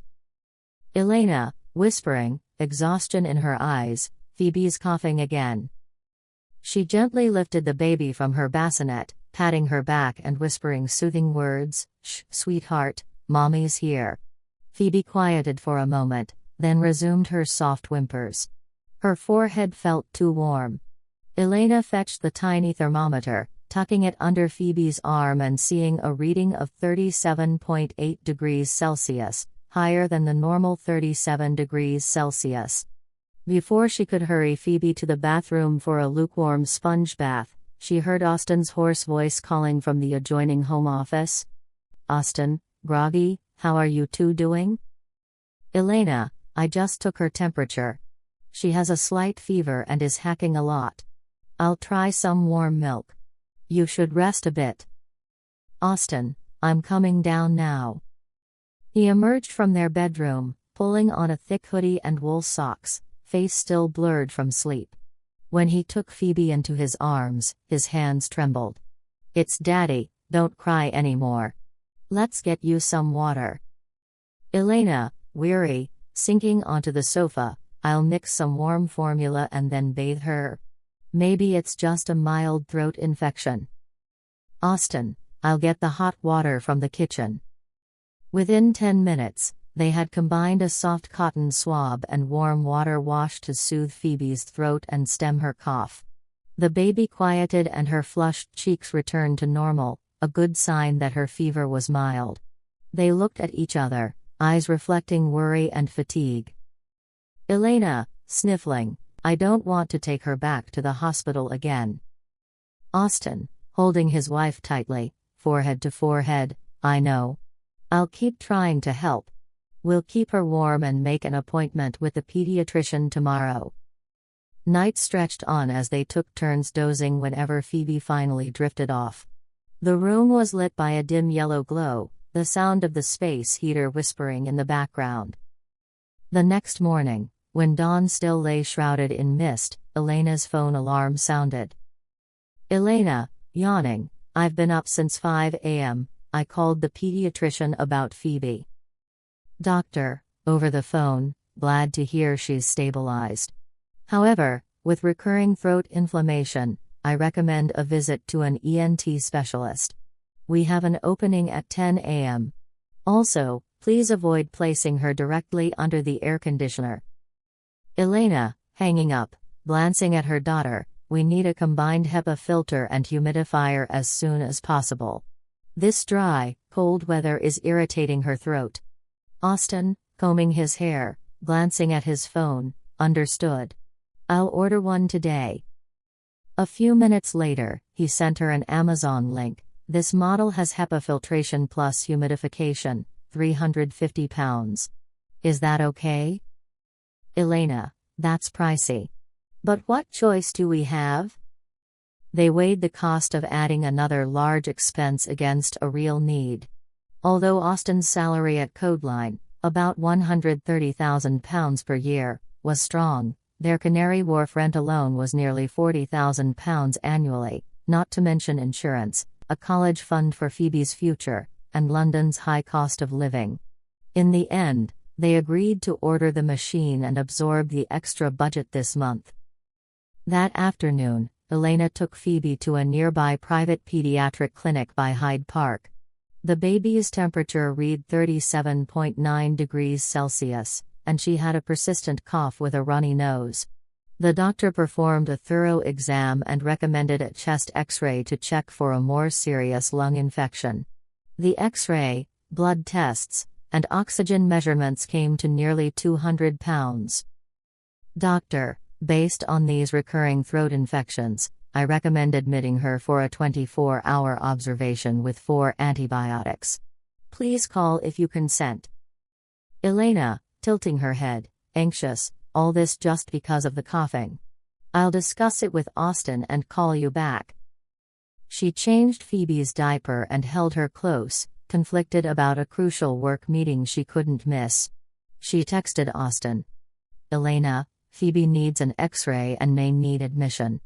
Elena, whispering, exhaustion in her eyes, Phoebe's coughing again. She gently lifted the baby from her bassinet, patting her back and whispering soothing words, "Shh, sweetheart, mommy's here." Phoebe quieted for a moment, then resumed her soft whimpers. Her forehead felt too warm. Elena fetched the tiny thermometer, tucking it under Phoebe's arm and seeing a reading of 37.8 degrees Celsius, higher than the normal 37 degrees Celsius. Before she could hurry Phoebe to the bathroom for a lukewarm sponge bath, she heard Austin's hoarse voice calling from the adjoining home office. "Austin, groggy, how are you two doing?" "Elena, I just took her temperature. She has a slight fever and is hacking a lot. I'll try some warm milk. You should rest a bit." "Austin, I'm coming down now." He emerged from their bedroom, pulling on a thick hoodie and wool socks, face still blurred from sleep. When he took Phoebe into his arms, his hands trembled. "It's Daddy, don't cry anymore. Let's get you some water." Elena, weary, sinking onto the sofa, "I'll mix some warm formula and then bathe her. Maybe it's just a mild throat infection." "Austin, I'll get the hot water from the kitchen." Within 10 minutes, they had combined a soft cotton swab and warm water wash to soothe Phoebe's throat and stem her cough. The baby quieted and her flushed cheeks returned to normal, a good sign that her fever was mild. They looked at each other, eyes reflecting worry and fatigue. Elena, sniffling, "I don't want to take her back to the hospital again." Austin, holding his wife tightly, forehead to forehead, "I know. I'll keep trying to help. We'll keep her warm and make an appointment with the pediatrician tomorrow." Night stretched on as they took turns dozing whenever Phoebe finally drifted off. The room was lit by a dim yellow glow, the sound of the space heater whispering in the background. The next morning, when dawn still lay shrouded in mist, Elena's phone alarm sounded. "Elena," yawning, "I've been up since 5 a.m., I called the pediatrician about Phoebe." "Doctor," over the phone, "glad to hear she's stabilized. However, with recurring throat inflammation, I recommend a visit to an ENT specialist. We have an opening at 10 a.m. Also, please avoid placing her directly under the air conditioner." Elena, hanging up, glancing at her daughter, "We need a combined HEPA filter and humidifier as soon as possible. This dry, cold weather is irritating her throat." Austin, combing his hair, glancing at his phone, understood. "I'll order one today." A few minutes later, he sent her an Amazon link. "This model has HEPA filtration plus humidification, £350. Is that okay?" Elena, "That's pricey. But what choice do we have?" They weighed the cost of adding another large expense against a real need. Although Austin's salary at Codeline, about £130,000 per year, was strong. Their Canary Wharf rent alone was nearly £40,000 annually, not to mention insurance, a college fund for Phoebe's future, and London's high cost of living. In the end, they agreed to order the machine and absorb the extra budget this month. That afternoon, Elena took Phoebe to a nearby private pediatric clinic by Hyde Park. The baby's temperature read 37.9 degrees Celsius, and she had a persistent cough with a runny nose. The doctor performed a thorough exam and recommended a chest X-ray to check for a more serious lung infection. The X-ray, blood tests, and oxygen measurements came to nearly £200. Doctor, based on these recurring throat infections, I recommend admitting her for a 24-hour observation with 4 antibiotics. Please call if you consent. Elena, tilting her head, anxious, all this just because of the coughing. I'll discuss it with Austin and call you back. She changed Phoebe's diaper and held her close, conflicted about a crucial work meeting she couldn't miss. She texted Austin. Elena, Phoebe needs an X-ray and may need admission.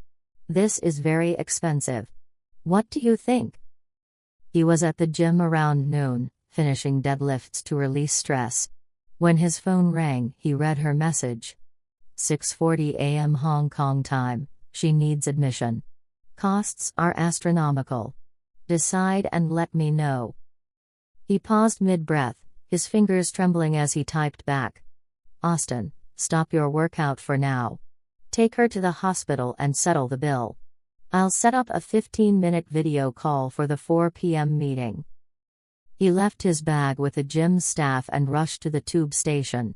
This is very expensive. What do you think? He was at the gym around noon, finishing deadlifts to release stress. When his phone rang, he read her message. 6:40 a.m. Hong Kong time, she needs admission. Costs are astronomical. Decide and let me know. He paused mid-breath, his fingers trembling as he typed back. Austin, stop your workout for now. Take her to the hospital and settle the bill. I'll set up a 15-minute video call for the 4 p.m. meeting. He left his bag with the gym staff and rushed to the tube station.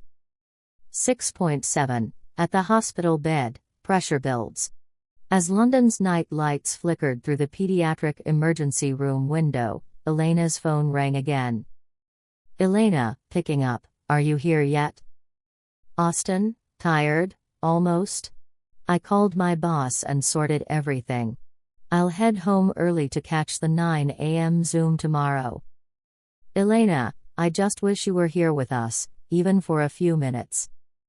6.7. At the hospital bed, pressure builds. As London's night lights flickered through the pediatric emergency room window, Elena's phone rang again. Elena, picking up, are you here yet? Austin, tired, almost? I called my boss and sorted everything. I'll head home early to catch the 9 a.m. Zoom tomorrow. Elena, I just wish you were here with us, even for a few minutes.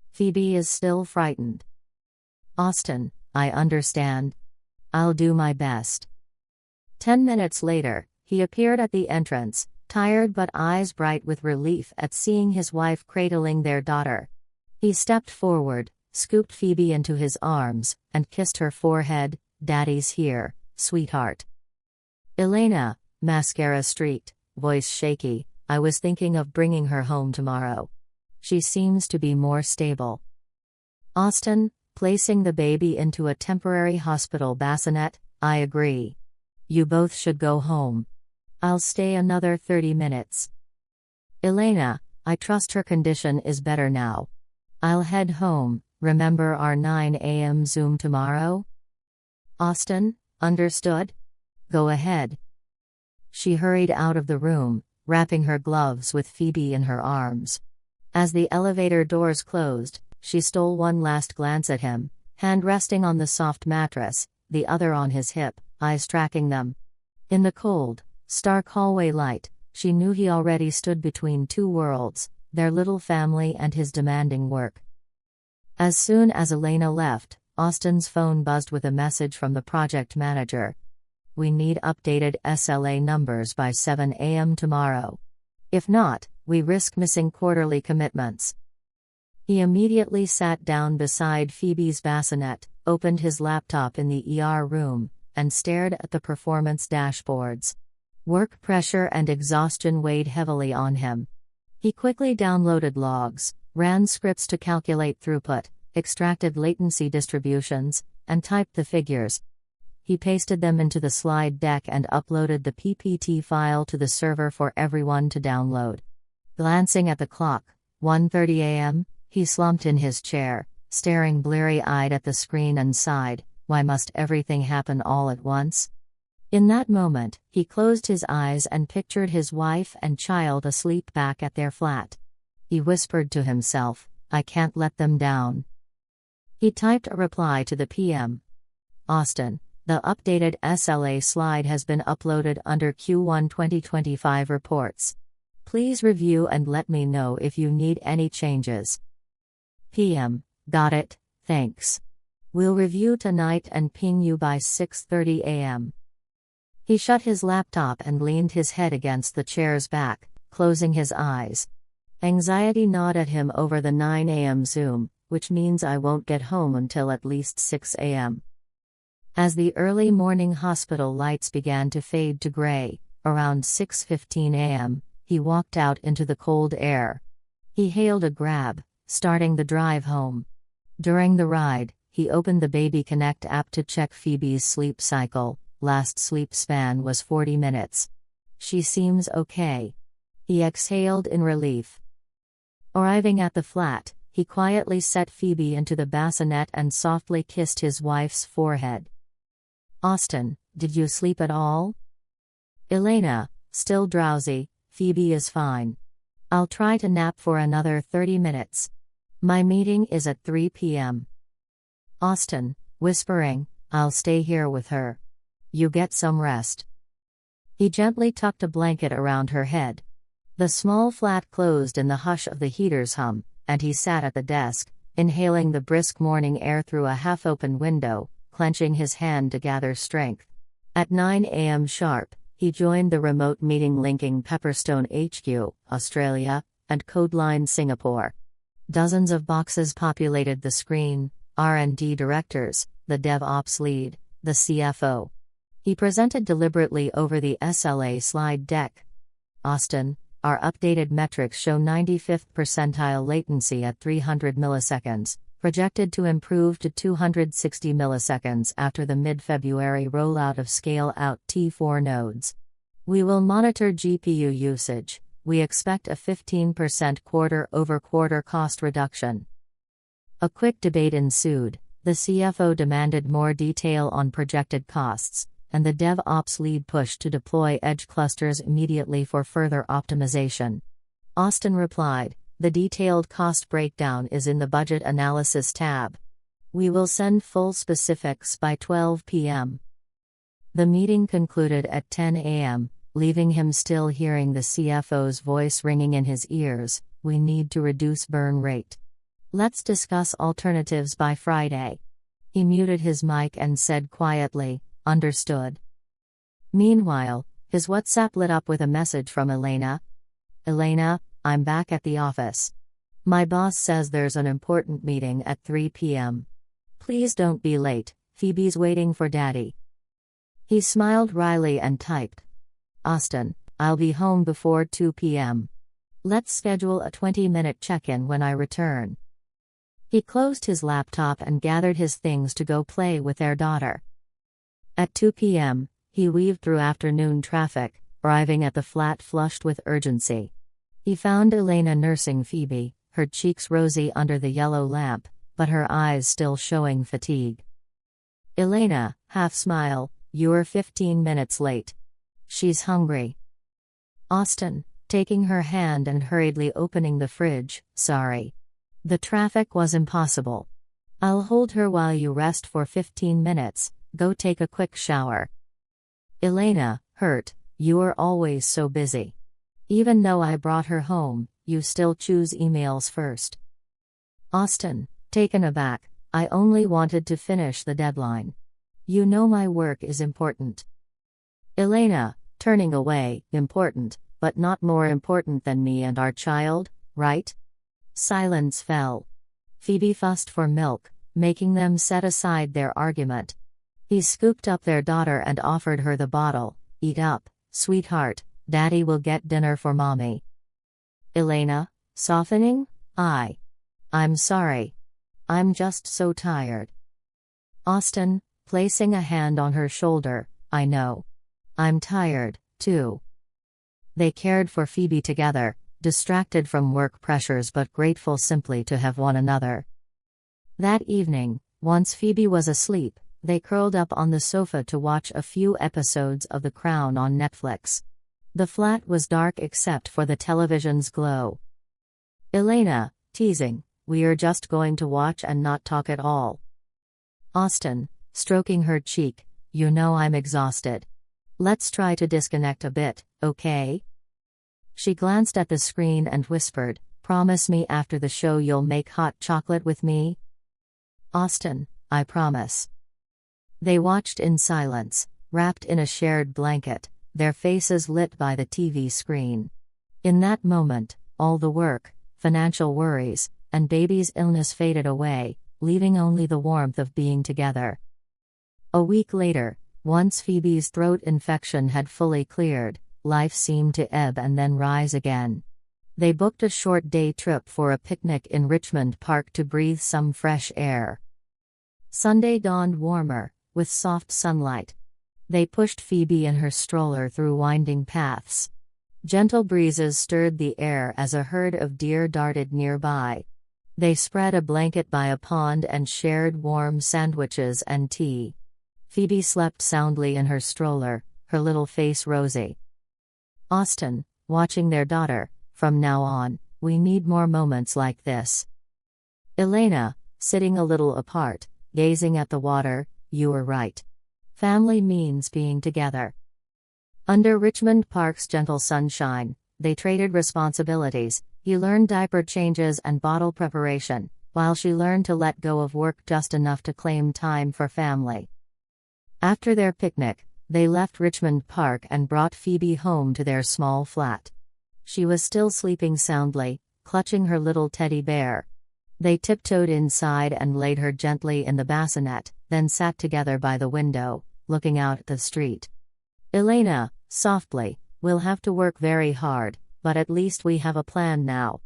Phoebe is still frightened. Austin, I understand. I'll do my best. 10 minutes later, he appeared at the entrance, tired but eyes bright with relief at seeing his wife cradling their daughter. He stepped forward, scooped Phoebe into his arms, and kissed her forehead. Daddy's here, sweetheart. Elena, mascara streaked, voice shaky, I was thinking of bringing her home tomorrow. She seems to be more stable. Austin, placing the baby into a temporary hospital bassinet, I agree. You both should go home. I'll stay another 30 minutes. Elena, I trust her condition is better now. I'll head home. Remember our 9 a.m. Zoom tomorrow? Austin, understood? Go ahead. She hurried out of the room, wrapping her gloves with Phoebe in her arms. As the elevator doors closed, she stole one last glance at him, hand resting on the soft mattress, the other on his hip, eyes tracking them. In the cold, stark hallway light, she knew he already stood between two worlds, their little family and his demanding work. As soon as Elena left, Austin's phone buzzed with a message from the project manager. We need updated SLA numbers by 7 a.m. tomorrow. If not, we risk missing quarterly commitments. He immediately sat down beside Phoebe's bassinet, opened his laptop in the ER room, and stared at the performance dashboards. Work pressure and exhaustion weighed heavily on him. He quickly downloaded logs, ran scripts to calculate throughput, extracted latency distributions, and typed the figures. He pasted them into the slide deck and uploaded the PPT file to the server for everyone to download. Glancing at the clock, 1:30 a.m., he slumped in his chair, staring bleary-eyed at the screen and sighed, why must everything happen all at once? In that moment, he closed his eyes and pictured his wife and child asleep back at their flat. He whispered to himself, I can't let them down. He typed a reply to the PM. Austin, the updated SLA slide has been uploaded under Q1 2025 reports. Please review and let me know if you need any changes. PM, got it, thanks. We'll review tonight and ping you by 6:30 a.m. He shut his laptop and leaned his head against the chair's back, closing his eyes. Anxiety gnawed at him over the 9 a.m. Zoom, which means I won't get home until at least 6 a.m. As the early morning hospital lights began to fade to gray, around 6:15 a.m., he walked out into the cold air. He hailed a Grab, starting the drive home. During the ride, he opened the Baby Connect app to check Phoebe's sleep cycle. Last sleep span was 40 minutes. She seems okay. He exhaled in relief. Arriving at the flat, he quietly set Phoebe into the bassinet and softly kissed his wife's forehead. Austin, did you sleep at all? Elena, still drowsy. Phoebe is fine. I'll try to nap for another 30 minutes. My meeting is at 3 p.m. Austin, whispering, I'll stay here with her. You get some rest. He gently tucked a blanket around her head. The small flat closed in the hush of the heater's hum, and he sat at the desk, inhaling the brisk morning air through a half-open window, clenching his hand to gather strength. At 9 a.m. sharp, he joined the remote meeting linking Pepperstone HQ, Australia, and Codeline Singapore. Dozens of boxes populated the screen: R&D directors, the DevOps lead, the CFO. He presented deliberately over the SLA slide deck. Austin, our updated metrics show 95th percentile latency at 300 milliseconds, projected to improve to 260 milliseconds after the mid-February rollout of scale-out T4 nodes. We will monitor GPU usage. We expect a 15% quarter-over-quarter cost reduction. A quick debate ensued. The CFO demanded more detail on projected costs, and the DevOps lead pushed to deploy edge clusters immediately for further optimization. Austin replied, the detailed cost breakdown is in the Budget Analysis tab. We will send full specifics by 12 p.m. The meeting concluded at 10 a.m., leaving him still hearing the CFO's voice ringing in his ears. We need to reduce burn rate. Let's discuss alternatives by Friday. He muted his mic and said quietly, understood. Meanwhile, his WhatsApp lit up with a message from Elena. Elena, I'm back at the office. My boss says there's an important meeting at 3 p.m. Please don't be late, Phoebe's waiting for Daddy. He smiled wryly and typed. Austin, I'll be home before 2 p.m. Let's schedule a 20-minute check-in when I return. He closed his laptop and gathered his things to go play with their daughter. At 2 p.m., he weaved through afternoon traffic, arriving at the flat flushed with urgency. He found Elena nursing Phoebe, her cheeks rosy under the yellow lamp, but her eyes still showing fatigue. Elena, half smile, you're 15 minutes late. She's hungry. Austin, taking her hand and hurriedly opening the fridge, sorry. The traffic was impossible. I'll hold her while you rest for 15 minutes, go take a quick shower. Elena, hurt, you're always so busy. Even though I brought her home, you still choose emails first. Austin, taken aback, I only wanted to finish the deadline. You know my work is important. Elena, turning away, important, but not more important than me and our child, right? Silence fell. Phoebe fussed for milk, making them set aside their argument. He scooped up their daughter and offered her the bottle. Eat up, sweetheart, Daddy will get dinner for Mommy. Elena, softening, I'm sorry. I'm just so tired. Austin, placing a hand on her shoulder, I know. I'm tired, too. They cared for Phoebe together, distracted from work pressures but grateful simply to have one another. That evening, once Phoebe was asleep, they curled up on the sofa to watch a few episodes of The Crown on Netflix. The flat was dark except for the television's glow. Elena, teasing, we're just going to watch and not talk at all. Austin, stroking her cheek, you know I'm exhausted. Let's try to disconnect a bit, okay? She glanced at the screen and whispered, "Promise me after the show you'll make hot chocolate with me?" "Austin, I promise." They watched in silence, wrapped in a shared blanket, their faces lit by the TV screen. In that moment, all the work, financial worries, and baby's illness faded away, leaving only the warmth of being together. A week later, once Phoebe's throat infection had fully cleared, life seemed to ebb and then rise again. They booked a short day trip for a picnic in Richmond Park to breathe some fresh air. Sunday dawned warmer, with soft sunlight. They pushed Phoebe in her stroller through winding paths. Gentle breezes stirred the air as a herd of deer darted nearby. They spread a blanket by a pond and shared warm sandwiches and tea. Phoebe slept soundly in her stroller, her little face rosy. Austin, watching their daughter, "From now on, we need more moments like this." Elena, sitting a little apart, gazing at the water, "You were right. Family means being together." Under Richmond Park's gentle sunshine, they traded responsibilities. He learned diaper changes and bottle preparation, while she learned to let go of work just enough to claim time for family. After their picnic, they left Richmond Park and brought Phoebe home to their small flat. She was still sleeping soundly, clutching her little teddy bear. They tiptoed inside and laid her gently in the bassinet, then sat together by the window, looking out at the street. "Elena," softly, "we'll have to work very hard, but at least we have a plan now.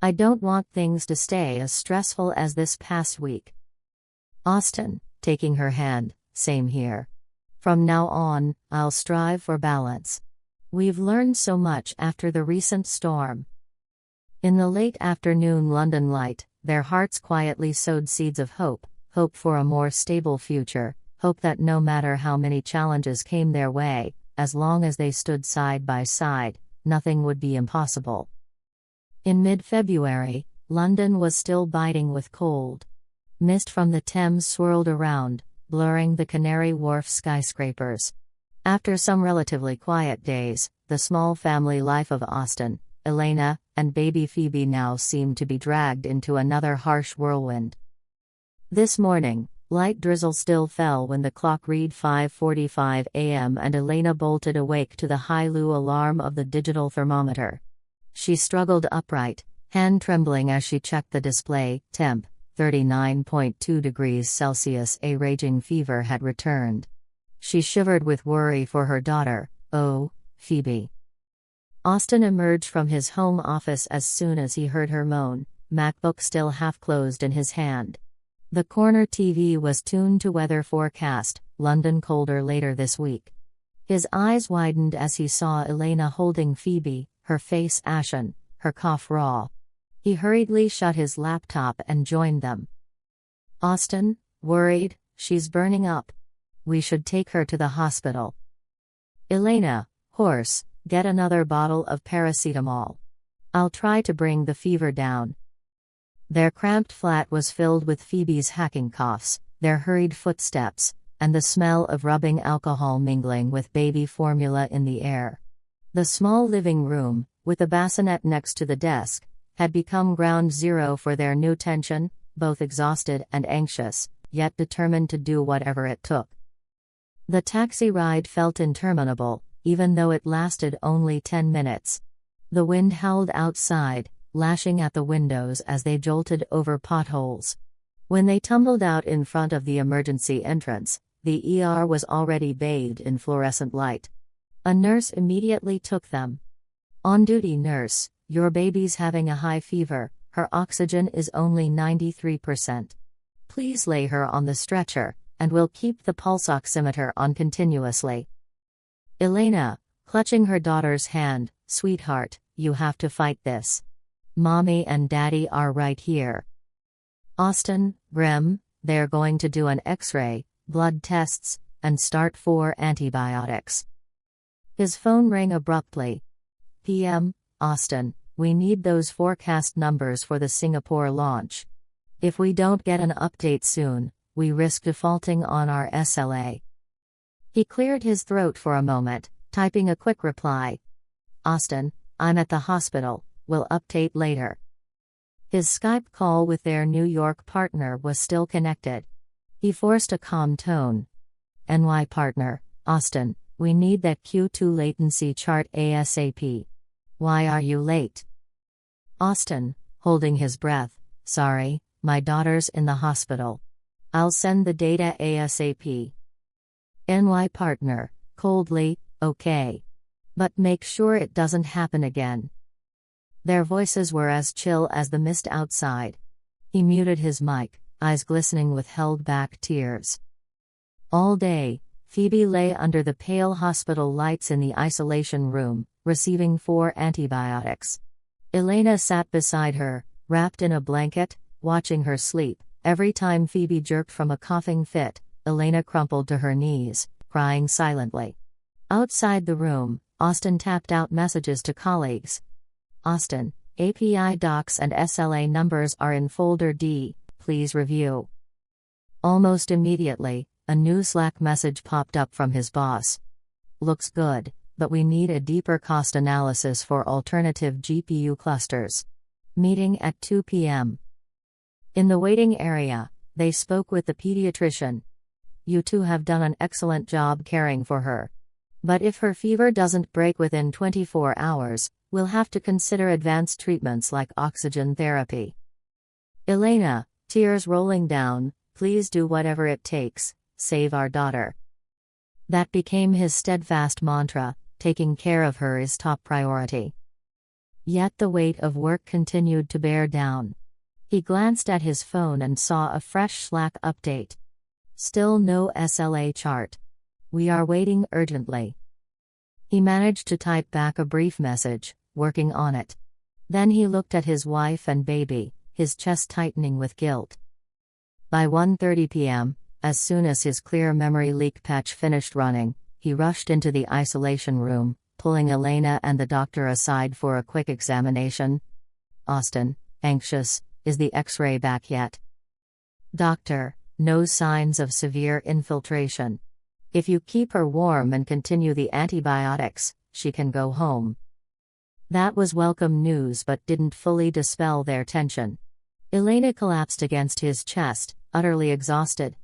I don't want things to stay as stressful as this past week." Austin, taking her hand, "Same here. From now on, I'll strive for balance. We've learned so much after the recent storm." In the late afternoon London light, their hearts quietly sowed seeds of hope, hope for a more stable future, hope that no matter how many challenges came their way, as long as they stood side by side, nothing would be impossible. In mid-February, London was still biting with cold. Mist from the Thames swirled around, blurring the Canary Wharf skyscrapers. After some relatively quiet days, the small family life of Austin, Elena, and baby Phoebe now seemed to be dragged into another harsh whirlwind. This morning, light drizzle still fell when the clock read 5:45 a.m. and Elena bolted awake to the high-low alarm of the digital thermometer. She struggled upright, hand trembling as she checked the display. Temp, 39.2 degrees Celsius. A raging fever had returned. She shivered with worry for her daughter. "Oh, Phoebe." Austin emerged from his home office as soon as he heard her moan, MacBook still half-closed in his hand. The corner TV was tuned to weather forecast, London colder later this week. His eyes widened as he saw Elena holding Phoebe, her face ashen, her cough raw. He hurriedly shut his laptop and joined them. "Austin, worried, she's burning up. We should take her to the hospital." Elena, hoarse, "Get another bottle of paracetamol. I'll try to bring the fever down." Their cramped flat was filled with Phoebe's hacking coughs, their hurried footsteps, and the smell of rubbing alcohol mingling with baby formula in the air. The small living room, with the bassinet next to the desk, had become ground zero for their new tension, both exhausted and anxious, yet determined to do whatever it took. The taxi ride felt interminable, even though it lasted only 10 minutes. The wind howled outside, lashing at the windows as they jolted over potholes. When they tumbled out in front of the emergency entrance, the ER was already bathed in fluorescent light. A nurse immediately took them. "On-duty nurse, your baby's having a high fever, her oxygen is only 93%. Please lay her on the stretcher, and we'll keep the pulse oximeter on continuously." Elena, clutching her daughter's hand, "Sweetheart, you have to fight this. Mommy and Daddy are right here." Austin, grim, "They're going to do an X-ray, blood tests, and start 4 antibiotics." His phone rang abruptly. "PM, Austin, we need those forecast numbers for the Singapore launch. If we don't get an update soon, we risk defaulting on our SLA." He cleared his throat for a moment, typing a quick reply. "Austin, I'm at the hospital, we'll update later. His Skype call with their New York partner was still connected. He forced a calm tone. NY partner, Austin, we need that Q2 latency chart ASAP. Why are you late? Austin, holding his breath, sorry, my daughter's in the hospital. I'll send the data ASAP. NY partner, coldly, okay. But make sure it doesn't happen again. Their voices were as chill as the mist outside. He muted his mic, eyes glistening with held-back tears. All day, Phoebe lay under the pale hospital lights in the isolation room, receiving 4 antibiotics. Elena sat beside her, wrapped in a blanket, watching her sleep. Every time Phoebe jerked from a coughing fit, Elena crumpled to her knees, crying silently. Outside the room, Austin tapped out messages to colleagues. Austin, API docs and SLA numbers are in folder D, please review. Almost immediately, a new Slack message popped up from his boss. Looks good, but we need a deeper cost analysis for alternative GPU clusters. Meeting at 2 p.m. In the waiting area, they spoke with the pediatrician. You two have done an excellent job caring for her. But if her fever doesn't break within 24 hours, we'll have to consider advanced treatments like oxygen therapy. Elena, tears rolling down, please do whatever it takes, save our daughter. That became his steadfast mantra, taking care of her is top priority. Yet the weight of work continued to bear down. He glanced at his phone and saw a fresh Slack update. Still no SLA chart. We are waiting urgently. He managed to type back a brief message, working on it. Then he looked at his wife and baby, his chest tightening with guilt. By 1:30 p.m., as soon as his clear memory leak patch finished running, he rushed into the isolation room, pulling Elena and the doctor aside for a quick examination. Austin, anxious, is the X-ray back yet? Doctor, no signs of severe infiltration. If you keep her warm and continue the antibiotics, she can go home. That was welcome news but didn't fully dispel their tension. Elena collapsed against his chest, utterly exhausted.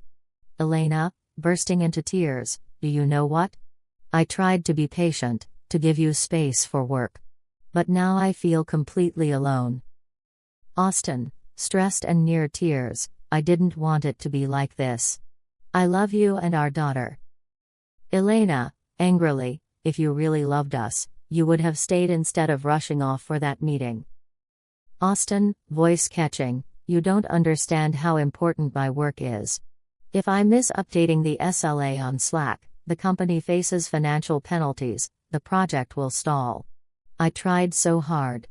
Elena, bursting into tears, do you know what? I tried to be patient, to give you space for work. But now I feel completely alone. Austin, stressed and near tears, I didn't want it to be like this. I love you and our daughter. Elena, angrily, if you really loved us, you would have stayed instead of rushing off for that meeting. Austin, voice catching, you don't understand how important my work is. If I miss updating the SLA on Slack, the company faces financial penalties, the project will stall. I tried so hard.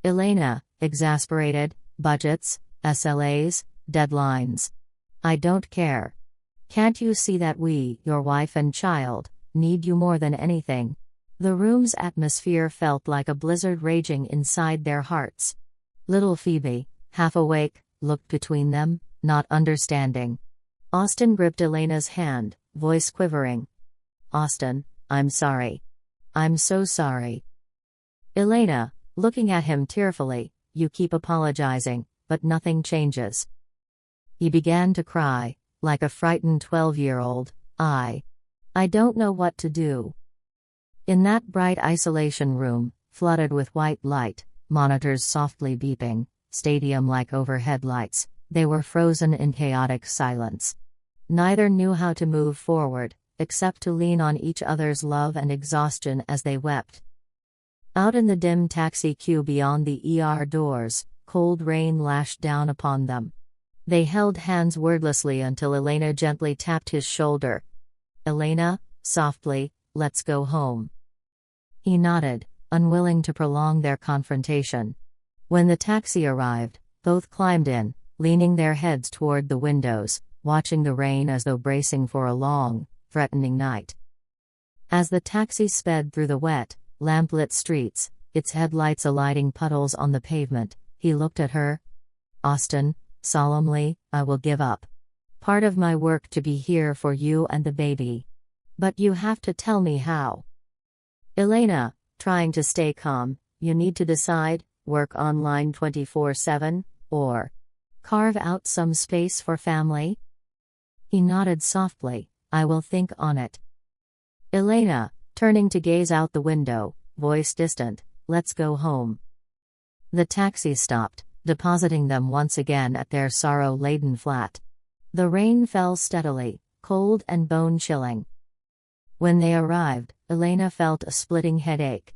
Elena, exasperated, budgets, SLAs, deadlines. I don't care. Can't you see that we, your wife and child, need you more than anything? The room's atmosphere felt like a blizzard raging inside their hearts. Little Phoebe, half awake, looked between them, not understanding. Austin gripped Elena's hand, voice quivering. Austin, I'm sorry. I'm so sorry. Elena, looking at him tearfully, you keep apologizing, but nothing changes. He began to cry, like a frightened 12-year-old, I don't know what to do. In that bright isolation room, flooded with white light, monitors softly beeping, stadium-like overhead lights, they were frozen in chaotic silence. Neither knew how to move forward, except to lean on each other's love and exhaustion as they wept. Out in the dim taxi queue beyond the ER doors, cold rain lashed down upon them. They held hands wordlessly until Elena gently tapped his shoulder. Elena, softly, let's go home. He nodded, unwilling to prolong their confrontation. When the taxi arrived, both climbed in, leaning their heads toward the windows, watching the rain as though bracing for a long, threatening night. As the taxi sped through the wet, lamplit streets, its headlights alighting puddles on the pavement, he looked at her. Austin, solemnly, I will give up. Part of my work to be here for you and the baby. But you have to tell me how. Elena, trying to stay calm. You need to decide, work online 24/7, or carve out some space for family? He nodded softly. I will think on it. Elena, turning to gaze out the window, voice distant, let's go home. The taxi stopped, depositing them once again at their sorrow-laden flat. The rain fell steadily, cold and bone-chilling. When they arrived, Elena felt a splitting headache.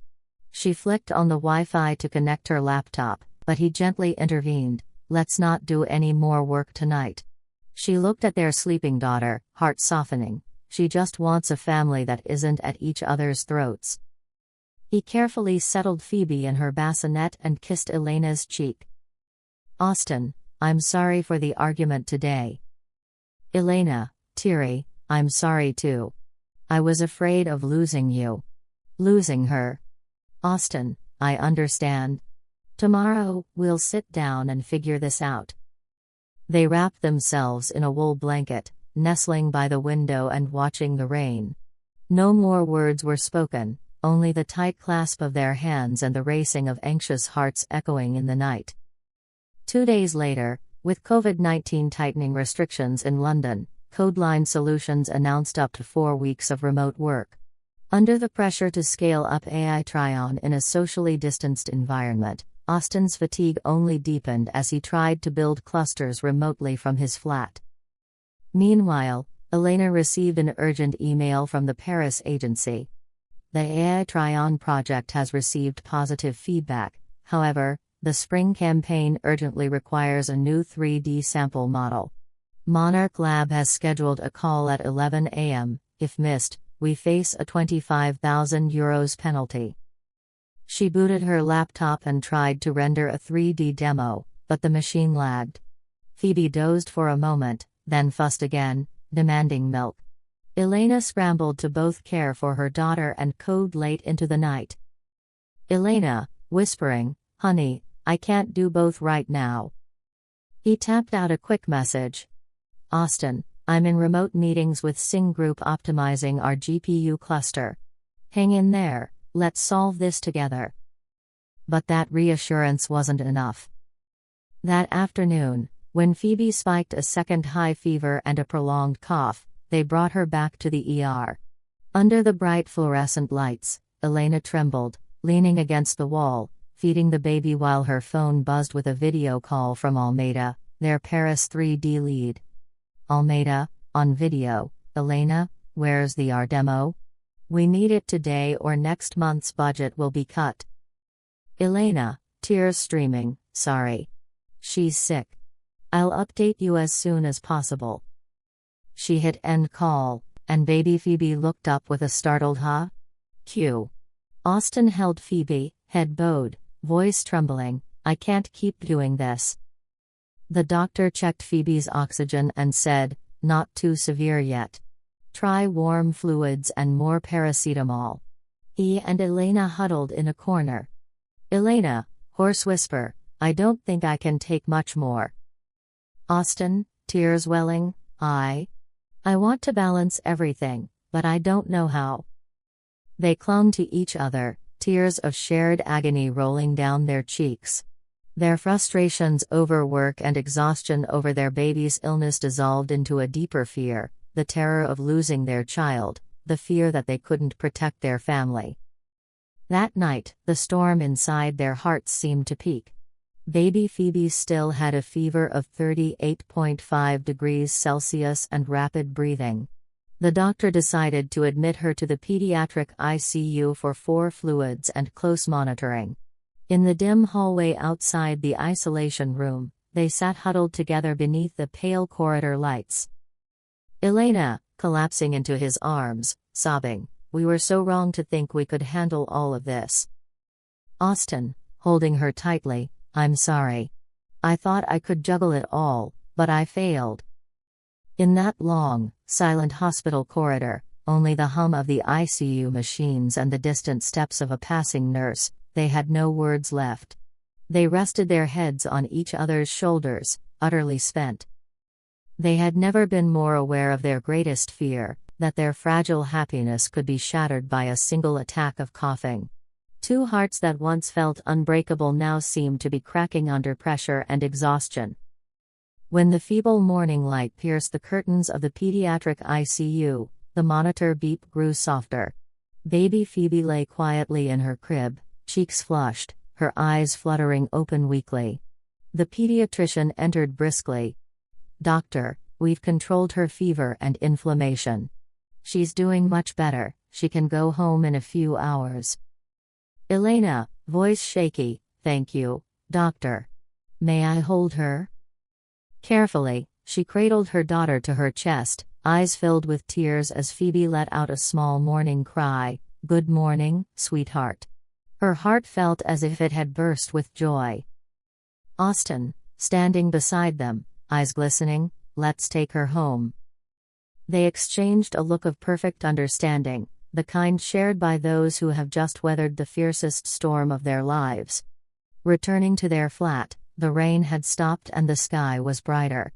She flicked on the Wi-Fi to connect her laptop, but he gently intervened. Let's not do any more work tonight. She looked at their sleeping daughter, heart softening. She just wants a family that isn't at each other's throats. He carefully settled Phoebe in her bassinet and kissed Elena's cheek. Austin, I'm sorry for the argument today. Elena, teary, I'm sorry too. I was afraid of losing you. Losing her. Austin, I understand. Tomorrow, we'll sit down and figure this out. They wrapped themselves in a wool blanket, nestling by the window and watching the rain. No more words were spoken, only the tight clasp of their hands and the racing of anxious hearts echoing in the night. 2 days later, with COVID-19 tightening restrictions in London, Codeline Solutions announced up to 4 weeks of remote work. Under the pressure to scale up AI try-on in a socially distanced environment, Austin's fatigue only deepened as he tried to build clusters remotely from his flat. Meanwhile, Elena received an urgent email from the Paris agency. The AI try-on project has received positive feedback, however, the spring campaign urgently requires a new 3D sample model. Monarch Lab has scheduled a call at 11 a.m. If missed, we face a €25,000 penalty. She booted her laptop and tried to render a 3D demo, but the machine lagged. Phoebe dozed for a moment, then fussed again, demanding milk. Elena scrambled to both care for her daughter and code late into the night. Elena, whispering, honey, I can't do both right now. He tapped out a quick message. Austin, I'm in remote meetings with Sing Group optimizing our GPU cluster. Hang in there, let's solve this together. But that reassurance wasn't enough. That afternoon, when Phoebe spiked a second high fever and a prolonged cough, they brought her back to the ER. Under the bright fluorescent lights, Elena trembled, leaning against the wall, feeding the baby while her phone buzzed with a video call from Almeida, their Paris 3D lead. Almeida, on video, Elena, where's the R demo? We need it today or next month's budget will be cut. Elena, tears streaming, sorry. She's sick. I'll update you as soon as possible. She hit end call, and baby Phoebe looked up with a startled huh? Cue. Austin held Phoebe, head bowed, voice trembling, I can't keep doing this. The doctor checked Phoebe's oxygen and said, not too severe yet. Try warm fluids and more paracetamol. He and Elena huddled in a corner. Elena, hoarse whisper, I don't think I can take much more. Austin, tears welling, I want to balance everything, but I don't know how. They clung to each other, tears of shared agony rolling down their cheeks. Their frustrations over work and exhaustion over their baby's illness dissolved into a deeper fear, the terror of losing their child, the fear that they couldn't protect their family. That night, the storm inside their hearts seemed to peak. Baby Phoebe still had a fever of 38.5 degrees Celsius and rapid breathing. The doctor decided to admit her to the pediatric ICU for 4 fluids and close monitoring. In the dim hallway outside the isolation room, they sat huddled together beneath the pale corridor lights. Elena, collapsing into his arms, sobbing, we were so wrong to think we could handle all of this. Austin, holding her tightly, I'm sorry. I thought I could juggle it all, but I failed. In that long, silent hospital corridor, only the hum of the ICU machines and the distant steps of a passing nurse, they had no words left. They rested their heads on each other's shoulders, utterly spent. They had never been more aware of their greatest fear, that their fragile happiness could be shattered by a single attack of coughing. Two hearts that once felt unbreakable now seemed to be cracking under pressure and exhaustion. When the feeble morning light pierced the curtains of the pediatric ICU, the monitor beep grew softer. Baby Phoebe lay quietly in her crib, cheeks flushed, her eyes fluttering open weakly. The pediatrician entered briskly. "Doctor, we've controlled her fever and inflammation. She's doing much better, she can go home in a few hours." Elena, voice shaky, "Thank you, doctor. May I hold her?" Carefully, she cradled her daughter to her chest, eyes filled with tears as Phoebe let out a small morning cry, "Good morning, sweetheart." Her heart felt as if it had burst with joy. Austin, standing beside them, eyes glistening, "Let's take her home." They exchanged a look of perfect understanding, the kind shared by those who have just weathered the fiercest storm of their lives. Returning to their flat, the rain had stopped and the sky was brighter.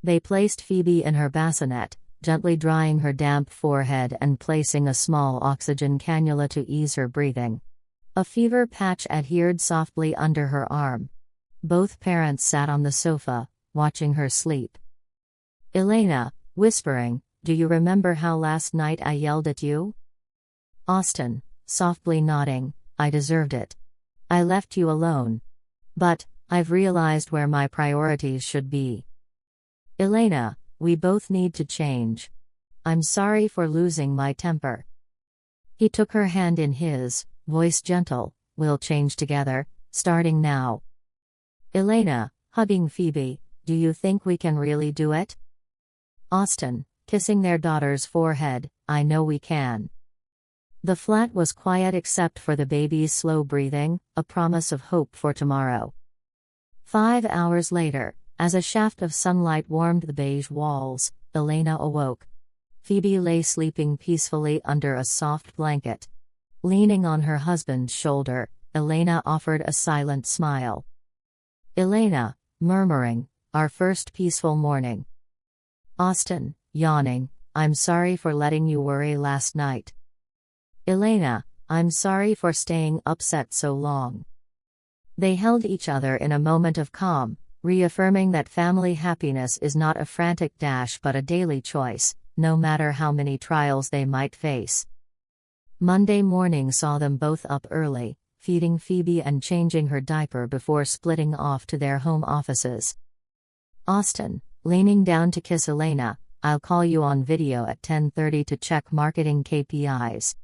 They placed Phoebe in her bassinet, gently drying her damp forehead and placing a small oxygen cannula to ease her breathing. A fever patch adhered softly under her arm. Both parents sat on the sofa, watching her sleep. Elena, whispering, "Do you remember how last night I yelled at you?" Austin, softly nodding, "I deserved it. I left you alone. But I've realized where my priorities should be." Elena, "We both need to change. I'm sorry for losing my temper." He took her hand in his, voice gentle, "We'll change together, starting now." Elena, hugging Phoebe, "Do you think we can really do it?" Austin, kissing their daughter's forehead, "I know we can." The flat was quiet except for the baby's slow breathing, a promise of hope for tomorrow. 5 hours later, as a shaft of sunlight warmed the beige walls, Elena awoke. Phoebe lay sleeping peacefully under a soft blanket. Leaning on her husband's shoulder, Elena offered a silent smile. Elena, murmuring, "Our first peaceful morning." Austin, yawning, "I'm sorry for letting you worry last night." Elena, "I'm sorry for staying upset so long." They held each other in a moment of calm, reaffirming that family happiness is not a frantic dash but a daily choice, no matter how many trials they might face. Monday morning saw them both up early, feeding Phoebe and changing her diaper before splitting off to their home offices. Austin, leaning down to kiss Elena, "I'll call you on video at 10:30 to check marketing KPIs."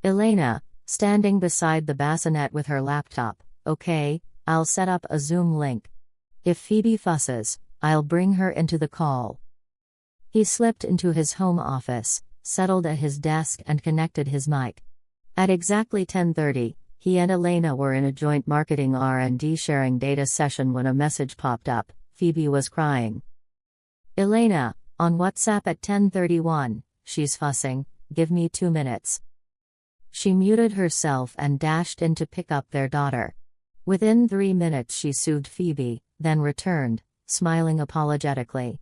Elena, standing beside the bassinet with her laptop, "Okay, I'll set up a Zoom link. If Phoebe fusses, I'll bring her into the call." He slipped into his home office, settled at his desk and connected his mic. At exactly 10:30, he and Elena were in a joint marketing R&D sharing data session when a message popped up. Phoebe was crying. Elena, on WhatsApp at 10:31, "She's fussing, give me 2 minutes." She muted herself and dashed in to pick up their daughter. Within 3 minutes she soothed Phoebe, then returned, smiling apologetically.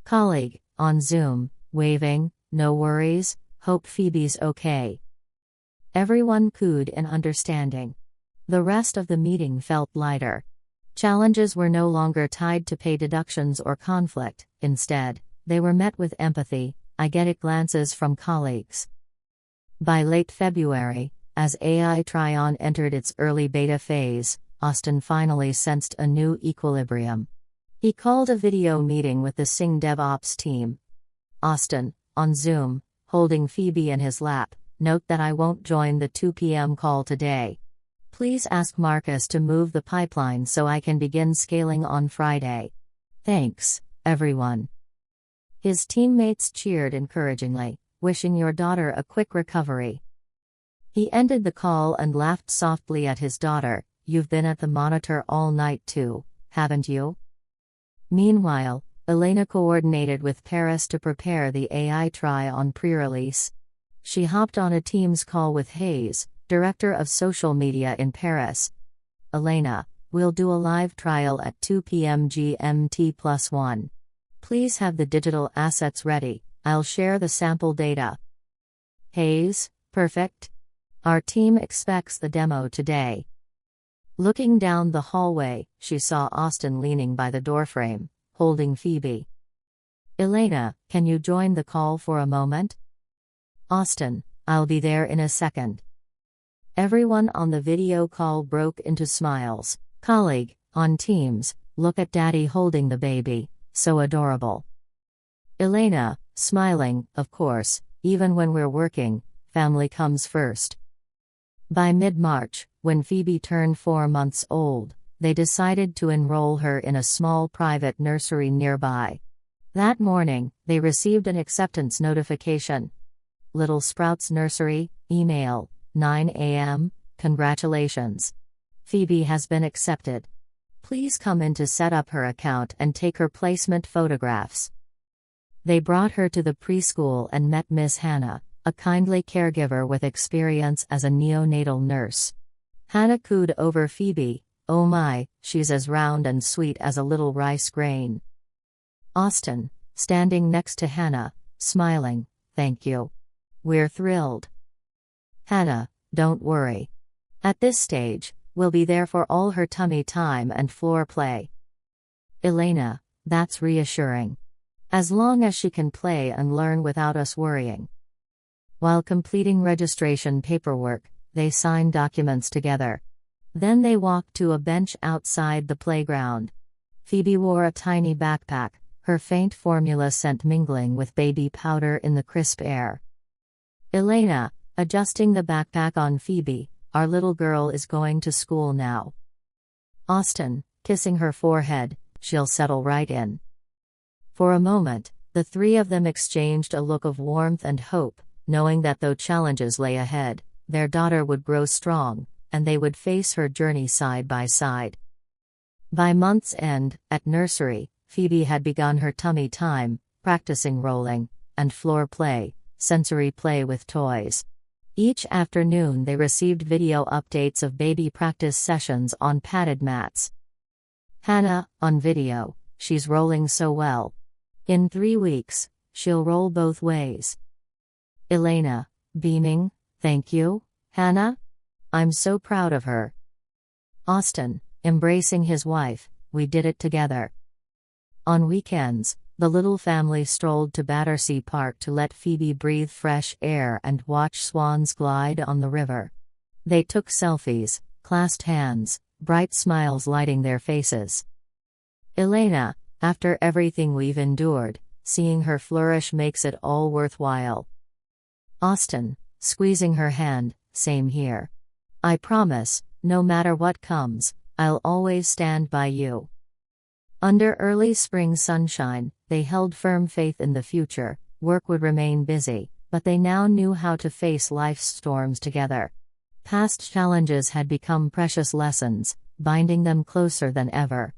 Colleague, on Zoom, waving, "No worries, hope Phoebe's okay." Everyone cooed in understanding. The rest of the meeting felt lighter. Challenges were no longer tied to pay deductions or conflict, instead, they were met with empathy, "I get it" glances from colleagues. By late February, as AI Tryon entered its early beta phase, Austin finally sensed a new equilibrium. He called a video meeting with the Sing DevOps team. Austin, on Zoom, holding Phoebe in his lap, "Note that I won't join the 2 p.m. call today. Please ask Marcus to move the pipeline so I can begin scaling on Friday. Thanks, everyone." His teammates cheered encouragingly, "Wishing your daughter a quick recovery." He ended the call and laughed softly at his daughter, "You've been at the monitor all night too, haven't you?" Meanwhile, Elena coordinated with Paris to prepare the AI try-on pre-release. She hopped on a Teams call with Hayes, director of social media in Paris. "Elena, we'll do a live trial at 2 p.m. GMT +1. Please have the digital assets ready, I'll share the sample data." Hayes, "Perfect. Our team expects the demo today. Looking down the hallway, she saw Austin leaning by the doorframe, holding Phoebe. Elena, can you join the call for a moment? Austin, I'll be there in a second. Everyone on the video call broke into smiles. Colleague, on Teams, look at Daddy holding the baby, so adorable. Elena, smiling, of course, even when we're working, family comes first. By mid-March, when Phoebe turned 4 months old, they decided to enroll her in a small private nursery nearby. That morning, they received an acceptance notification. Little Sprouts Nursery, email, 9 a.m., congratulations. Phoebe has been accepted. Please come in to set up her account and take her placement photographs. They brought her to the preschool and met Miss Hannah, a kindly caregiver with experience as a neonatal nurse. Hannah cooed over Phoebe, "Oh my, she's as round and sweet as a little rice grain." Austin, standing next to Hannah, smiling, "Thank you. We're thrilled." Hannah, "Don't worry. At this stage, we'll be there for all her tummy time and floor play." Elena, "That's reassuring. As long as she can play and learn without us worrying." While completing registration paperwork, they signed documents together. Then they walked to a bench outside the playground. Phoebe wore a tiny backpack, her faint formula scent mingling with baby powder in the crisp air. Elena, adjusting the backpack on Phoebe, "Our little girl is going to school now." Austin, kissing her forehead, "She'll settle right in." For a moment, the three of them exchanged a look of warmth and hope, knowing that though challenges lay ahead, their daughter would grow strong, and they would face her journey side by side. By month's end, at nursery, Phoebe had begun her tummy time, practicing rolling, and floor play, sensory play with toys. Each afternoon they received video updates of baby practice sessions on padded mats. Hannah, on video, "She's rolling so well. In 3 weeks, she'll roll both ways." Elena, beaming, "Thank you, Hannah. I'm so proud of her." Austin, embracing his wife, "We did it together." On weekends, the little family strolled to Battersea Park to let Phoebe breathe fresh air and watch swans glide on the river. They took selfies, clasped hands, bright smiles lighting their faces. Elena, "After everything we've endured, seeing her flourish makes it all worthwhile." Austin, squeezing her hand, "Same here. I promise, no matter what comes, I'll always stand by you." Under early spring sunshine, they held firm faith in the future. Work would remain busy, but they now knew how to face life's storms together. Past challenges had become precious lessons, binding them closer than ever.